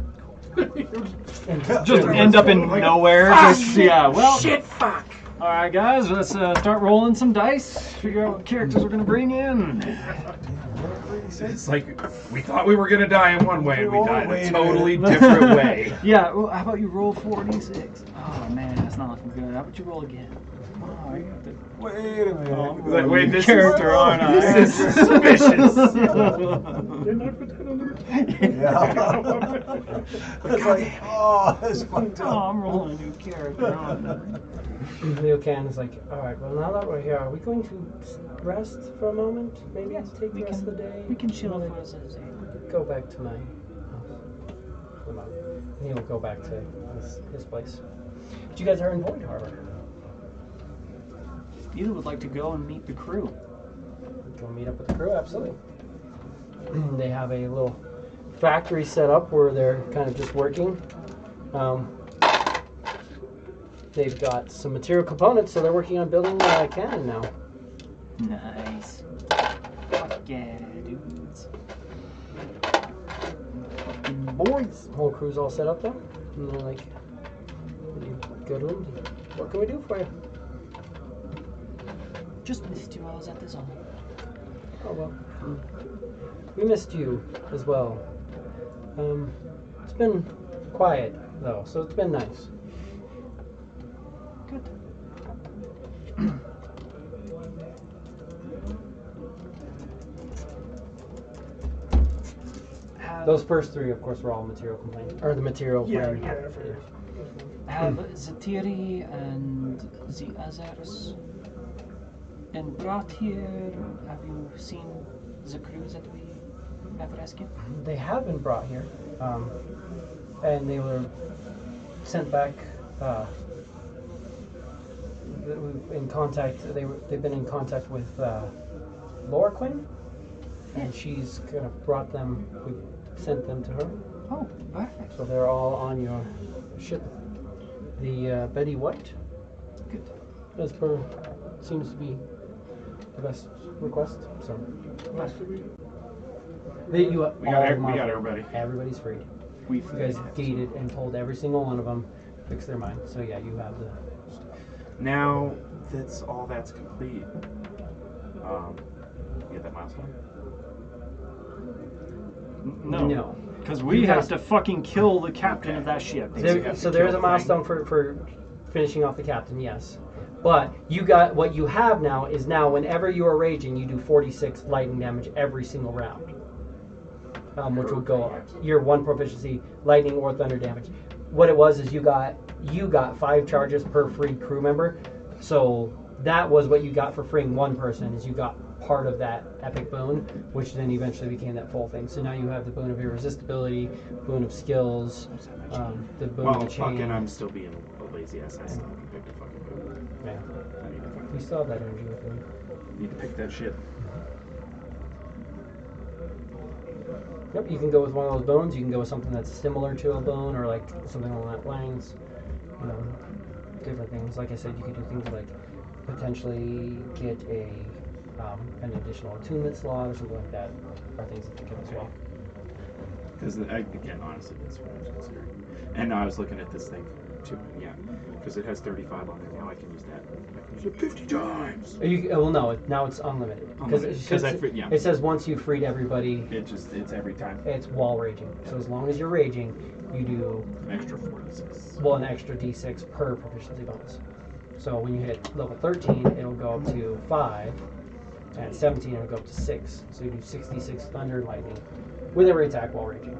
Just end up in nowhere. Just, yeah, well. Shit, fuck! Alright, guys, let's start rolling some dice. Figure out what characters we're going to bring in. It's like, we thought we were going to die in one way, and we died a totally different way. Yeah, well, how about you roll 4d6? Oh, man, that's not looking good. How about you roll again? Oh, I got the... Wait a minute. Wait, this character, aren't I? This is suspicious. Didn't I put that on there? Yeah. It's like, oh, it's fucked Oh, up. I'm rolling a new character, aren't I? Leo Can is like, alright, well now that we're here, are we going to rest for a moment? Maybe take the rest of the day? We can chill Wanna for us as a... Go back to my house. And he'll go back to his place. But you guys are in Void Harbor. You would like to go and meet the crew. Go meet up with the crew, absolutely. They have a little factory set up where they're kind of just working. They've got some material components, so they're working on building a cannon now. Nice. Fuck yeah, dudes. Fucking boys. The whole crew's all set up though. And they're like, Goodwin, what can we do for you? Just missed you while I was at the zone. Oh well. We missed you as well. It's been quiet though, so it's been nice. Good. Those first three, of course, were all material complaints, or the material. Yeah, plan. yeah, I figured. Have Zatiri and the others been brought here? Have you seen the crews that we have rescued? They have been brought here, and they were sent back. In contact, they've been in contact with Laura Quinn, and she's kind of brought them. We sent them to her, Oh, perfect. so they're all on your ship. The Betty White, Good. as per, seems to be the best request. So you We got everybody. Everybody's freed. We You guys gated and told every single one of them fix their mind. So yeah, you have the. Now that's complete. You get that milestone? No. Because we have to fucking kill the captain of that ship. So there's a milestone for finishing off the captain, yes. But what you have now is whenever you are raging, you do 46 lightning damage every single round. Which will go up. Your 1 proficiency, lightning or thunder damage. What it was is you got 5 charges per free crew member. So that was what you got for freeing one person, is you got part of that epic boon, which then eventually became that full thing. So now you have the boon of irresistibility, boon of skills, the boon of the chain. Fucking, I'm still being a lazy ass. I still haven't picked a fucking boon. Yeah. I need to fucking You still have that energy with you. need to pick that shit. Yep, you can go with one of those bones. You can go with something that's similar to a bone, or like something along that lines. You know, different things. Like I said, you could do things like potentially get an additional attunement slot or something like that. Are things that you can as well. Because again, honestly, that's what I was considering. And I was looking at this thing too. Yeah, because it has 35 on there. Now I can use that. I can use it 50 times. Well, no, now it's unlimited. Because it says once you've freed everybody, it's every time. It's wall raging. So as long as you're raging, you do An extra 46. an extra d6 per proficiency bonus. So when you hit level 13, it'll go up to 5. And at 17, it'll go up to 6. So you do 66 thunder and lightning with every attack while raging,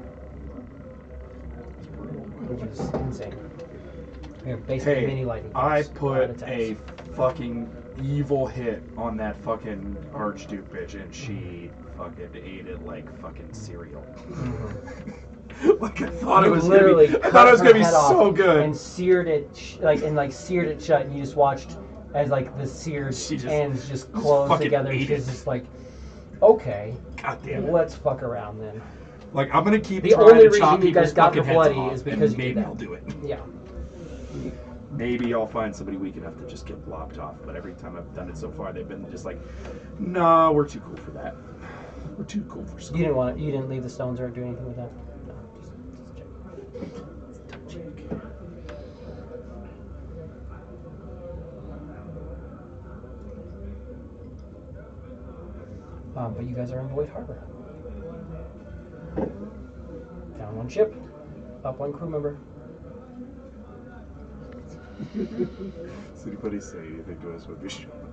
which is insane. We have basically mini lightning. I bolts, put a fucking evil hit on that fucking Archduke bitch, and she fucking ate it like fucking cereal. Like I thought it was literally gonna be. I thought it was gonna be cut her so head off good. and seared it seared it shut, and you just watched as like the seared ends just close fucking together. ate She's it. just like, okay, God damn it. let's fuck around then. Like I'm gonna keep The trying only to chop reason you guys people's got fucking the heads bloody off, is because and you did maybe that. I'll do it. Yeah. Maybe I'll find somebody weak enough to just get blocked off. But every time I've done it so far, they've been just like, "No, we're too cool for that. We're too cool for school." You didn't leave the stones or do anything with that? No, just check. But you guys are in Void Harbor. Down 1 ship, up 1 crew member. Does anybody say anything to us when we show up?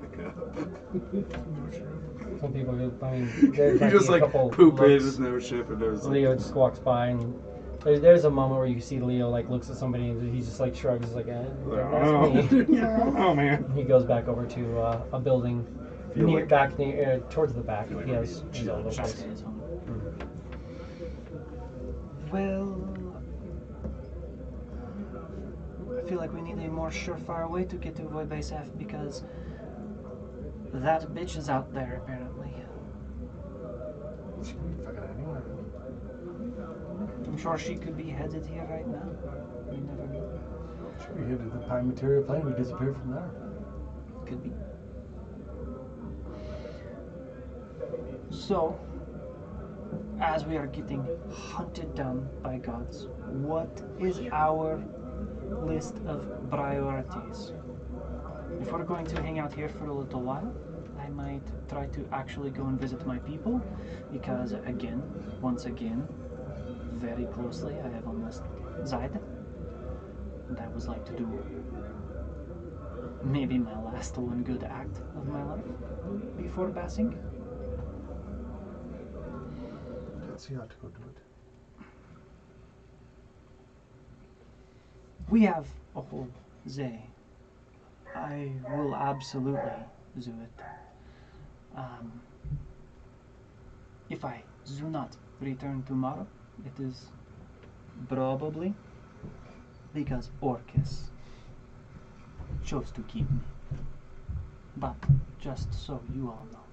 Some people do. I mean, there's You just a like couple poop in, looks. there's no ship, and there's Leo just walks by, and there's a moment where you see Leo like looks at somebody and he just like shrugs, like, that's me. Oh man. He goes back over to a building towards the back. He has his own little place. Well, I feel like we need a more surefire way to get to Void Base F, because that bitch is out there apparently. I'm sure she could be headed here right now. We never know. Sure, you hit the Prime Material Plane, we disappeared from there. Could be. So, as we are getting hunted down by gods, what is our list of priorities? If we're going to hang out here for a little while, I might try to actually go and visit my people, because once again, very closely, I have almost died, and I would like to do maybe my last one good act of my life before passing. Let's see how to go do it. We have a whole day. I will absolutely do it. If I do not return tomorrow, it is probably because Orcus chose to keep me. But just so you all know.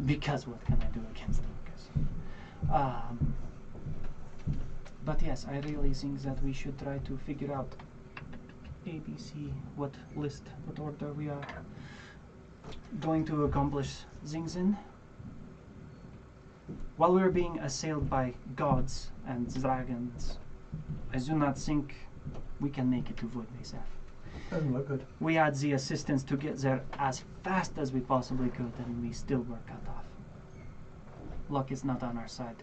Because what can I do against Orcus? But yes, I really think that we should try to figure out ABC, what order we are going to accomplish things in. While we're being assailed by gods and dragons, I do not think we can make it to Void Base F. Doesn't look good. We had the assistance to get there as fast as we possibly could, and we still were cut off. luck is not on our side.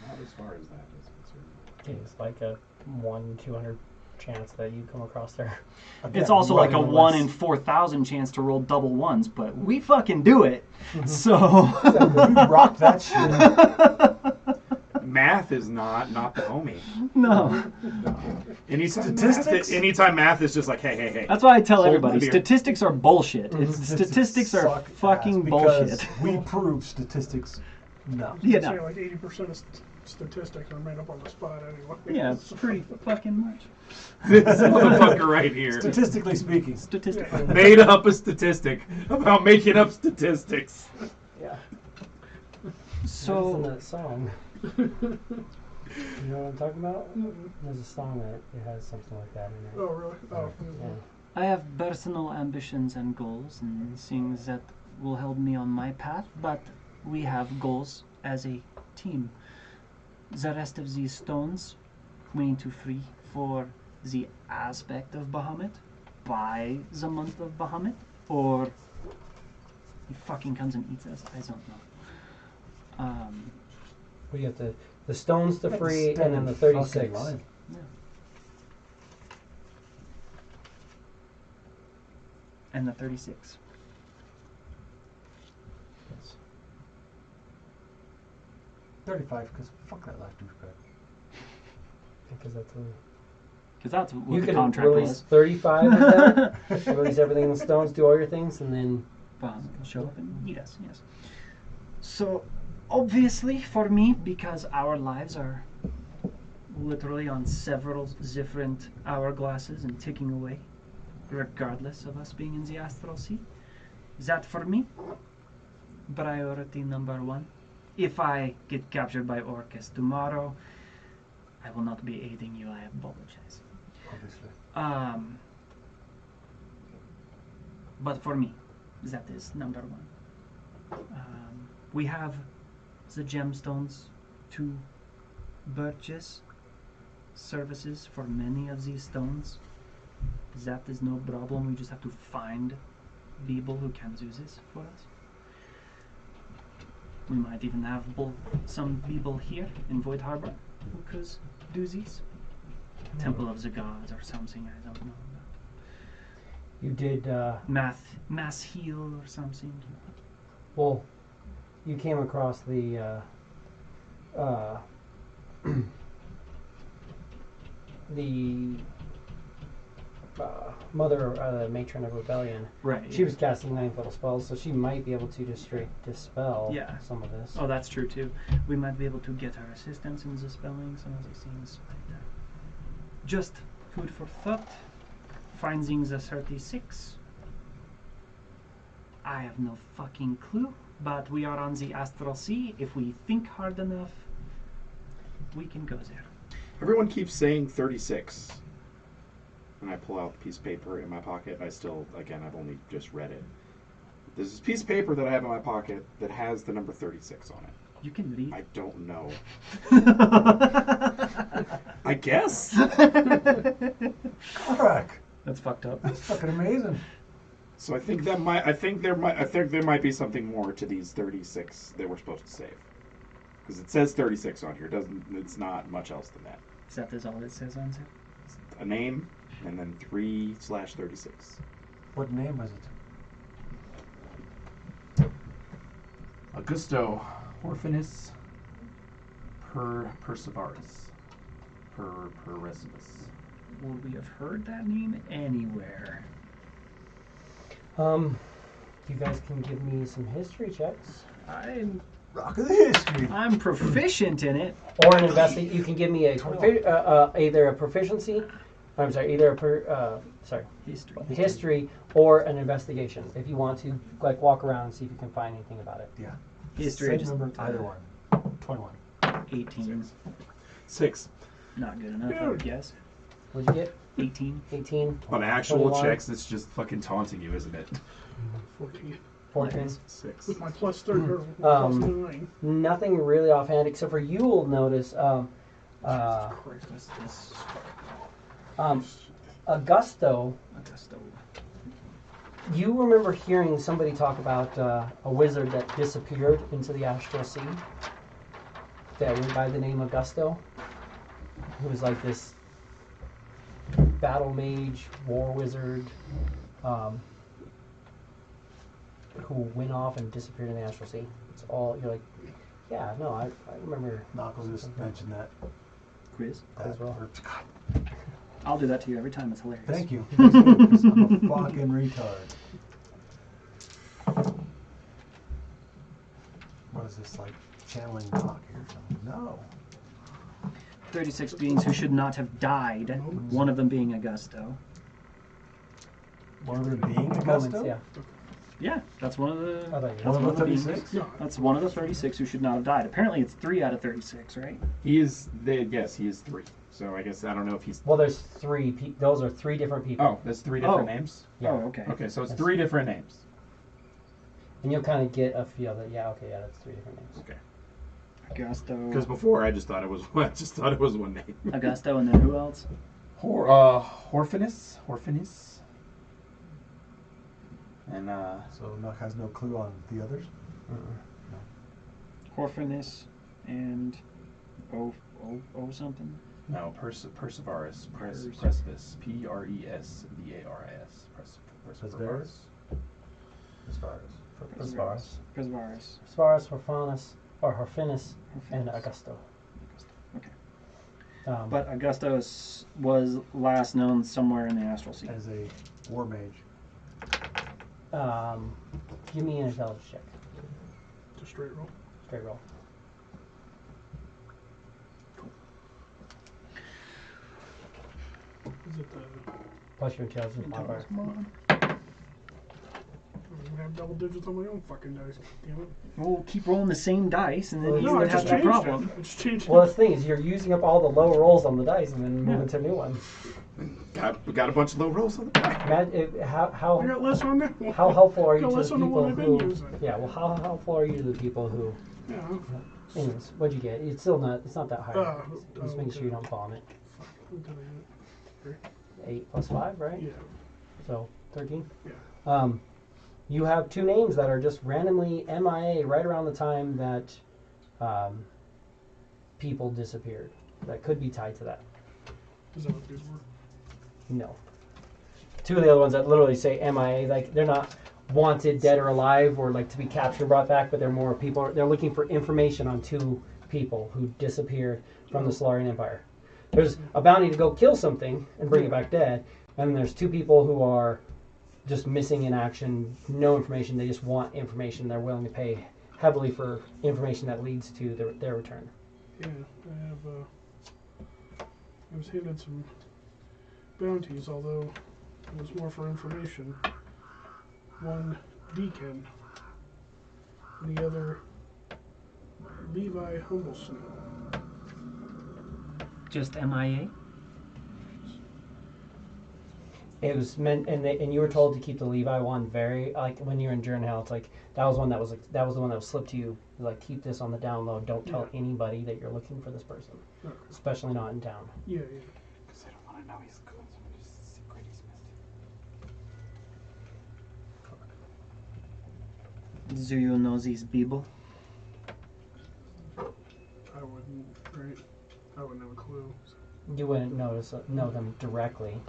Not as far as that is concerned. It's like a 1 in 200 chance that you come across there. It's also like a 1 in 4,000 chance to roll double ones, but we fucking do it. So You rock that shit. Math is not the homie. no. Anytime math is just like, hey. That's why I tell Hold everybody, my beer. statistics are bullshit. Statistics are Suck fucking ass bullshit. because we prove statistics. No. Yeah, Say no. like 80% of statistics are made up on the spot anyway. Yeah, it's pretty fucking much. This motherfucker right here. Statistically speaking. Statistically. Made up a statistic about making up statistics. Yeah. So in that song. You know what I'm talking about? There's a song that it has something like that in it. Oh, really? Oh, Yeah. I have personal ambitions and goals and things that will help me on my path, but we have goals as a team. The rest of these stones we need to free for the aspect of Bahamut by the month of Bahamut, or he fucking comes and eats us. I don't know. We got the stones to That's free and then the fucking 36. line. Yeah. And the 36. Yes. 35, because fuck that last douchebag. Because that's Because that's what you the can contract release was. 35 of that. Release everything in the stones, do all your things, and then Bahamut will show up and eat us, yes. So, obviously, for me, because our lives are literally on several different hourglasses and ticking away, regardless of us being in the astral sea, that for me, priority number 1. If I get captured by Orcus tomorrow, I will not be aiding you, I apologize. Obviously. But for me, that is number 1. We have the gemstones to purchase services for many of these stones. That is no problem. We just have to find people who can do this for us. We might even have some people here in Void Harbor who could do these. Temple of the Gods or something, I don't know. you did, Mass heal or something. well, you came across the, the mother, the matron of rebellion. Right. She was casting 9th level spells, so she might be able to just straight dispel Yeah. some of this. Oh, that's true too. We might be able to get her assistance in dispelling some of these things like that. Just food for thought. Finding the 36. I have no fucking clue, but we are on the astral sea. If we think hard enough, we can go there. Everyone keeps saying 36. And I pull out the piece of paper in my pocket. I still, again, I've only just read it. There's this piece of paper that I have in my pocket that has the number 36 on it. You can read. I don't know. I guess. Correct. That's fucked up. That's fucking amazing. So I think there might be something more to these 36 that we're supposed to save. Because it says 36 on here. It's not much else than that. That is all it says on there. A name and then 3/36. What name was it? Augusto Orphanus Perseverus Perseverus. Would we have heard that name anywhere? You guys can give me some history checks. Rock of the history. I'm proficient in it. Or an you can give me either a proficiency, I'm sorry, history or an investigation if you want to like walk around and see if you can find anything about it. Yeah. History, Same just number, either one. 21. 18. 6. Not good enough, I would guess. What'd you get? 18. 18. On actual 21. checks, it's just fucking taunting you, isn't it? 14. 14. 6. With my plus 30 or plus 9. Nothing really offhand except for you will notice Christ, Augusto Augusto. You remember hearing somebody talk about a wizard that disappeared into the astral sea that went by the name of Augusto, who was like this battle mage, war wizard, who went off and disappeared in the astral sea. It's all, you're like, yeah, no, I remember. Knuckles just mentioned that. Quiz. As well. I'll do that to you every time. It's hilarious. Thank you. Because I'm a fucking retard. What is this, like channeling Doc here or something? No. 36 beings who should not have died, one of them being Augusto. One of them being Moments, Augusto? yeah. Yeah, that's one of the. I thought you That's One one of of the the beings. 36? No. That's one of the 36 who should not have died. Apparently, it's 3 out of 36, right? He is. Yes, he is 3. So I guess I don't know if he's. Well, there's three. Those are 3 different people. Oh, that's 3 different Oh. names. Yeah. Oh, okay. Okay, so it's Yes. 3 different names. And you'll kind of get a feel that that's 3 different names. Okay. Augusto. Because before I just thought it was one name. Augusto, and then who else? Horfinus. And So Nuck has no clue on the others? Horfinus and O something. no, Perseverus. Precipice. Presvaris. Presvaris? As far as. Presvaris. Sparus, Horfanus, or Horfinus, and Horfinus. Augusto. Okay. But But Augusto was last known somewhere in the astral sea. As a war mage. give me an intelligence check. Just straight roll. Straight roll. Is it the? Plus your intelligence modifier. Come on. I'm gonna have double digits on my own fucking dice. Damn it. We'll keep rolling the same dice, and then Well, you No, I would just have that changed problem. it. I just changed Well, it. the thing is, you're using up all the low rolls on the dice and then moving to a new one. we got a bunch of low rolls on the back. How I got less on there. how helpful are you Got to less the on the people one I've been who? using. Yeah. Well, how helpful are you to the people who? Yeah. Anyways, what'd you get? It's still not. It's not that high. Just make okay. sure you don't fall on it. What did I get? 8 plus 5, right? Yeah. So 13. Yeah. You have 2 names that are just randomly MIA right around the time that people disappeared. That could be tied to that. Is that what these were? No. 2 of the other ones that literally say MIA, like they're not wanted, dead or alive, or like to be captured and brought back, but they're more people. They're looking for information on 2 people who disappeared from the Solarian Empire. There's a bounty to go kill something and bring it back dead, and then there's 2 people who are just missing in action, no information. They just want information. They're willing to pay heavily for information that leads to their return. Yeah, I was handed some bounties, although it was more for information. One Deacon, and the other Levi Humblesnow. Just MIA? It was meant, and you were told to keep the Levi one very, like when you're in Journal, it's like that was the one that was slipped to you. Like, keep this on the down low. Don't tell anybody that you're looking for this person, Okay. especially not in town. Yeah. Because I don't want to know he's good. Somebody's secret he's missed. Do you know these people? I wouldn't, right? I wouldn't have a clue. You wouldn't know them directly.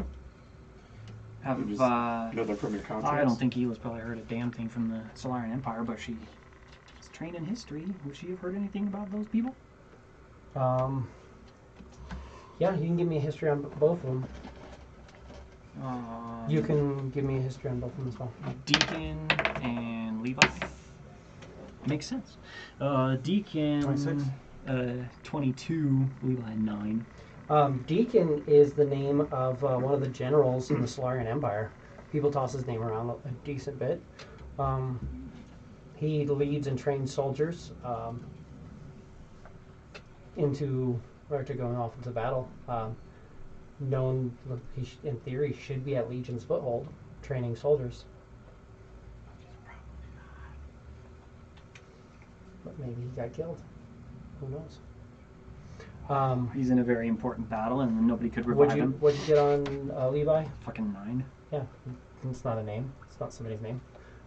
Have You just know they're from your contracts. I don't think Hila's probably heard a damn thing from the Solarian Empire, but she is trained in history. Would she have heard anything about those people? Yeah, you can give me a history on both of them. You can give me a history on both of them as well. Deacon and Levi. Makes sense. Deacon 26. 22, Levi 9. Deacon is the name of one of the generals in the Solarian Empire. People toss his name around a decent bit. He leads and trains soldiers into going off into battle. He in theory should be at Legion's foothold, training soldiers. But maybe he got killed. Who knows? He's in a very important battle, and nobody could revive him. What'd you get on Levi? Fucking 9. Yeah, It's not a name. It's not somebody's name.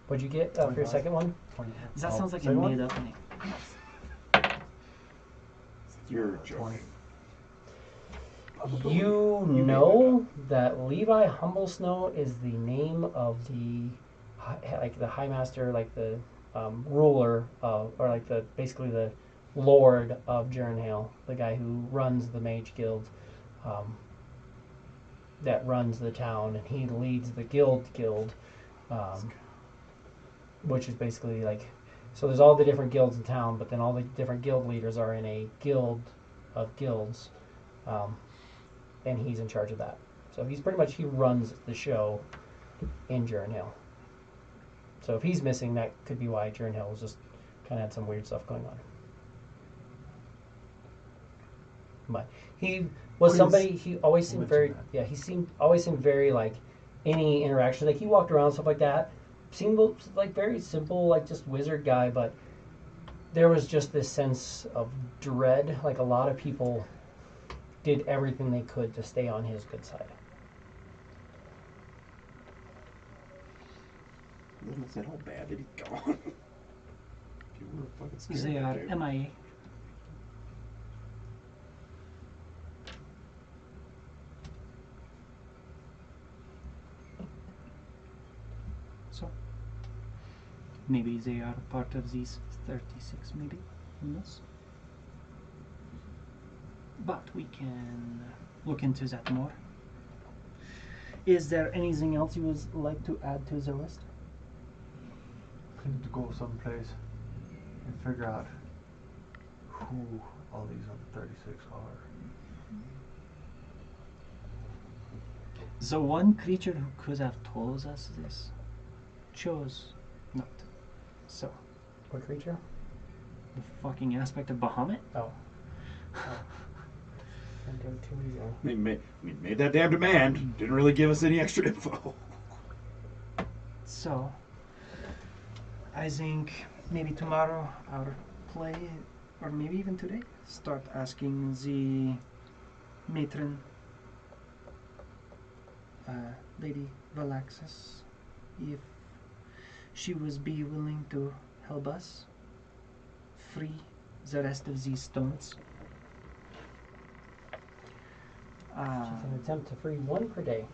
What'd you get for your 25. second one? That sounds like a second one? made up name. You're joking. You know that Levi Humblesnow is the name of the High Master, like the ruler of, or like the basically the Lord of Jernhale, the guy who runs the Mage Guild, that runs the town, and he leads the guild, which is basically like, so there's all the different guilds in town, but then all the different guild leaders are in a guild of guilds, and he's in charge of that. So he's pretty much, he runs the show in Jernhale. So if he's missing, that could be why Jernhale was just kind of had some weird stuff going on. But he was somebody, he always seemed very, yeah, always seemed very like, any interaction, like he walked around, stuff like that, seemed like very simple, like just wizard guy, but there was just this sense of dread, like a lot of people did everything they could to stay on his good side. Isn't that how bad that he's gone? You were fucking scared. They are dude. MIA. So maybe they are part of these 36, maybe. Who knows? But we can look into that more. Is there anything else you would like to add to the list? I need to go someplace and figure out who all these other 36 are. The one creature who could have told us this chose not to. So, What creature? the fucking aspect of Bahamut? Oh. I'm doing too easy. We made that damn demand. Didn't really give us any extra info. So, I think maybe tomorrow our play, or maybe even today, start asking the matron, Lady Valaxis, if she would be willing to help us free the rest of these stones. She's an attempt to free one per day.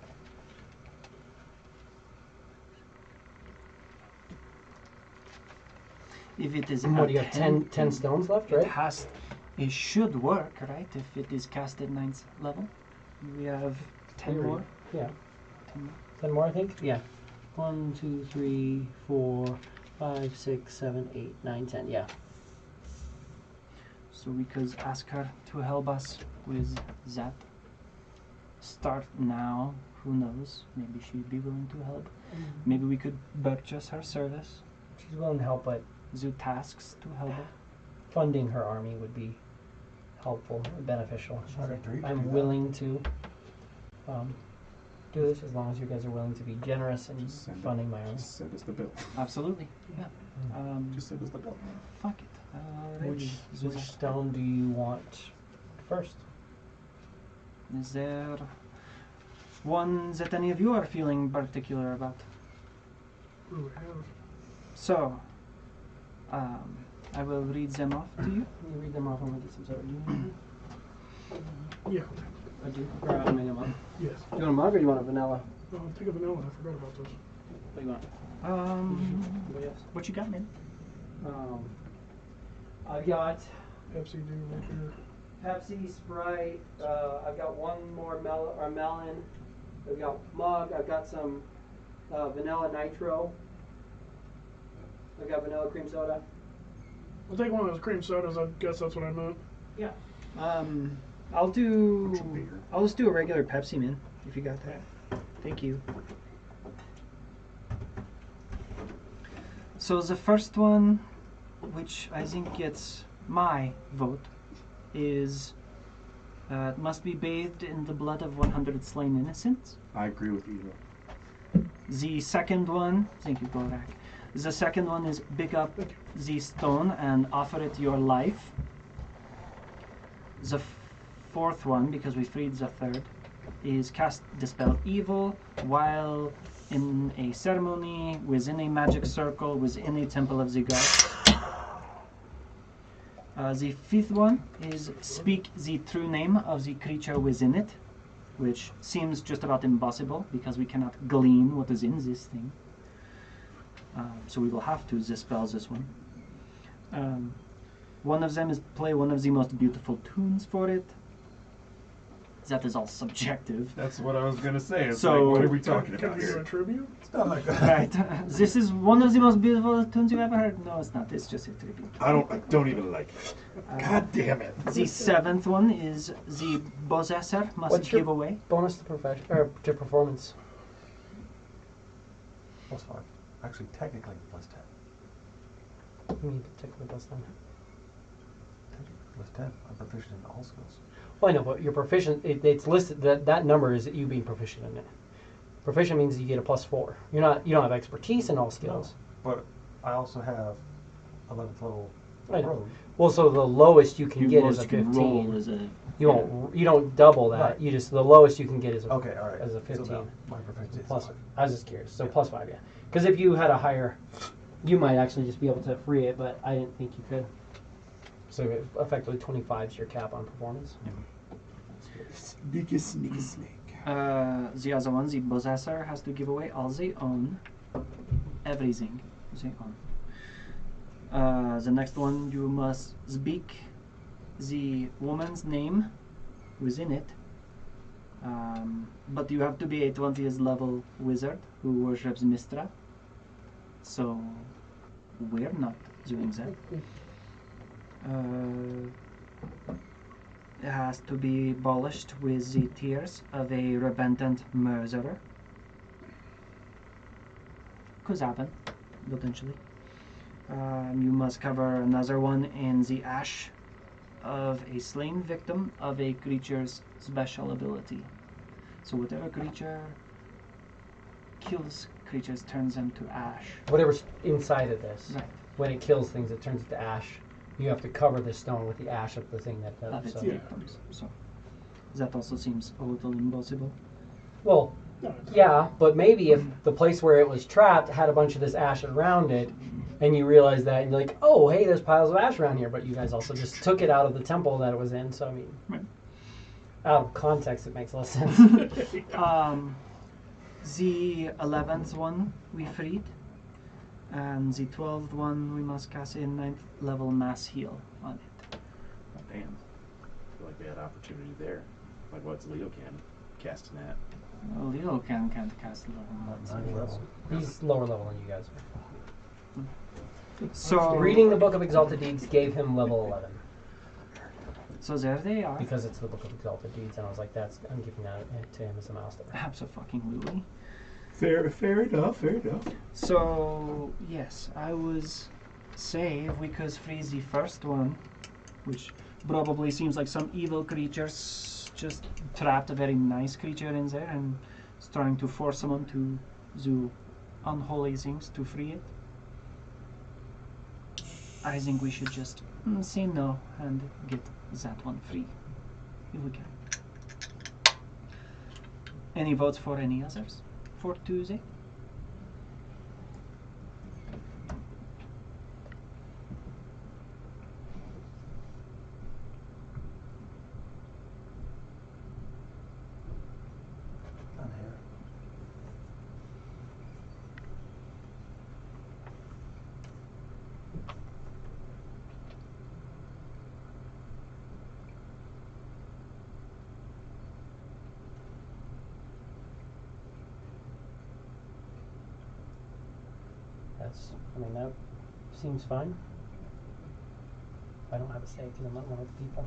If it is What a do you have? 10 stones left, right? It should work, right? If it is cast at 9th level, we have 10 more. Yeah. 10 more. 10 more, I think? Yeah. 1, 2, 3, 4, 5, 6, 7, 8, 9, 10. Yeah. So we could ask her to help us with that. Start now, who knows? Maybe she'd be willing to help. Maybe we could purchase her service, She's willing to help, but do tasks to help her. funding her army would be helpful and beneficial. She's I'd like, agree to I'm do that. willing to do this as long as you guys are willing to be generous in Just send funding my army. Just send us the bill. Absolutely, yeah. Just send us the bill. Fuck it. Which do which that. stone do you want first? Is there one that any of you are feeling particular about? What do we have? So, I will read them off to you. Can you read them off and we'll get some sort of union? Yeah. I do. Or I'll make them up. Yes. Do you want a mug or do you want a vanilla? Take a vanilla. I forgot about this. What do you want? Anybody else? What you got, man? I've got Pepsi do right here. Pepsi, Sprite. I've got one more melon. I've got mug. I've got some vanilla nitro. I've got vanilla cream soda. I'll take one of those cream sodas. I guess that's what I meant. Yeah. I'll just do a regular Pepsi, man, if you got that. Thank you. So the first one, which I think gets my vote, is it must be bathed in the blood of 100 slain innocents. I agree with you. The second one, thank you, Gorak. The second one is pick up the stone and offer it your life. The fourth one, because we freed the third, is cast Dispel Evil while in a ceremony, within a magic circle, within a temple of the gods. The fifth one is speak the true name of the creature within it, which seems just about impossible because we cannot glean what is in this thing. So we will have to dispel this one. One of them is play one of the most beautiful tunes for it. That is all subjective. That's what I was gonna say. It's So- like, what are we talking Can about we do a here? tribute? It's not like that. Right. This is one of the most beautiful tunes you've ever heard. No, it's not. It's just a tribute. I don't even like it. God damn it. The seventh one is the possessor must What's your- give away. Bonus to profession or to performance. +5. Actually, technically +10. I mean, technically plus 10. Technically +10. I'm proficient in all skills. Well, I know, but you're proficient. It's listed that number is you being proficient in it. Proficient means you get a +4. You don't have expertise in all skills. But I also have 11th level I know. rogue. Well, so the lowest you can You get most is a can 15. roll as a You don't double that. Right. You just the lowest you can get is a Okay, all right. as a So 15. now my proficiency is Plus, 5. I was just curious. So Yeah. +5, yeah. Because if you had a higher, you might actually just be able to free it, but I didn't think you could. So effectively 25 is your cap on performance. Biggest sneaky snake. The other one, the possessor, has to give away all they own, everything they own. The next one, you must speak the woman's name within it, but you have to be a 20th level wizard who worships Mistra. So we're not doing that. It has to be abolished with the tears of a repentant murderer. Could happen, potentially. You must cover another one in the ash of a slain victim of a creature's special ability. So whatever creature kills creatures turns them to ash. Whatever's inside of this, Right. when it kills things, it turns it to ash. You have to cover the stone with the ash of the thing that Of does. its So. victims. So that also seems a little impossible. Well, No, it's- yeah, but maybe if the place where it was trapped had a bunch of this ash around it, and you realize that, and you're like, oh, hey, there's piles of ash around here, but you guys also just took it out of the temple that it was in, so I mean, Right. out of context, it makes less sense. The 11th one we freed, and the 12th one we must cast a 9th level mass heal on it. Oh, damn. I feel like they had opportunity there. Like, what's Leo can casting that? Well, Leo can't cast level mass Ninth heal. level. He's lower level than you guys are. So Reading the Book of Exalted Deeds gave him level 11, So there they are. because it's the Book of Exalted Deeds, and I was like, I'm giving that to him as a milestone. Absolutely. Fair enough, fair enough. So yes, I was say if we could freeze the first one, which probably seems like some evil creatures just trapped a very nice creature in there and is trying to force someone to do unholy things to free it. I think we should just say no and get that one free, if we can. Any votes for any others for Tuesday? None here. That seems fine. I don't have a say because I'm not one of the people.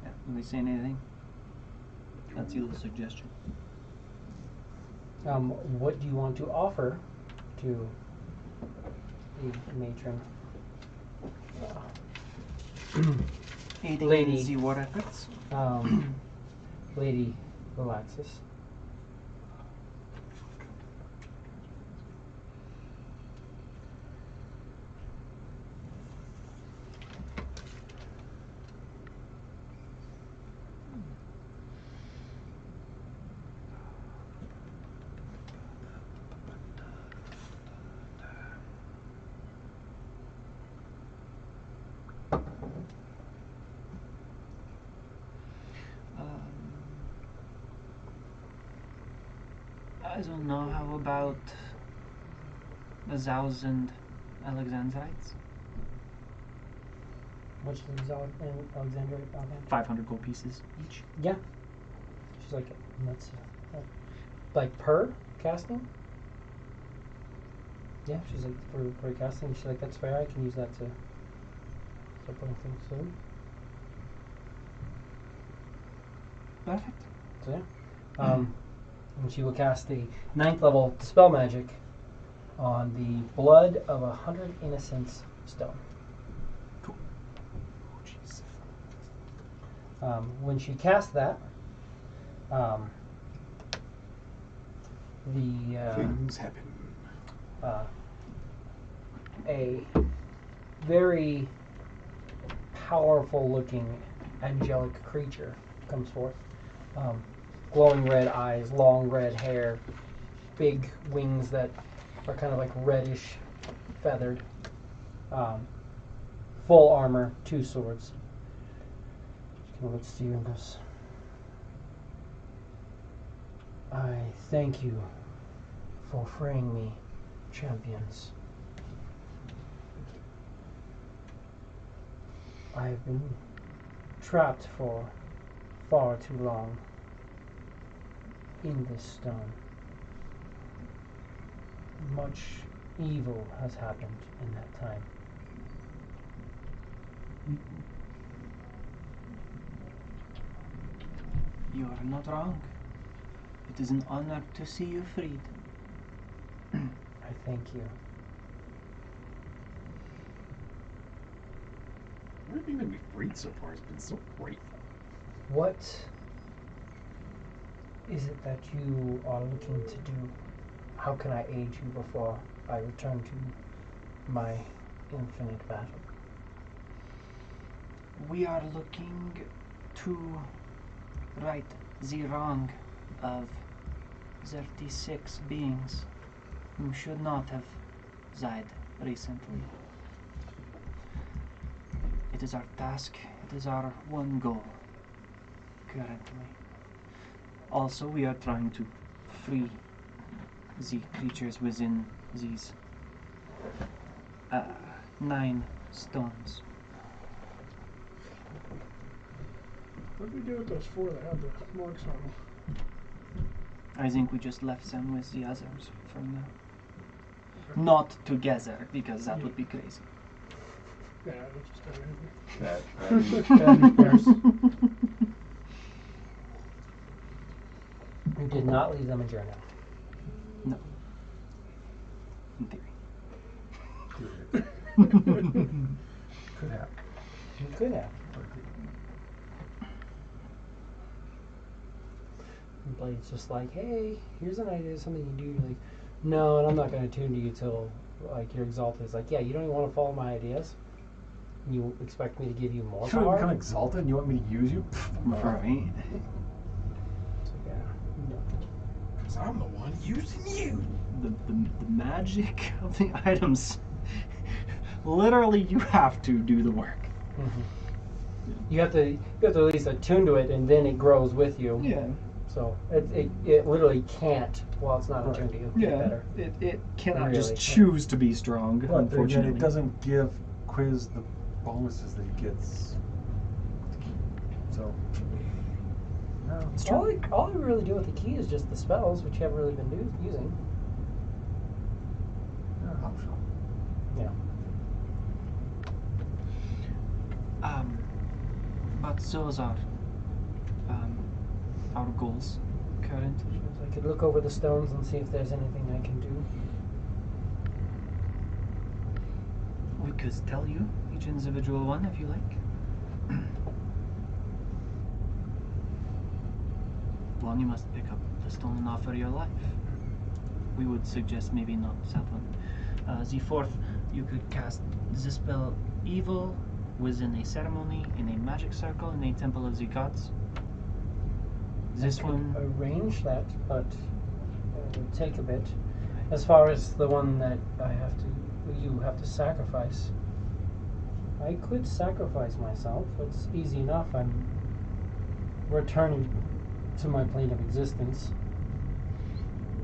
Yeah, will they say anything? That's your suggestion. What do you want to offer to the matron? Aiding Lady. in the war efforts. Lady Relaxis. I don't know. How about 1,000 Alexandrites? Which is Alexandria? 500 gold pieces each. Yeah. She's like, that's like per casting. Yeah, she's like for casting. She's like, that's fair. I can use that to start putting things through. Perfect. So yeah. And she will cast the 9th level spell magic on the blood of 100 innocents stone. Cool. Oh, jeez. When she casts that, Things happen. A very powerful looking angelic creature comes forth. Glowing red eyes, long red hair, big wings that are kind of like reddish feathered. Full armor, 2 swords. She kind of looks to you and goes, I thank you for freeing me, champions. I have been trapped for far too long in this stone. Much evil has happened in that time. You are not wrong. It is an honor to see you freed. I thank you. Everything that we've freed so far has been so grateful. What is it that you are looking to do? How can I aid you before I return to my infinite battle? We are looking to right the wrong of 36 beings who should not have died recently. It is our task, it is our one goal currently. Also, we are trying to free the creatures within these 9 stones. What did we do with those 4 that had the marks on them? I think we just left them with the others for now. Not together, because that would be crazy. Yeah, it was just You did not leave them in journal. No. In theory. Could happen. You could have. And Blade's just like, hey, here's an idea, something you do. You're like, no, and I'm not going to tune to you till like you're exalted. It's like, yeah, you don't even want to follow my ideas. You expect me to give you more Sure, power? become exalted and you want me to use you? Right. So, yeah. No. Because I'm the one using you. The magic of the items. Literally, you have to do the work. Mm-hmm. You have to at least attune to it, and then it grows with you. Yeah. So it literally can't while it's not attuned to you. Yeah. Better. It cannot Really, just yeah. choose to be strong. But then again, Unfortunately, it doesn't give Quiz the bonuses that he gets. So, no. It's All true. you really do with the key is just the spells, which you haven't really been using. Yeah, optional. Yeah. But those are our goals currently. I could look over the stones and see if there's anything I can do. We could tell you each individual one if you like. One, you must pick up the stone and offer your life. We would suggest maybe not that one. The 4th, you could cast the spell Evil within a ceremony, in a magic circle, in a temple of the gods. This I could one, arrange that, but it would take a bit. As far as the one that you have to sacrifice, I could sacrifice myself. It's easy enough. I'm returning to my plane of existence.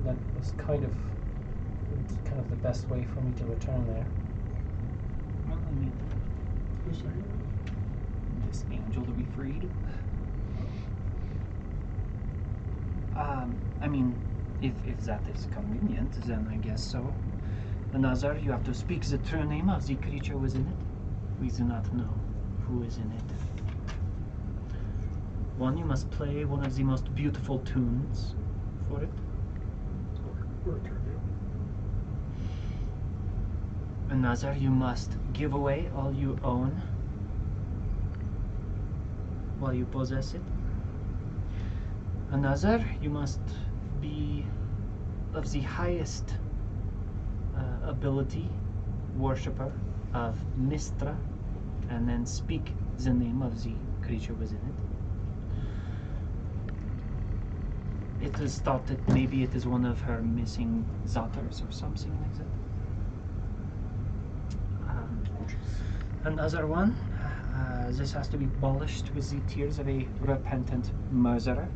That was kind of the best way for me to return there. Well, I mean, Who's saying this angel that we freed. I mean, if that is convenient, then I guess so. Another, you have to speak the true name of the creature who is in it. We do not know who is in it. One, you must play one of the most beautiful tunes for it. We're a tribute. Another, you must give away all you own while you possess it. Another, you must be of the highest ability worshipper of Mistra, and then speak the name of the creature within it. It is thought that maybe it is one of her missing daughters or something like that. Another one, this has to be polished with the tears of a repentant murderer.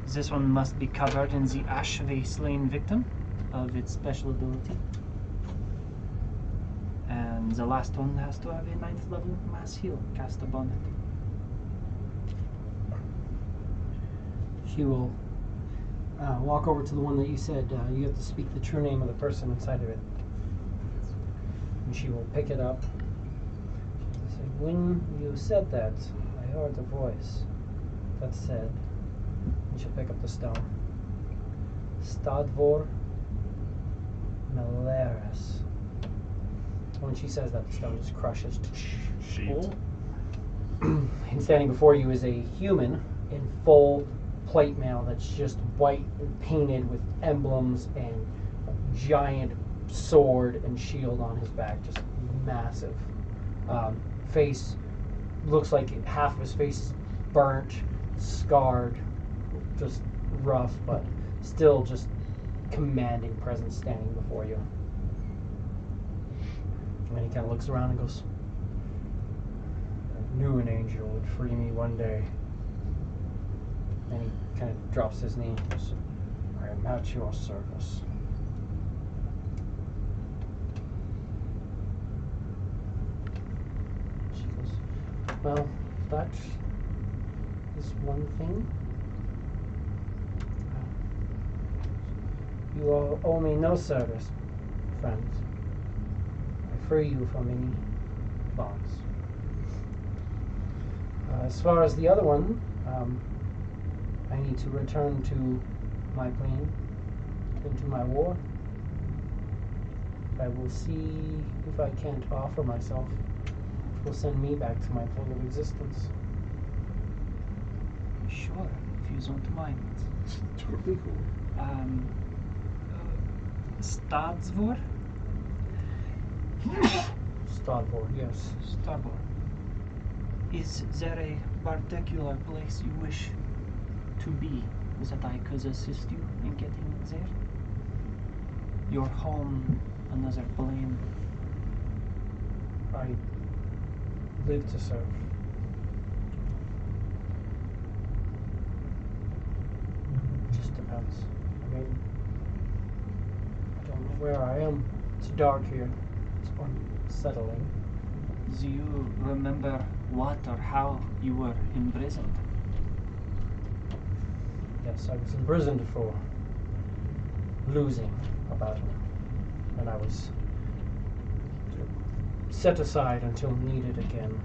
This one must be covered in the ash of a slain victim of its special ability. And the last one has to have a 9th level mass heal cast upon it. She will walk over to the one that you said you have to speak the true name of the person inside of it. And she will pick it up. She'll say, when you said that, I heard a voice that said, and she'll pick up the stone, Stadvor Meleris. When she says that, the stone just crushes. Sheet. And standing before you is a human in full plate mail that's just white and painted with emblems and a giant sword and shield on his back, just massive. Face looks like half of his face is burnt, scarred, just rough, but still just commanding presence standing before you. And he kind of looks around and goes, I knew an angel would free me one day. And he kind of drops his knee and goes, I am at your service. She goes, well, that is one thing. You owe me no service, friends. I free you from any bonds. As far as the other one, I need to return to my plane, into my war. I will see if I can't offer myself, which will send me back to my plane of existence. Sure, if you don't mind. Totally cool. Stadsvor? Starboard, yes. Starboard. Is there a particular place you wish to be that I could assist you in getting there? Your home, another plane? I live to serve. Just depends. I mean, I don't know where I am. It's dark here. It's unsettling. Do you remember what or how you were imprisoned? Yes, I was imprisoned for losing a battle, and I was set aside until needed again.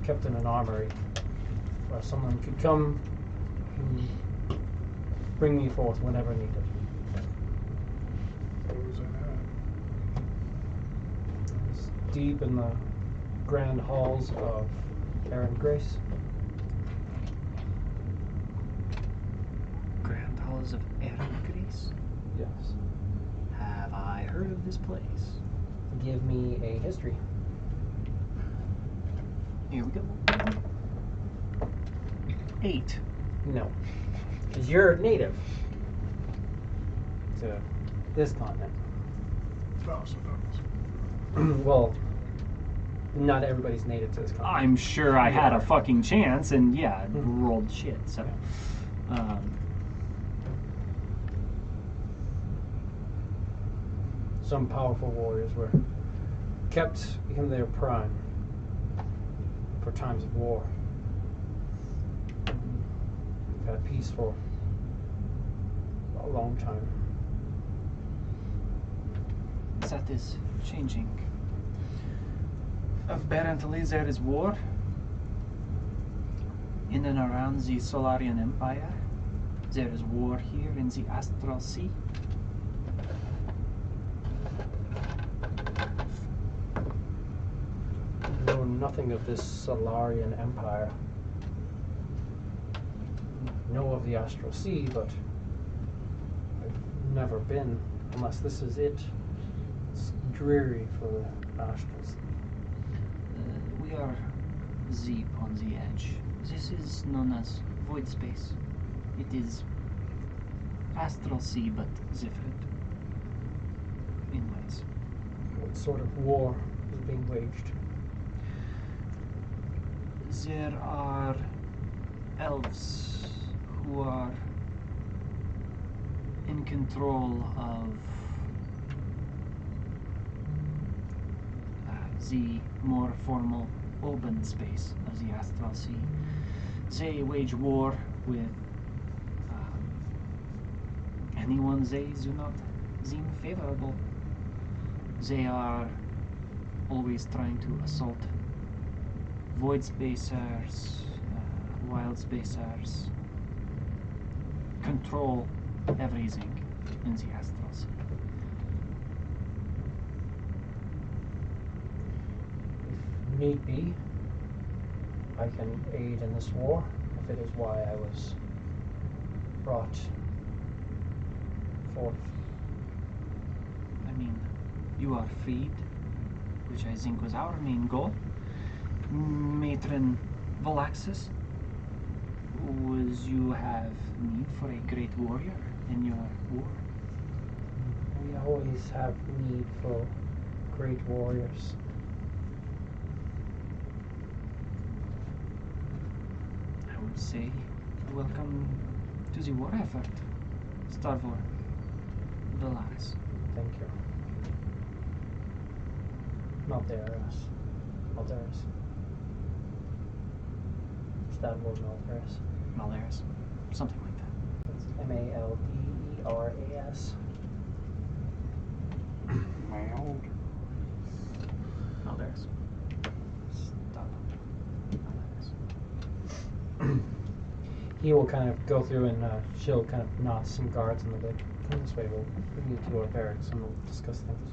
Kept in an armory where someone could come and bring me forth whenever needed. What was that It was deep in the grand halls of Aaron Grace. Grand Halls of Aaron Grace? Yes. Have I heard of this place? Give me a history. Here we go. 8. No. Because you're native to this continent. at? Oh, so that was. Well, not everybody's native to this continent. I'm sure I had a Yeah. fucking chance, and yeah, Mhm. rolled shit. So, Some powerful warriors were kept in their prime for times of war. We've had peace for a long time. that is changing. Apparently, there is war in and around the Solarian Empire. There is war here in the Astral Sea. I know nothing of this Solarian Empire. I know of the Astral Sea, but I've never been, unless this is it. It's dreary for the Astral Sea. We are deep on the edge. This is known as void space. It is Astral Sea, but different in ways. What sort of war is being waged? There are elves who are in control of the more formal open space of the Astral Sea. They wage war with anyone they do not deem favorable. They are always trying to assault void spacers, wild spacers, control everything in the Astral Sea. If need be, I can aid in this war, if it is why I was brought forth. I mean, you are freed, which I think was our main goal. Matron Valaxis, was you have need for a great warrior in your war? We always have need for great warriors. I would say welcome to the war effort, Starvor Valaxis. Thank you. Malderas. Malderas. Stanward Malderas. Malderas, something like that. It's Malderas. Malderas. He will kind of go through and she'll kind of nod to some guards and they'll be like, come this way, we'll bring you to our barracks and we'll discuss things.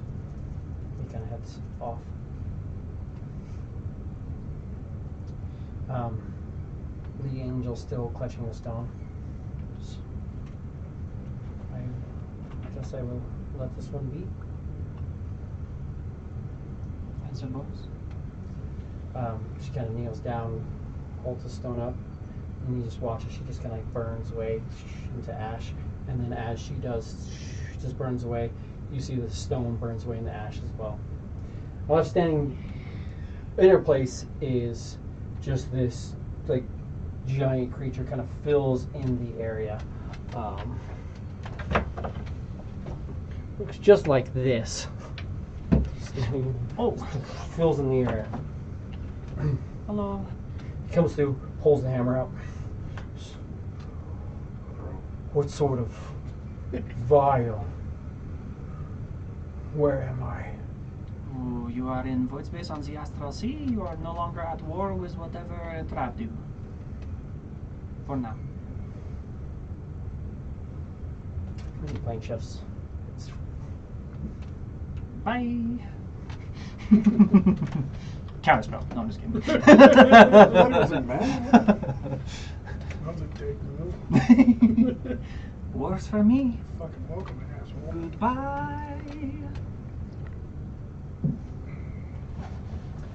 He kind of heads off. The angel still clutching the stone. I guess I will let this one be. I suppose. She kind of kneels down, holds the stone up, and you just watch as she just kind of like burns away into ash. And then as she does, just burns away, you see the stone burns away in the ash as well. While standing in her place is just this like giant creature kind of fills in the area. Looks just like this. Oh, Fills in the area. hello. He comes through, pulls the hammer out. What sort of vial? Where am I? Oh, you are in void space on the Astral Sea. You are no longer at war with whatever entrapped you. For now. He's playing chefs. Bye. Counterspell. No, I'm just kidding. That doesn't matter. That was a dick move. Works for me. Fucking welcome, asshole. Goodbye.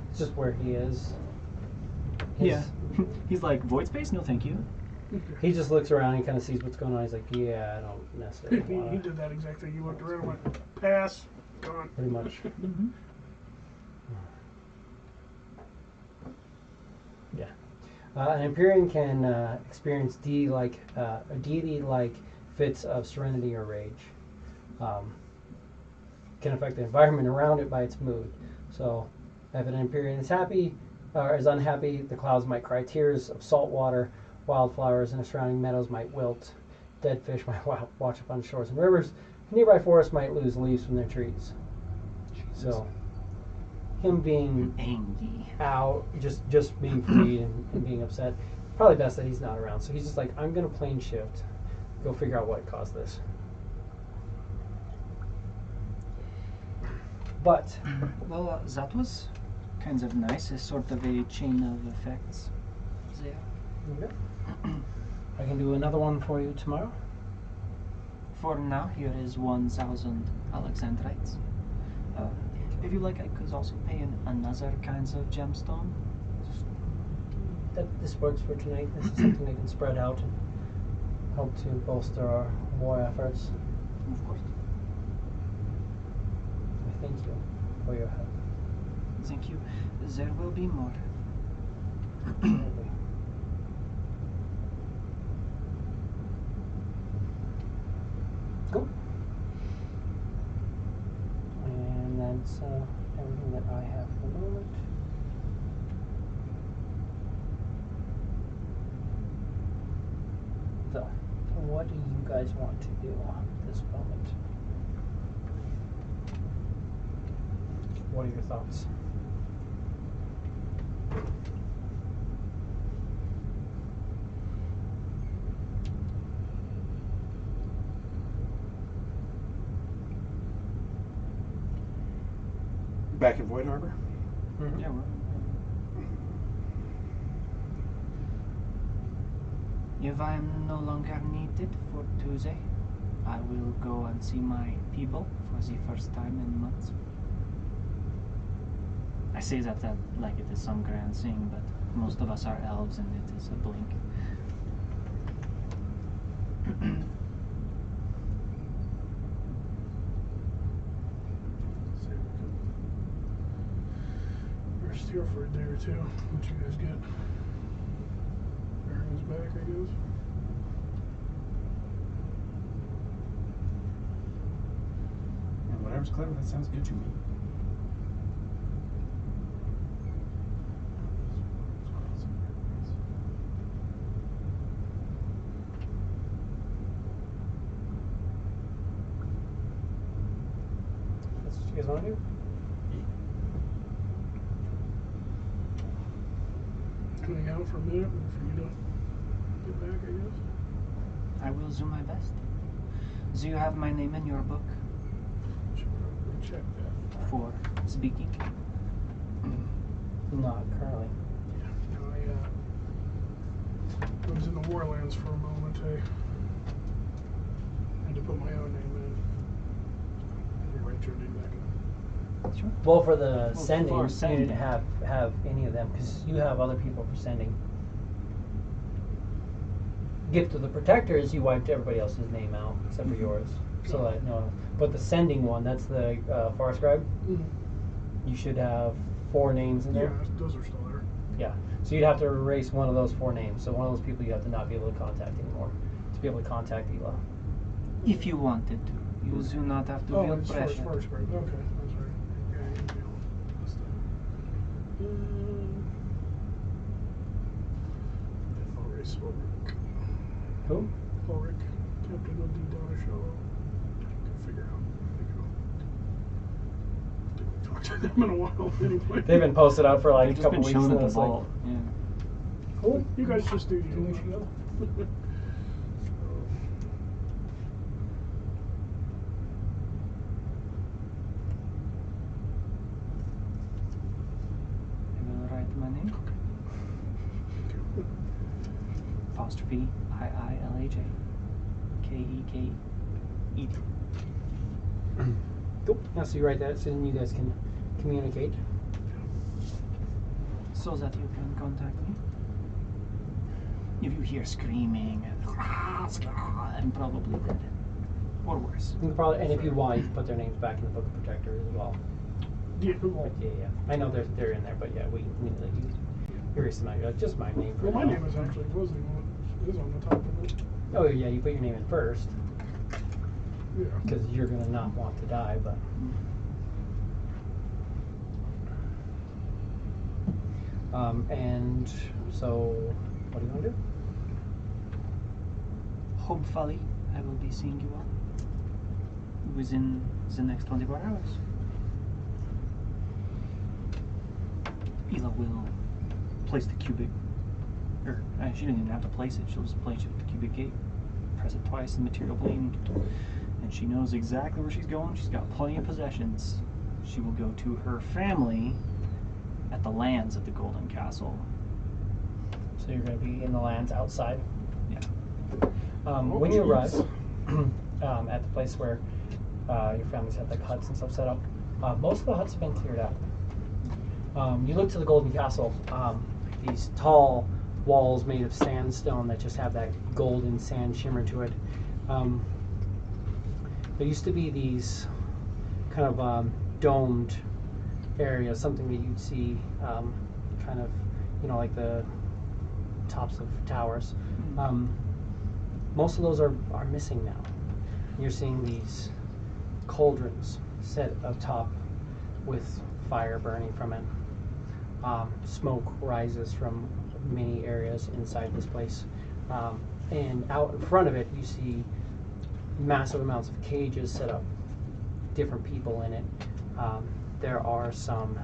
It's just where he is. Yeah. He's like, void space? No, thank you. He just looks around and kind of sees what's going on. He's like, yeah, I don't necessarily He want to. did that exact thing. He looked around and went, pass, gone. Pretty much. An Empyrean can experience deity-like fits of serenity or rage. Can affect the environment around it by its mood. So, if an Empyrean is happy or is unhappy, the clouds might cry tears of salt water, wildflowers in the surrounding meadows might wilt, dead fish might wash up on shores and rivers, nearby forests might lose leaves from their trees. So, him being Angry. out, just being free and being upset, probably best that he's not around. So he's just like, I'm gonna plane shift, go figure out what caused this. But Well, that was kind of nice. A sort of a chain of effects there. I can do another one for you tomorrow. For now, here is 1,000 Alexandrites. If you like, I could also pay in another kinds of gemstone. This works for tonight. This is something they can spread out and help to bolster our war efforts. Of course. I thank you for your help. Thank you. There will be more. Cool. And that's everything that I have for the moment. So, what do you guys want to do at this moment? What are your thoughts? Back in Void Harbor? Yeah, well, if I am no longer needed for Tuesday, I will go and see my people for the first time in months. I say that like it is some grand thing, but most of us are elves and it is a blink. Rest here for a day or two. What you guys get? Everyone's back, I guess. And whatever's clever, that sounds good to me. That's what you guys want to do? Hang out for a minute and for you to get back, I guess. I will do my best. Do you have my name in your book Should probably check that. for speaking? Not currently. No, I was in the Warlands for a moment. I had to put my own name in. I didn't write your name back in. Sure. Well, for the Well, sending, for you sending. didn't have any of them because you have other people for sending. Gift of the Protectors, you wiped everybody else's name out except for yours. So that no, but the sending one, that's the Far Scribe. You should have 4 names in Yeah, there. those are still there. Yeah. So you'd have to erase one of those 4 names. So one of those people you have to not be able to contact anymore to be able to contact Ela. If you wanted to. You do not have to feel It's pressure. first grade. Okay, that's right. Yeah, email. That's that. I'll erase Ulrich. Who? Ulrich, Captain of the Donnershell. Can figure out. I think we talked to them in a while anyway. They've been posted out for like I've a just couple been weeks. shown And at the it's like, ball. Yeah. cool. You guys just do 2 weeks you. ago. I will write my name. Apostrophe IILAJ KEKE. Cool. Now, so you write that so then you guys can communicate. So that you can contact me. If you hear screaming, I'm probably dead. Or worse. You can probably, and if you want, you can put their names back in the Book of Protectors as well. Yeah, But yeah. I know they're in there, but yeah, we immediately use. erase it out. You're like, just my name. Well, my name is actually is on the top of it. Oh yeah, you put your name in first Yeah. because you're gonna not want to die, but. And so, what do you want to do? Hopefully, I will be seeing you all within the next 24 hours. Ela will place the cubic, or she doesn't even have to place it, she'll just place it with the cubic gate, press it twice, the material plane, and she knows exactly where she's going. She's got plenty of possessions. She will go to her family at the lands of the Golden Castle. So you're going to be in the lands outside. Yeah. When you arrive at the place where your families have like huts and stuff set up, most of the huts have been cleared out. You look to the Golden Castle. These tall walls made of sandstone that just have that golden sand shimmer to it. There used to be these kind of domed areas, something that you'd see kind of, like the tops of towers. Most of those are missing now. You're seeing these cauldrons set up top with fire burning from it. Smoke rises from many areas inside this place. And out in front of it, you see massive amounts of cages set up, different people in it. There are some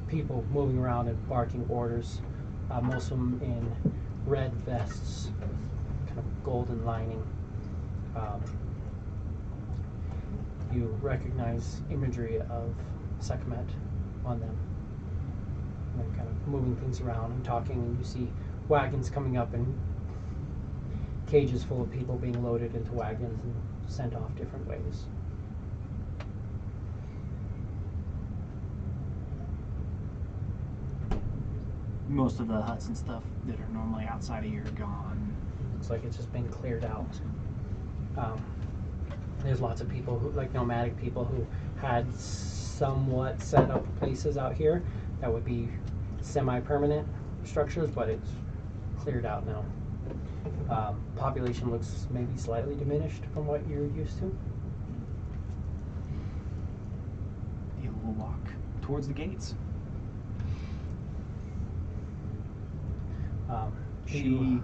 people moving around and barking orders, most of them in red vests, kind of golden lining. You recognize imagery of Sekhmet on them. And they're kind of moving things around and talking, and you see wagons coming up and cages full of people being loaded into wagons and sent off different ways. Most of the huts and stuff that are normally outside of here are gone. Looks like it's just been cleared out. There's lots of people who, like nomadic people, who had somewhat set up places out here that would be semi-permanent structures, but it's cleared out now. Population looks maybe slightly diminished from what you're used to. You will walk towards the gates. She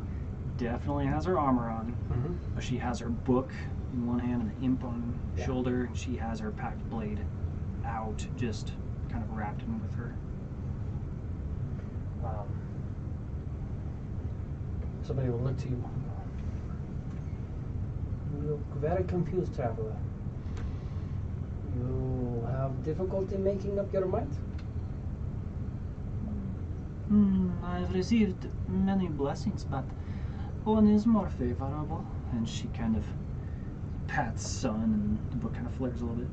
definitely has her armor on, but she has her book in one hand and the imp on shoulder. She has her packed blade out, just kind of wrapped in with her. Somebody will look to you. You look very confused, traveler. You have difficulty making up your mind? I've received many blessings, but one is more favorable. And she kind of pats Sun, and the book kind of flares a little bit.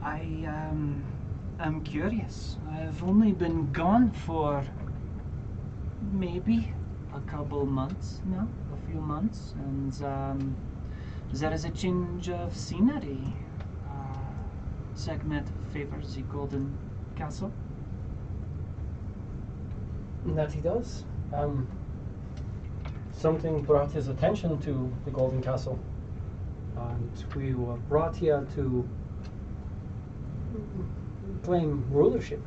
I'm curious. I've only been gone for maybe a couple months now, a few months, and there is a change of scenery. Sekhmet favors the Golden Castle. That he does. Something brought his attention to the Golden Castle, and we were brought here to claim rulership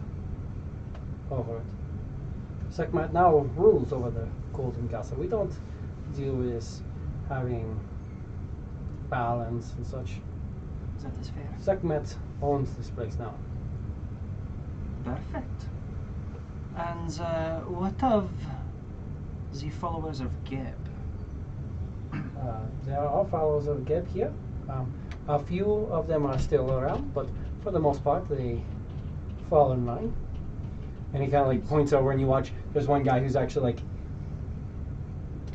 over it. Sekhmet now rules over the Golden Castle. We don't deal with having balance and such. That is fair. Sekhmet owns this place now. Perfect. And what of the followers of Geb? There are followers of Geb here. A few of them are still around, but for the most part, they fall in line. And he kind of like points over, and you watch. There's one guy who's actually like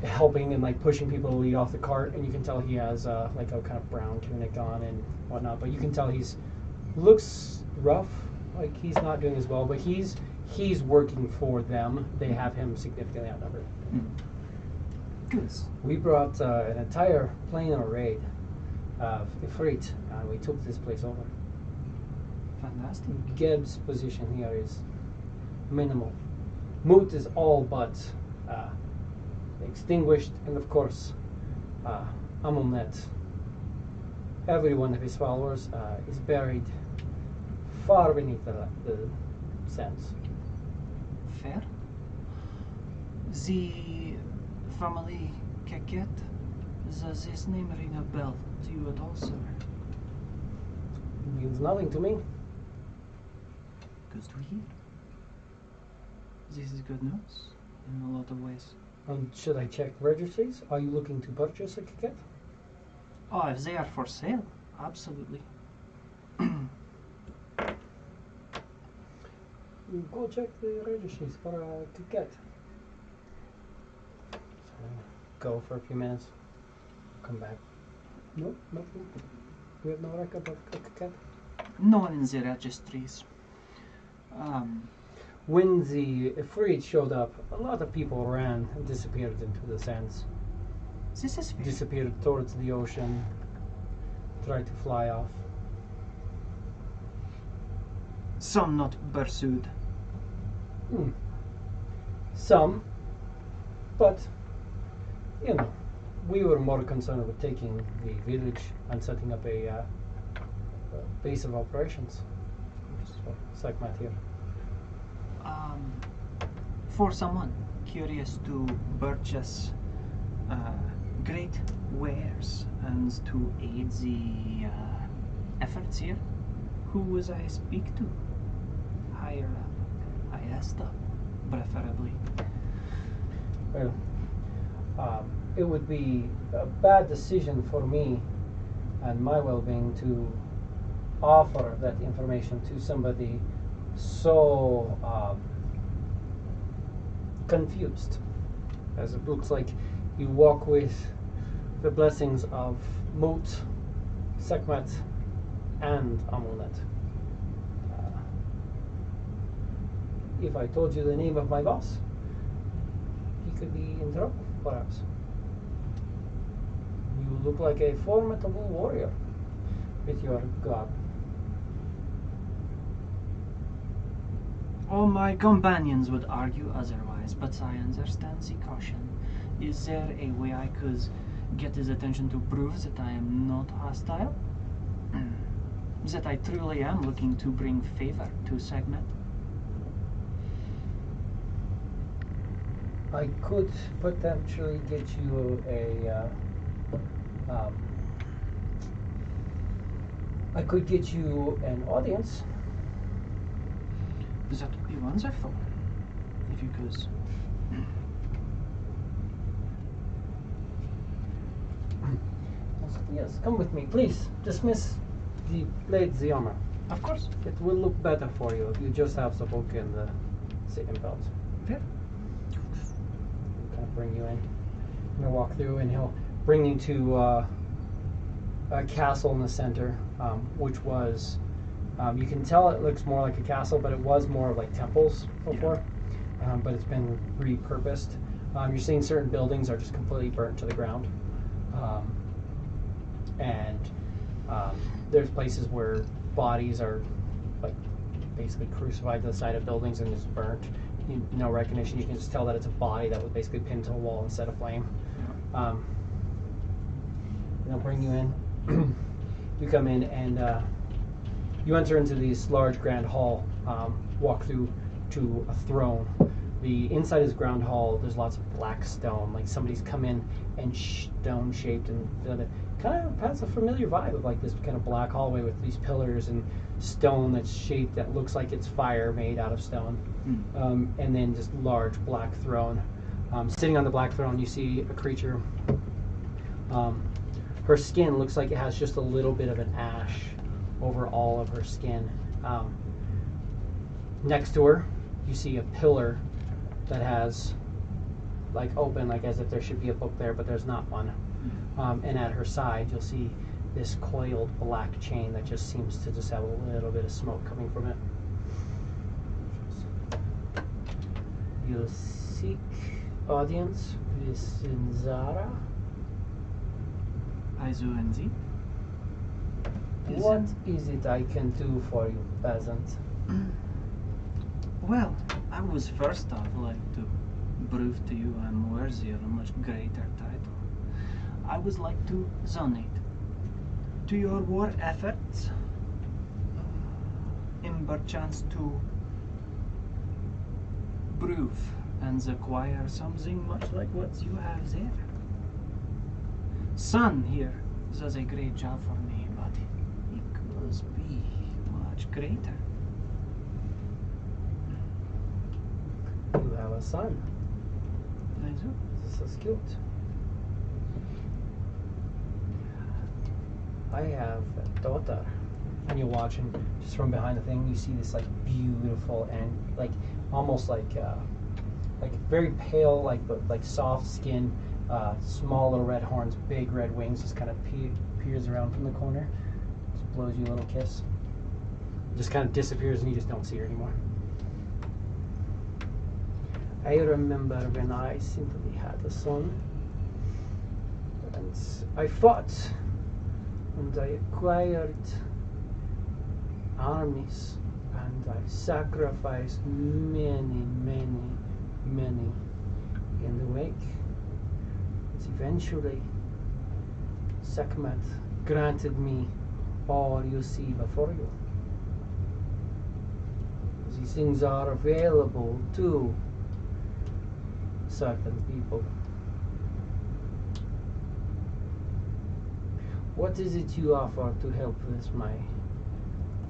helping and like pushing people to lead off the cart, and you can tell he has like a kind of brown tunic on and whatnot. But you can tell looks rough, like he's not doing as well. But he's working for them. They have him significantly outnumbered. Good. We brought an entire plane or raid of Ifrit, and we took this place over. Fantastic. Geb's position here is minimal. Moot is all but extinguished, and of course, Amunet, every one of his followers, is buried far beneath the sands. Fair. The family Keket, does this name ring a bell to you at all, sir? Means nothing to me. Good to hear. This is good news in a lot of ways. Should I check registries? Are you looking to purchase a Keket? Oh, if they are for sale, absolutely. You go check the registries for a Keket. Go for a few minutes. Come back. No, nothing. We have no record of a Keket. No one in the registries. When the Ifrit showed up, a lot of people ran and disappeared into the sands. This is fair. Disappeared towards the ocean, tried to fly off. Some not pursued. Some, but, you know, we were more concerned with taking the village and setting up a base of operations. So, Sekhmet here. For someone curious to purchase great wares and to aid the efforts here, who was I speak to? Higher up. Ayesta, preferably. Well, it would be a bad decision for me and my well-being to offer that information to somebody so confused, as it looks like you walk with the blessings of Mut, Sekhmet, and Amunet. If I told you the name of my boss, he could be in trouble, perhaps. You look like a formidable warrior with your garb. All my companions would argue otherwise, but I understand the caution. Is there a way I could get his attention to prove that I am not hostile? That I truly am looking to bring favor to Sekhmet? I could potentially get you I could get you an audience. That would be wonderful, if you could. Yes, come with me, please. Dismiss the blades, the armor. Of course. It will look better for you if you just have the book and the sitting belt. Fair. Kind of bring you in. I'm gonna walk through, and he'll bring you to a castle in the center, which was. You can tell it looks more like a castle, but it was more of like temples before. But it's been repurposed. You're seeing certain buildings are just completely burnt to the ground, and there's places where bodies are like basically crucified to the side of buildings and just burnt. No recognition. You can just tell that it's a body that was basically pinned to a wall and set aflame. They'll bring you in. You come in and. You enter into this large grand hall, walk through to a throne. The inside is ground hall. There's lots of black stone, like somebody's come in and stone shaped, and kind of has a familiar vibe of like this kind of black hallway with these pillars and stone that's shaped that looks like it's fire made out of stone. And then just large black throne. Sitting on the black throne, you see a creature. Her skin looks like it has just a little bit of an ash over all of her skin. Next to her, you see a pillar that has like open, like as if there should be a book there, but there's not one. And at her side, you'll see this coiled black chain that just seems to just have a little bit of smoke coming from it. You'll seek audience with Sinzara. Aizuenzi. What is it I can do for you, peasant? Well, I was first off like to prove to you I'm worthy of a much greater title. I would like to donate to your war efforts in chance to prove and acquire something much like what you have there. Son here does a great job for me, but he could be much greater. You have a son. I do. This is cute. I have a daughter. And you're watching just from behind the thing. You see this like beautiful and like almost like very pale, like soft skin, small little red horns, big red wings. Just kind of peers around from the corner. Just blows you a little kiss. Just kind of disappears and you just don't see her anymore. I remember when I simply had a son, and I fought, and I acquired armies, and I sacrificed many in the wake. But eventually, Sekhmet granted me all you see before you. These things are available to certain people. What is it you offer to help with my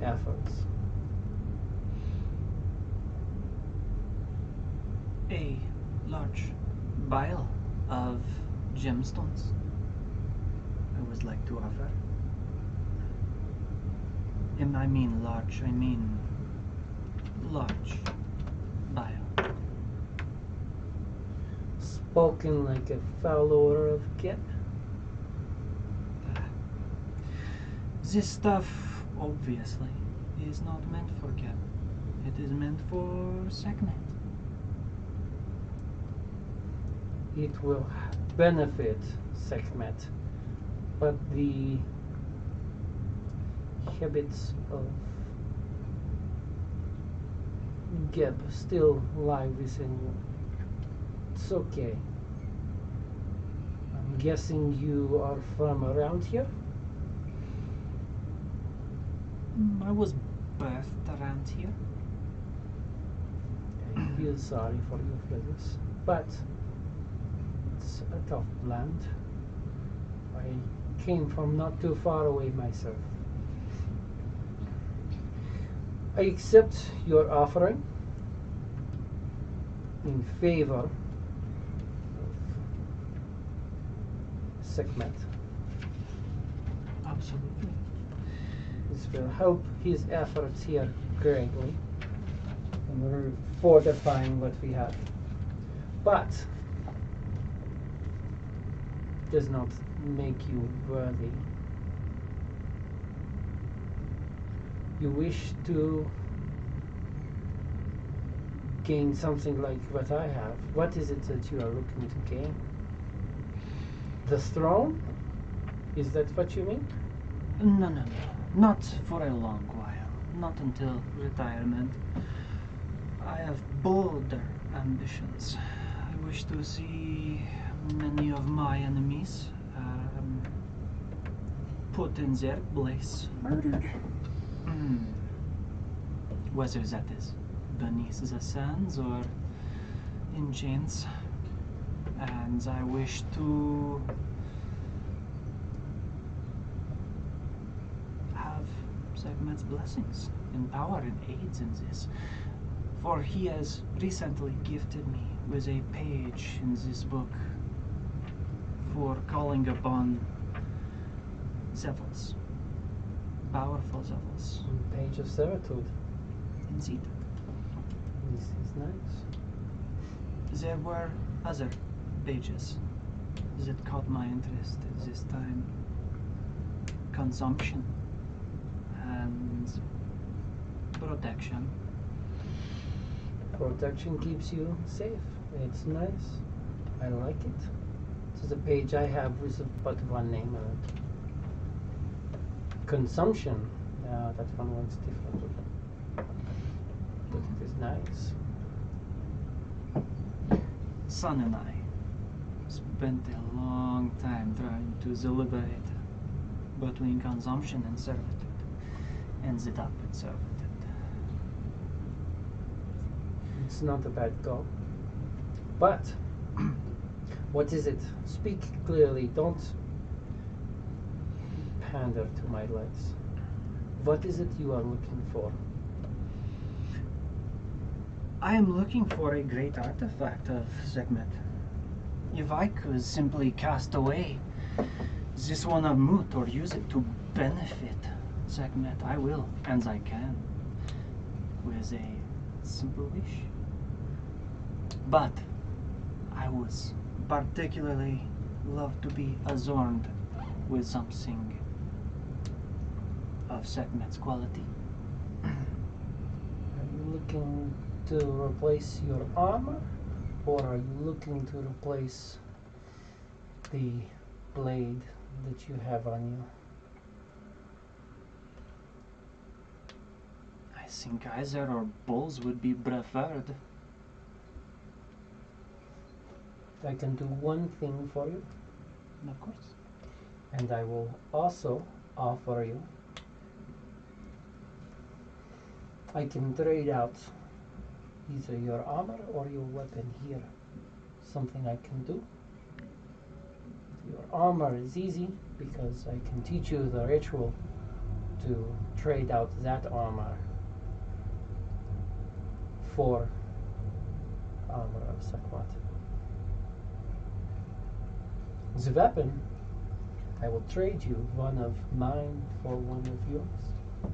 efforts? A large vial of gemstones I would like to offer. And I mean large vial. Spoken like a follower of Kip. This stuff, obviously, is not meant for Kip. It is meant for Sekhmet. It will benefit Sekhmet, but the habits of Geb still lie within you. It's okay. I'm guessing you are from around here? I was birthed around here. I feel sorry for you for this, but it's a tough land. I came from not too far away myself. I accept your offering in favor of Sekhmet. Absolutely. This will help his efforts here greatly, and we're fortifying what we have. But does not make you worthy. You wish to gain something like what I have. What is it that you are looking to gain? The throne? Is that what you mean? No. Not for a long while. Not until retirement. I have bolder ambitions. I wish to see many of my enemies put in their place. Murdered. Whether that is beneath the sands or in chains. And I wish to have Sekhmet's blessings and power and aids in this. For he has recently gifted me with a page in this book for calling upon Zevils. Powerful Zevils. Page of servitude. Indeed. This is nice. There were other pages that caught my interest at this time. Consumption and protection. Protection keeps you safe. It's nice. I like it. This is a page I have with but one name on it. Consumption. That one was different. But it is nice. son and I spent a long time trying to deliberate between consumption and servitude. Ended up in servitude. It's not a bad goal. But what is it? Speak clearly. Don't pander to my lights. What is it you are looking for? I am looking for a great artifact of Sekhmet. If I could simply cast away this one of Mut or use it to benefit Sekhmet, I will, and I can, with a simple wish. But I would particularly love to be adorned with something of Sekhmet's quality. Are you looking to replace your armor, or are you looking to replace the blade that you have on you? I think either or both would be preferred. I can do one thing for you, Of course. and I will also offer you. I can trade out either your armor or your weapon here. Something I can do. Your armor is easy because I can teach you the ritual to trade out that armor for armor of Sekhmet. The weapon, I will trade you one of mine for one of yours.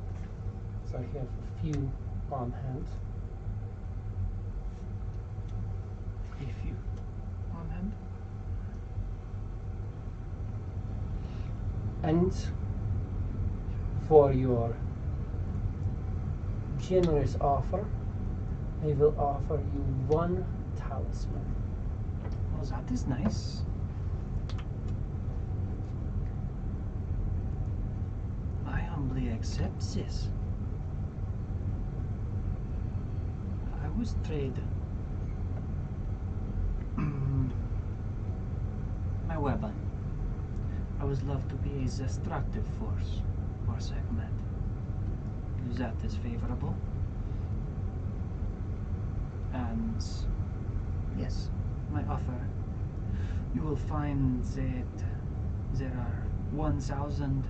So I have a few on hand. If you on hand. And for your generous offer, I will offer you one talisman. Well, that is nice. I humbly accept this. I would trade my weapon. I would love to be a destructive force for Sekhmet. If that is favorable. And yes, my offer. You will find that there are 1,000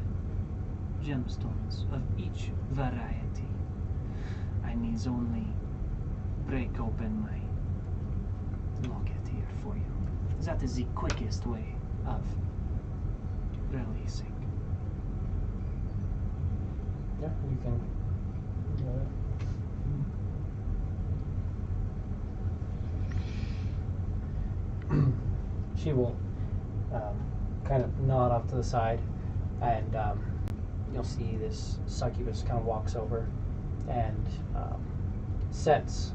gemstones of each variety. I need only break open my locket here for you. That is the quickest way of releasing. Yeah, you can. She will kind of nod off to the side, and you'll see this succubus kind of walks over and sets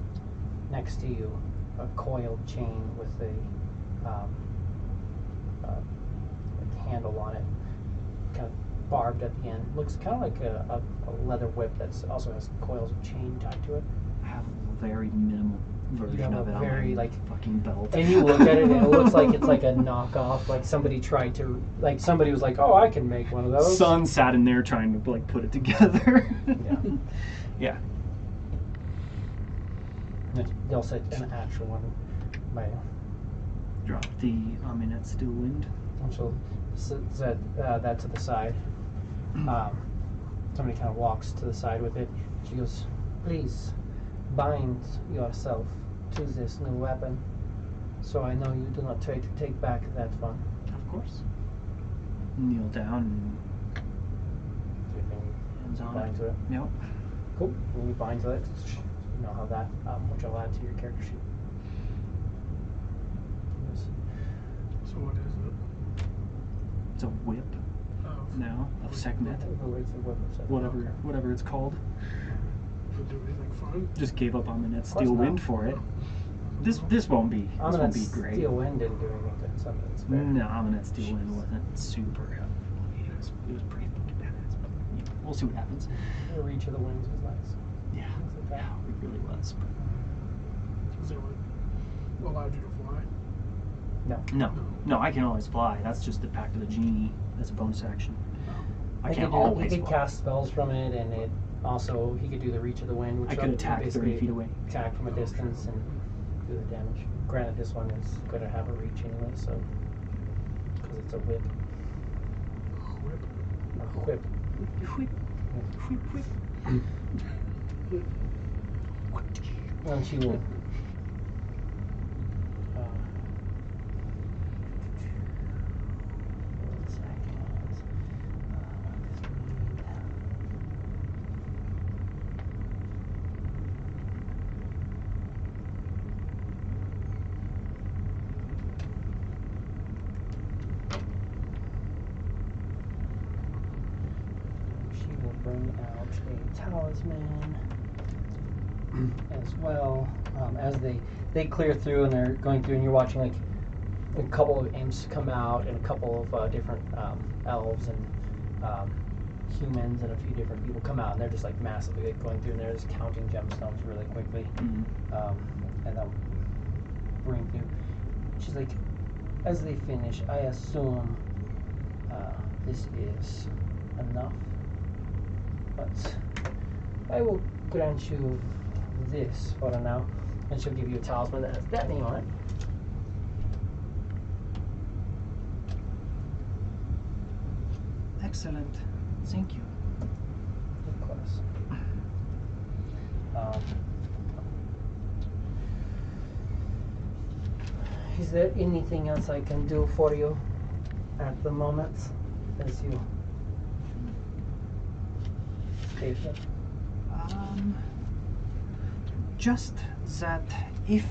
next to you a coiled chain with a like handle on it, kind of barbed at the end. Looks kind of like a leather whip that also has coils of chain tied to it. I have a very minimal version of it very, on my like, fucking belt. And you look at it, and it looks like it's like a knockoff. Like somebody tried to, like somebody was like, "Oh, I can make one of those." Son sat in there trying to like put it together. Yeah. Yeah. They'll say an actual one. By Drop the Aminet Still Wind. and she'll set that to the side. Somebody kind of walks to the side with it. She goes, "Please bind yourself to this new weapon, so I know you do not try to take back that one." Of course. Kneel down and hands on Bind it. to it. Yep. Cool. When you bind to it, you know how that, which will add to your character sheet. So what is it? It's a whip now of Sekhmet. Whatever it's called. Would do anything fun? Just gave up Aminet course Steel not. Wind for it. This won't be great. Steel Wind didn't do anything to some of it's fair. No, Aminet Steel Wind wasn't super helpful. It was pretty fucking badass. But you know, we'll see what happens. The reach of the wings was nice. Yeah, Things like that. it really was. But Is it what allowed you to fly? No, I can always fly. That's just the Pact of the Genie. That's a bonus action. I He can't could always he could fly. cast spells from it, and it also he could do the Reach of the Wind, which I could attack 30 basically feet away. attack from a distance and do the damage. Granted, this one is going to have a reach anyway, so because it's a whip. A whip. Whip, whip, whip. And she will. One second. She will bring out a talisman as well. As they clear through and they're going through, and you're watching like a couple of imps come out and a couple of different elves and humans and a few different people come out, and they're just like massively like, going through, and they're just counting gemstones really quickly. And they'll bring through. She's like, as they finish, I assume this is enough, but I will grant you this for now, and she'll give you a talisman that has that name on it. Excellent. Thank you. Of course. Is there anything else I can do for you at the moment as you stay here? Just that if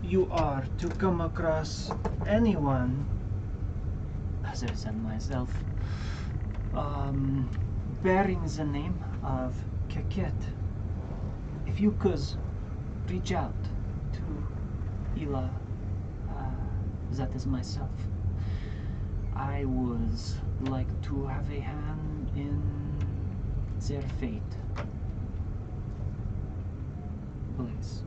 you are to come across anyone other than myself bearing the name of Keket, if you could reach out to Ila, that is myself. I would like to have a hand in their fate. Please.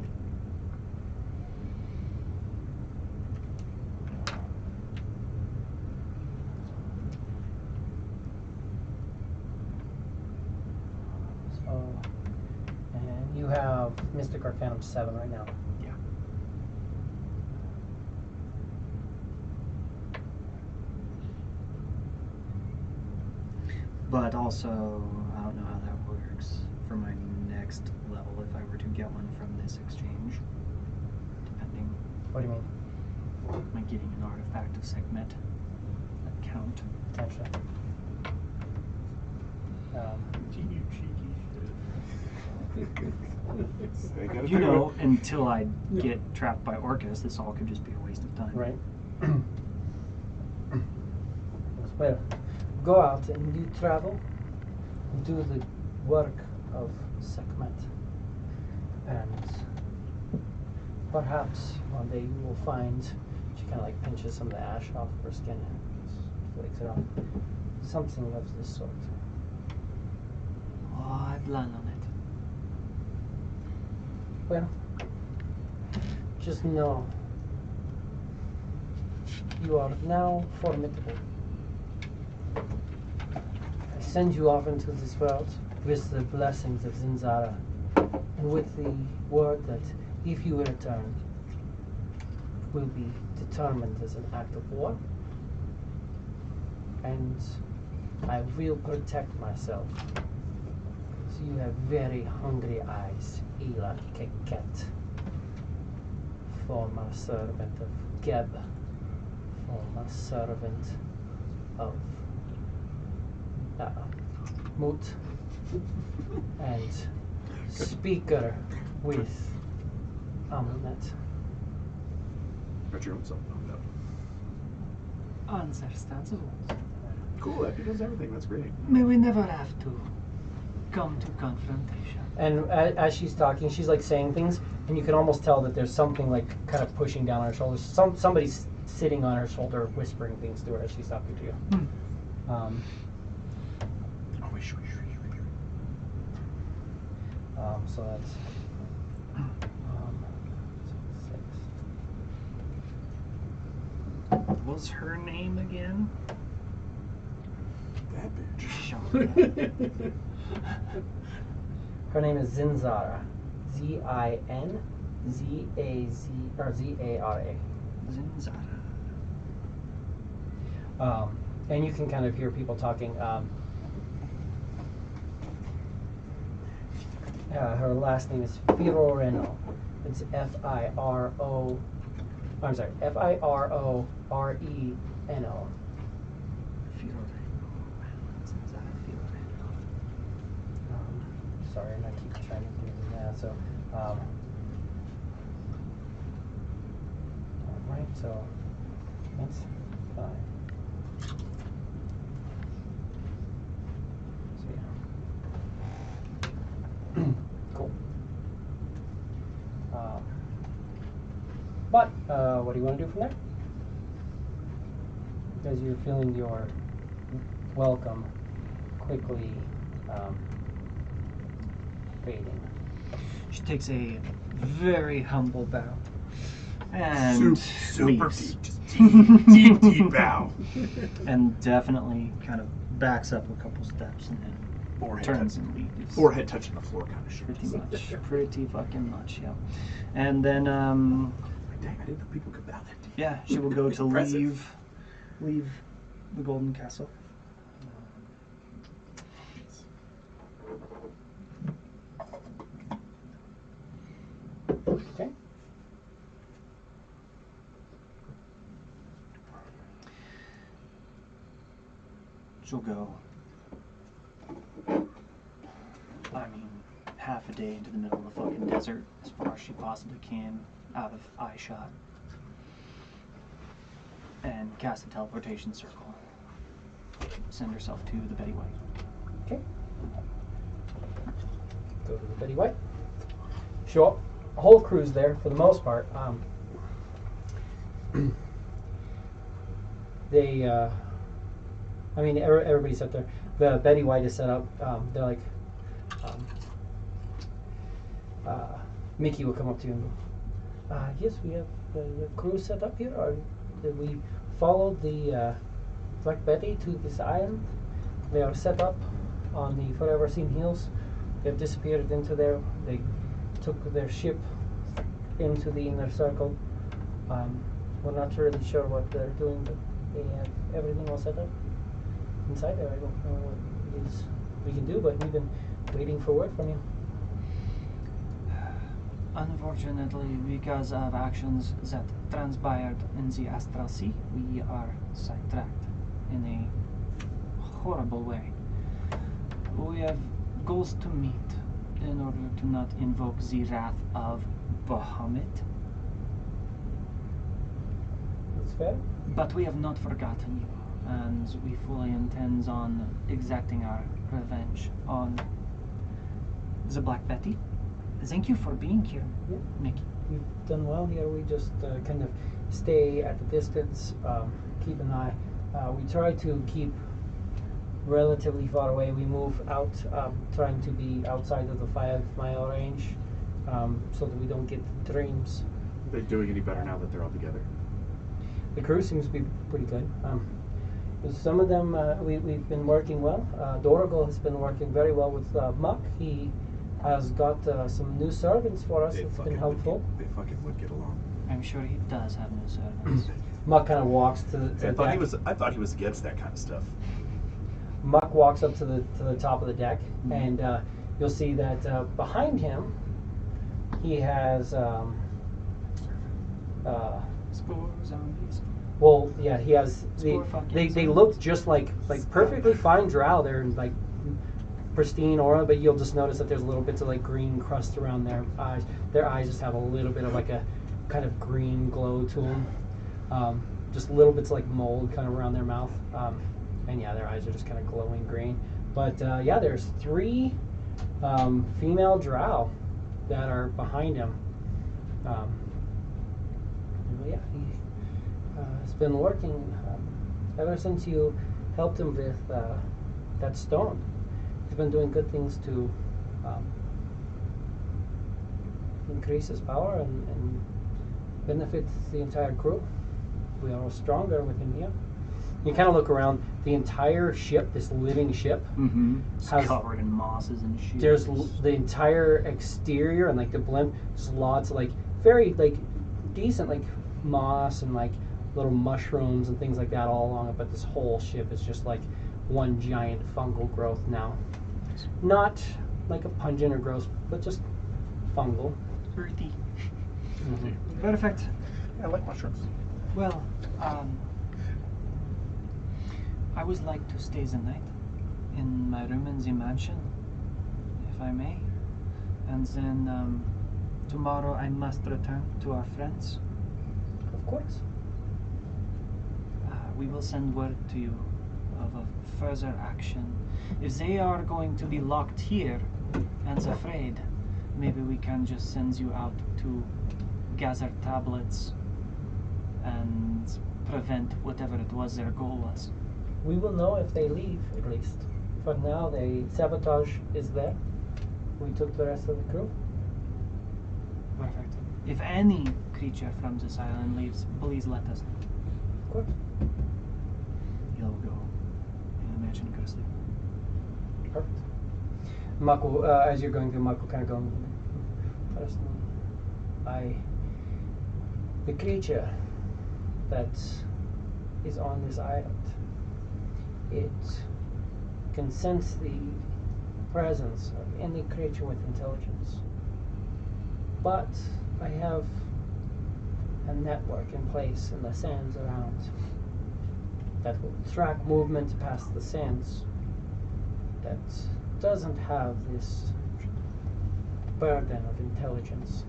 So, and you have Mystic Arcanum 7 right now. Yeah. But also, I don't know how that works for my next level if I were to get one from this exchange. Depending. What do you mean? Am I getting an artifact of Sekhmet? That count? Potentially. You cheeky shit. You know, until I get trapped by Orcus, this all could just be a waste of time. Right. Well, go out and you travel, do the work of Sekhmet, and perhaps one day you will find, she kind of like pinches some of the ash off of her skin, flakes it off, something of this sort. Oh, I plan on it. Well, just know you are now formidable. I send you off into this world with the blessings of Zinzara, and with the word that if you return, it will be determined as an act of war, and I will protect myself. So you have very hungry eyes, Ela Keket, former servant of Geb, former servant of Mut, and speaker with Amunet. Got your own self knocked up. Understandable. Cool, that does everything. That's great. May we never have to come to confrontation. And as she's talking, she's like saying things, and you can almost tell that there's something like kind of pushing down on her shoulders. Somebody's sitting on her shoulder, whispering things to her as she's talking to you. So that's 6. was her name again? That bitch. Her name is Zinzara. Z-I-N-Z-A-Z or Z-A-R-A. Zinzara. And you can kind of hear people talking. Her last name is Firoreno. It's F-I-R-O. I'm sorry, F-I-R-O-R-E-N-O. Sorry, and I keep trying to do that. So, alright, so that's fine. So, yeah. Cool. But, what do you want to do from there? Because you're feeling your welcome quickly fading. She takes a very humble bow and Super leaves. deep, just deep bow. And definitely kind of backs up a couple steps and then turns and leaves. Forehead touching the floor kind of shit. Pretty fucking much, yeah. And then, Dang, I didn't know people could bow that deep. yeah, she will go to Impressive. leave the Golden Castle. Okay. She'll go, I mean, half a day into the middle of the fucking desert, as far as she possibly can, out of eye shot, and cast a teleportation circle. Send herself to the Betty White. Okay. Go to the Betty White. Show up. Whole crew's there for the most part. They, I mean, everybody's up there. The Betty White is set up. They're like, Mickey will come up to you and go, yes, we have the crew set up here. Or did we follow the Black Betty to this island? They are set up on the Forever Seen Hills. They've disappeared into there. They took their ship into the inner circle. We're not really sure what they're doing, but they have everything all set up inside there. I don't know what it is we can do, but we've been waiting for word from you. Unfortunately, because of actions that transpired in the Astral Sea, we are sidetracked in a horrible way. We have goals to meet in order to not invoke the wrath of Bahamut. That's fair. But we have not forgotten you, and we fully intend on exacting our revenge on the Black Betty. Thank you for being here, Yeah. Mickey. You've done well here. We just kind of stay at the distance, keep an eye. We try to keep relatively far away. We move out, trying to be outside of the 5-mile range, so that we don't get dreams. Are they doing any better now that they're all together? The crew seems to be pretty good. Some of them we've been working well. Dorogol has been working very well with Muck. He has got some new servants for us. It's been helpful. They fucking would get along. I'm sure he does have new servants. Muck kind of walks to the I thought deck. I thought he was against that kind of stuff. Muck walks up to the top of the deck, and you'll see that behind him he has Spore zombies. well, yeah, he has Spore fucking they zombies. look just like perfectly fine drow. They're like pristine aura, but you'll just notice that there's little bits of like green crust around their eyes. Their eyes just have a little bit of like a kind of green glow to them. Just little bits like mold kind of around their mouth. And yeah, their eyes are just kind of glowing green. But yeah, there's 3 female drow that are behind him. Yeah, he has been working ever since you helped him with that stone. He's been doing good things to increase his power and benefit the entire crew. we are stronger with him here. You kind of look around. The entire ship, this living ship, It's has covered in mosses and shit. there's the entire exterior and like the blimp. There's lots of like very like decent like moss and like little mushrooms and things like that all along it. But this whole ship is just like one giant fungal growth now. Not like a pungent or gross, but just fungal. Earthy. Mm-hmm. Perfect. Yeah, I like mushrooms. Well, I would like to stay the night in my room in the mansion, if I may. And then tomorrow I must return to our friends. Of course. We will send word to you of a further action. If they are going to be locked here and afraid, maybe we can just send you out to gather tablets and prevent whatever it was their goal was. We will know if they leave, at least. For now, the sabotage is there. We took the rest of the crew. Perfect. If any creature from this island leaves, please let us know. Of course. He'll go in the mansion and go to sleep. Perfect. Mako, as you're going through, Mako kind of going, the creature that is on this island, it can sense the presence of any creature with intelligence. But I have a network in place in the sands around that will track movement past the sands that doesn't have this burden of intelligence.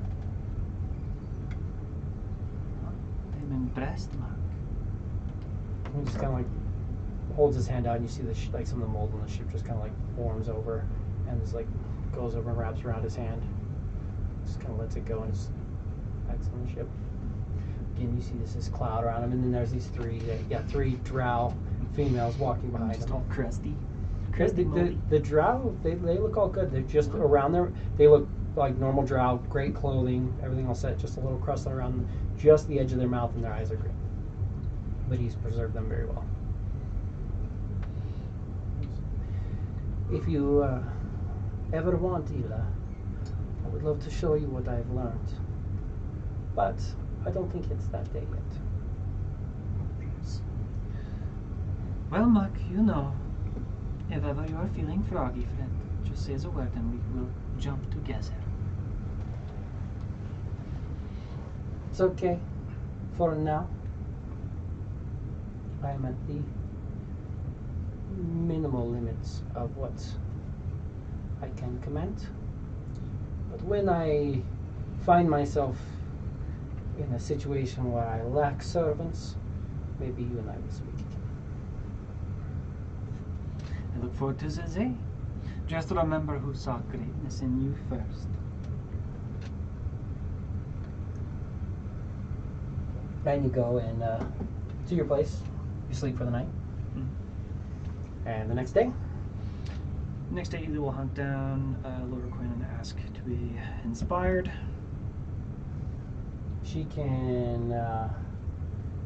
I'm impressed, Mark. He just kind of like holds his hand out, and you see the like some of the mold on the ship just kind of like forms over, and just like goes over and wraps around his hand. Just kind of lets it go and just acts on the ship. Again, you see this cloud around him, and then there's these three drow females walking behind Just him. all crusty. The drow, they look all good. They're just around there. They look like normal drow, great clothing, everything all set. Just a little crust around just the edge of their mouth, and their eyes are green. But he's preserved them very well. If you ever want, Ila, I would love to show you what I've learned. But I don't think it's that day yet. Well, Mark, you know, if ever you are feeling froggy, friend, just say the word and we will jump together. It's okay. For now, I am at the minimal limits of what I can command. But when I find myself in a situation where I lack servants, maybe you and I will speak again. I look forward to the day. Just remember who saw greatness in you first. And you go and to your place. You sleep for the night. And the next day? Next day, Ely will hunt down Laura Quinn and ask to be inspired. She can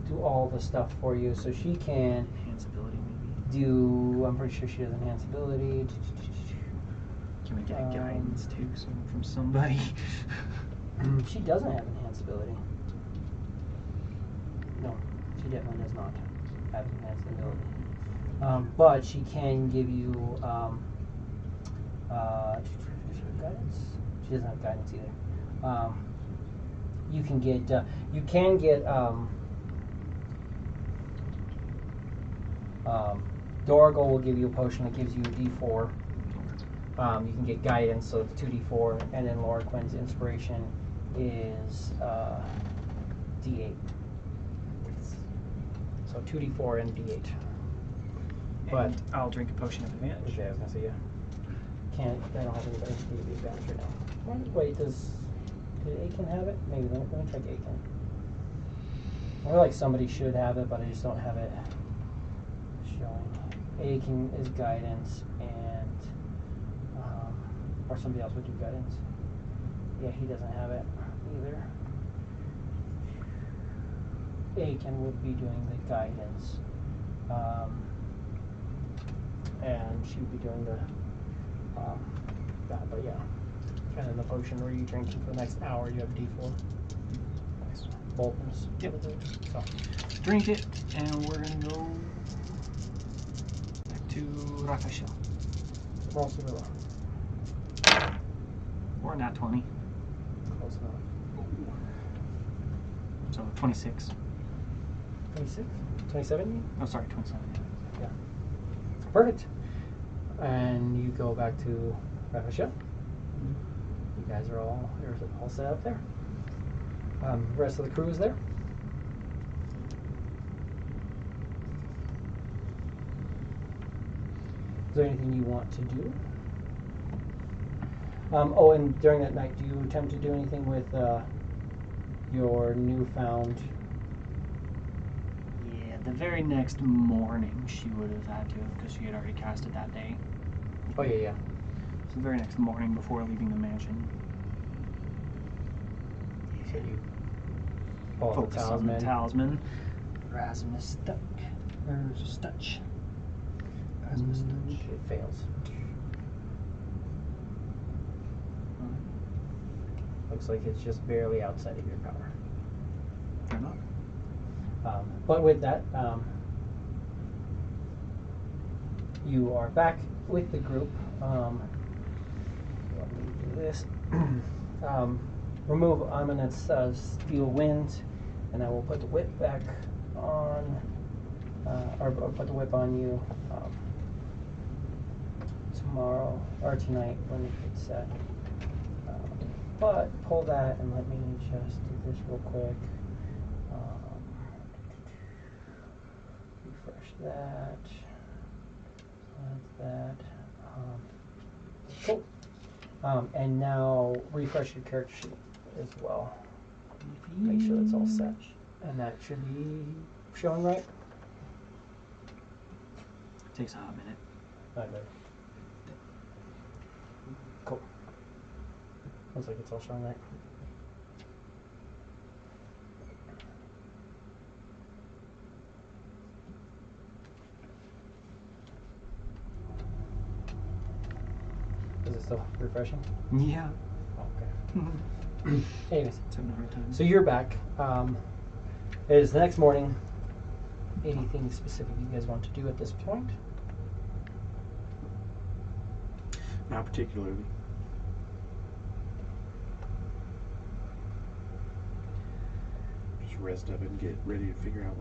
do all the stuff for you. So she can Enhance ability, maybe. do, I'm pretty sure she has enhanced ability. Can we get guidance too from somebody? She doesn't have enhanced ability. No, she definitely does not have enhanced ability. But she can give you guidance. She doesn't have guidance either. You can get Dorgal will give you a potion that gives you a D4. You can get guidance, so it's 2D4, and then Laura Quinn's inspiration is D8. So 2D4 and D8. But And I'll drink a potion of advantage. okay, I was gonna say I don't have anybody to give you advantage right now. Wait, did Aiken have it? Maybe let me check Aiken. I feel like somebody should have it, but I just don't have it showing. Aiken is guidance, and or somebody else would do guidance. Yeah, he doesn't have it either. Aiken would be doing the guidance. And she would be doing the that, but yeah. Kind of the potion where you drink for the next hour, you have D4. Nice. Boldness. Yep. So. Drink it, and we're gonna go back to Rakashel. Roll super low. Or not 20. Close enough. So 26. 26? 27? Oh, sorry, 27. Yeah. Perfect. And you go back to Rakashel. You guys are all set up there. Rest of the crew is there. Is there anything you want to do? Oh, and during that night, do you attempt to do anything with your newfound? Yeah, the very next morning she would have had to, because she had already cast it that day. Oh yeah. So the very next morning before leaving the mansion. So you pull out the Focus on the talisman. talisman. Rasmus Stuck. Or Stutch. Rasmus Stutch. It fails. Looks like it's just barely outside of your power. Fair enough. But with that, you are back with the group. Let me do this. Remove Amulet's Steel Wind, and I will put the whip back on, or put the whip on you tomorrow or tonight when it's set. But pull that and let me just do this real quick. Refresh that. That's that. Cool. And now refresh your character sheet as well. Make sure that's all set. And that should be showing right. Takes a hot minute. Okay. Cool. Looks like it's all showing right. Is it still refreshing? Yeah. Okay. Anyways, It's having a hard time. so you're back. It is the next morning. Anything specific you guys want to do at this point? Not particularly. Just rest up and get ready to figure out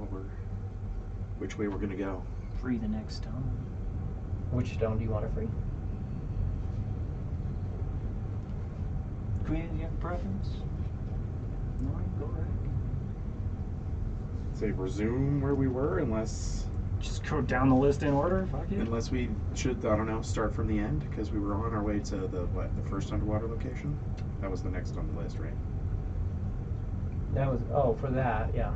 which way we're gonna go. Free the next stone. Which stone do you want to free? Queen, do you have a preference? No, go right. Say resume where we were, unless Just go down the list in order. Fuck it. unless we should, I don't know, start from the end because we were on our way to the first underwater location. That was the next on the list, right? That was for that, yeah.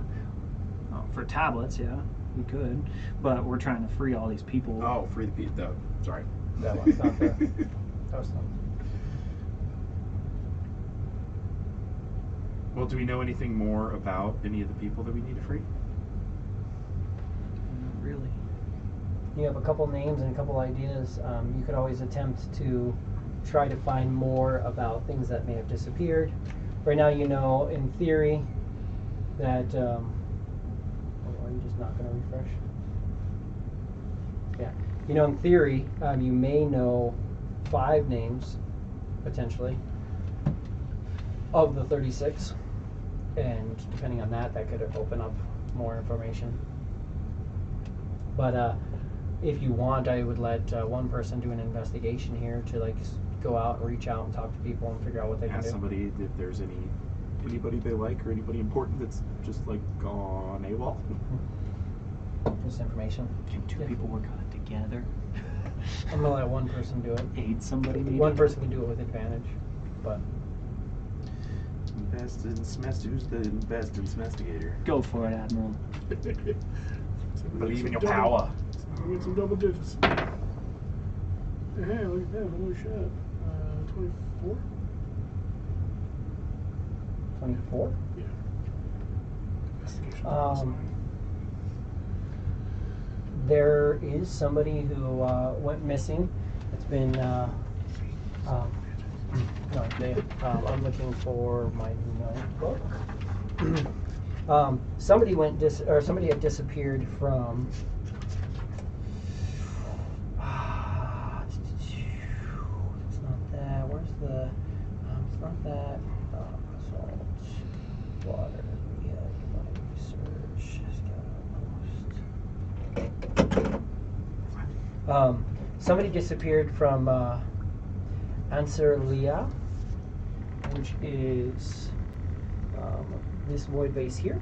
Oh, for tablets, yeah, we could. But we're trying to free all these people. Oh, free the people. Sorry. That one's not the. That was not. Well, do we know anything more about any of the people that we need to free? Not really. You have a couple names and a couple ideas. You could always attempt to try to find more about things that may have disappeared. Right now, you know, in theory, that. Are you just not going to refresh? Yeah. You know, in theory, you may know 5 names, potentially, of the 36. And depending on that, that could open up more information. But if you want, I would let one person do an investigation here to like go out and reach out and talk to people and figure out what they can Ask do. somebody if there's anybody they like or anybody important that's just like gone AWOL. Just information. Can 2 people work on it together? I'm gonna let one person do it. Aid somebody, maybe? One person can do it with advantage, but Invest in who's the best investigator? Go for it, Admiral. Believe in your power. We get some double digits. Hey, look at that. Holy shit. 24? 24. Yeah. Investigation. There is somebody who went missing. It's been no, I'm looking for my notebook. Somebody somebody had disappeared from. It's not that. Where's the? It's not that. Salt, water. Yeah, research. Somebody disappeared from Anserlia, which is this void base here.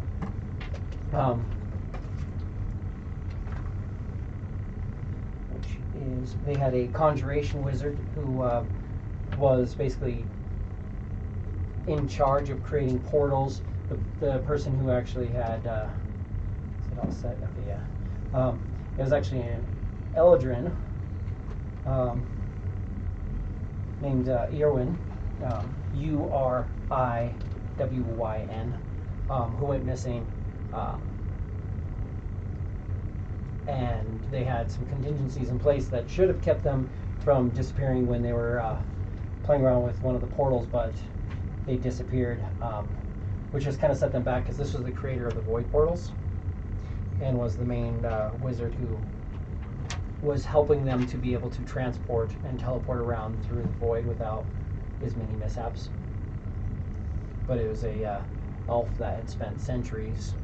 Which is, they had a conjuration wizard who was basically in charge of creating portals. The person who actually had is it all set? Okay, yeah. It was actually an Eldrin named Irwin, Uriwyn, who went missing, and they had some contingencies in place that should have kept them from disappearing when they were playing around with one of the portals, but they disappeared, which just kind of set them back because this was the creator of the void portals and was the main wizard who was helping them to be able to transport and teleport around through the void without as many mishaps. But it was a elf that had spent centuries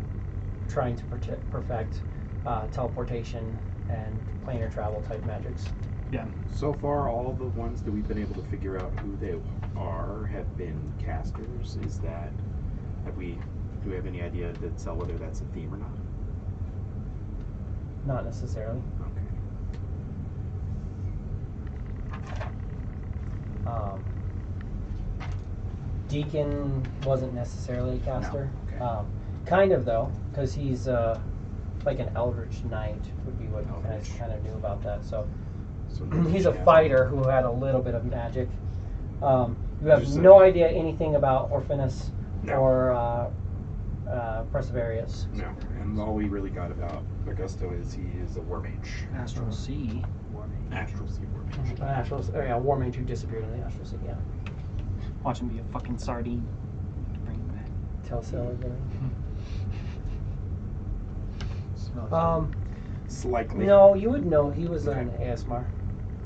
trying to perfect teleportation and planar travel type magics. Yeah. So far, all the ones that we've been able to figure out who they are have been casters. Is that, do we have any idea to tell whether that's a theme or not? Not necessarily. Okay. Deacon wasn't necessarily a caster. No. Okay. Kind of though, because he's like an Eldritch Knight would be what you guys kind of knew about that. So he's a fighter who had a little bit of magic. You have no idea anything about Orphanus or Perseverius. No, and all we really got about Augusto is he is a war mage. Astral Sea. War mage. Astral Sea war mage. War mage who disappeared in the Astral Sea, yeah. Watch him be a fucking sardine. Bring him back. Tell Sally Slightly. No, you would know he was an ASMR.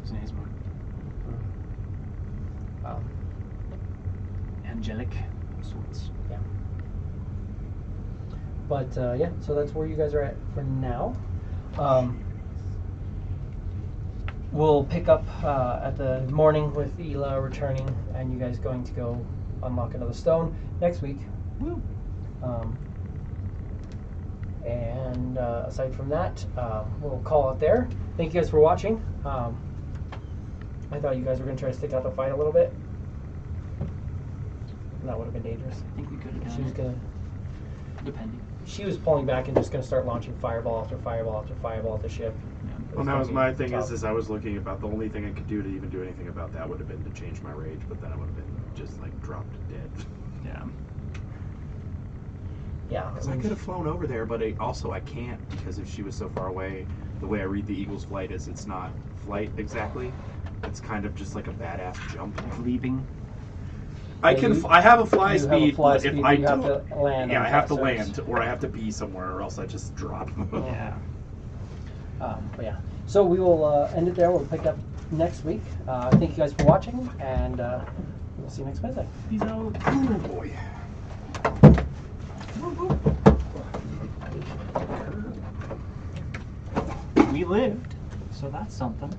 His name's Mark. Angelic sorts. Yeah. But yeah, so that's where you guys are at for now. We'll pick up at the morning with Ela returning, and you guys going to go unlock another stone next week. Woo! And aside from that, we'll call it there. Thank you guys for watching. I thought you guys were going to try to stick out the fight a little bit. That would have been dangerous. I think we could have done She was it. gonna. Depending. She was pulling back and just going to start launching fireball after fireball after fireball at the ship. Yeah. Well, that was my thing. Is I was looking about the only thing I could do to even do anything about that would have been to change my rage, but then I would have been just like dropped dead. Yeah. Yeah. Because I could have flown over there, but I can't because if she was so far away. The way I read the Eagle's flight is it's not flight exactly. It's kind of just like a badass jump. Leaping. I can. I have a fly You have a speed, fly but if speed, I you have don't, to land yeah, on I have to casters. land or I have to be somewhere, or else I just drop. Yeah. But yeah. So we will end it there. We'll pick up next week. Thank you guys for watching, and we'll see you next Wednesday. Peace out. Oh boy. We lived, so that's something.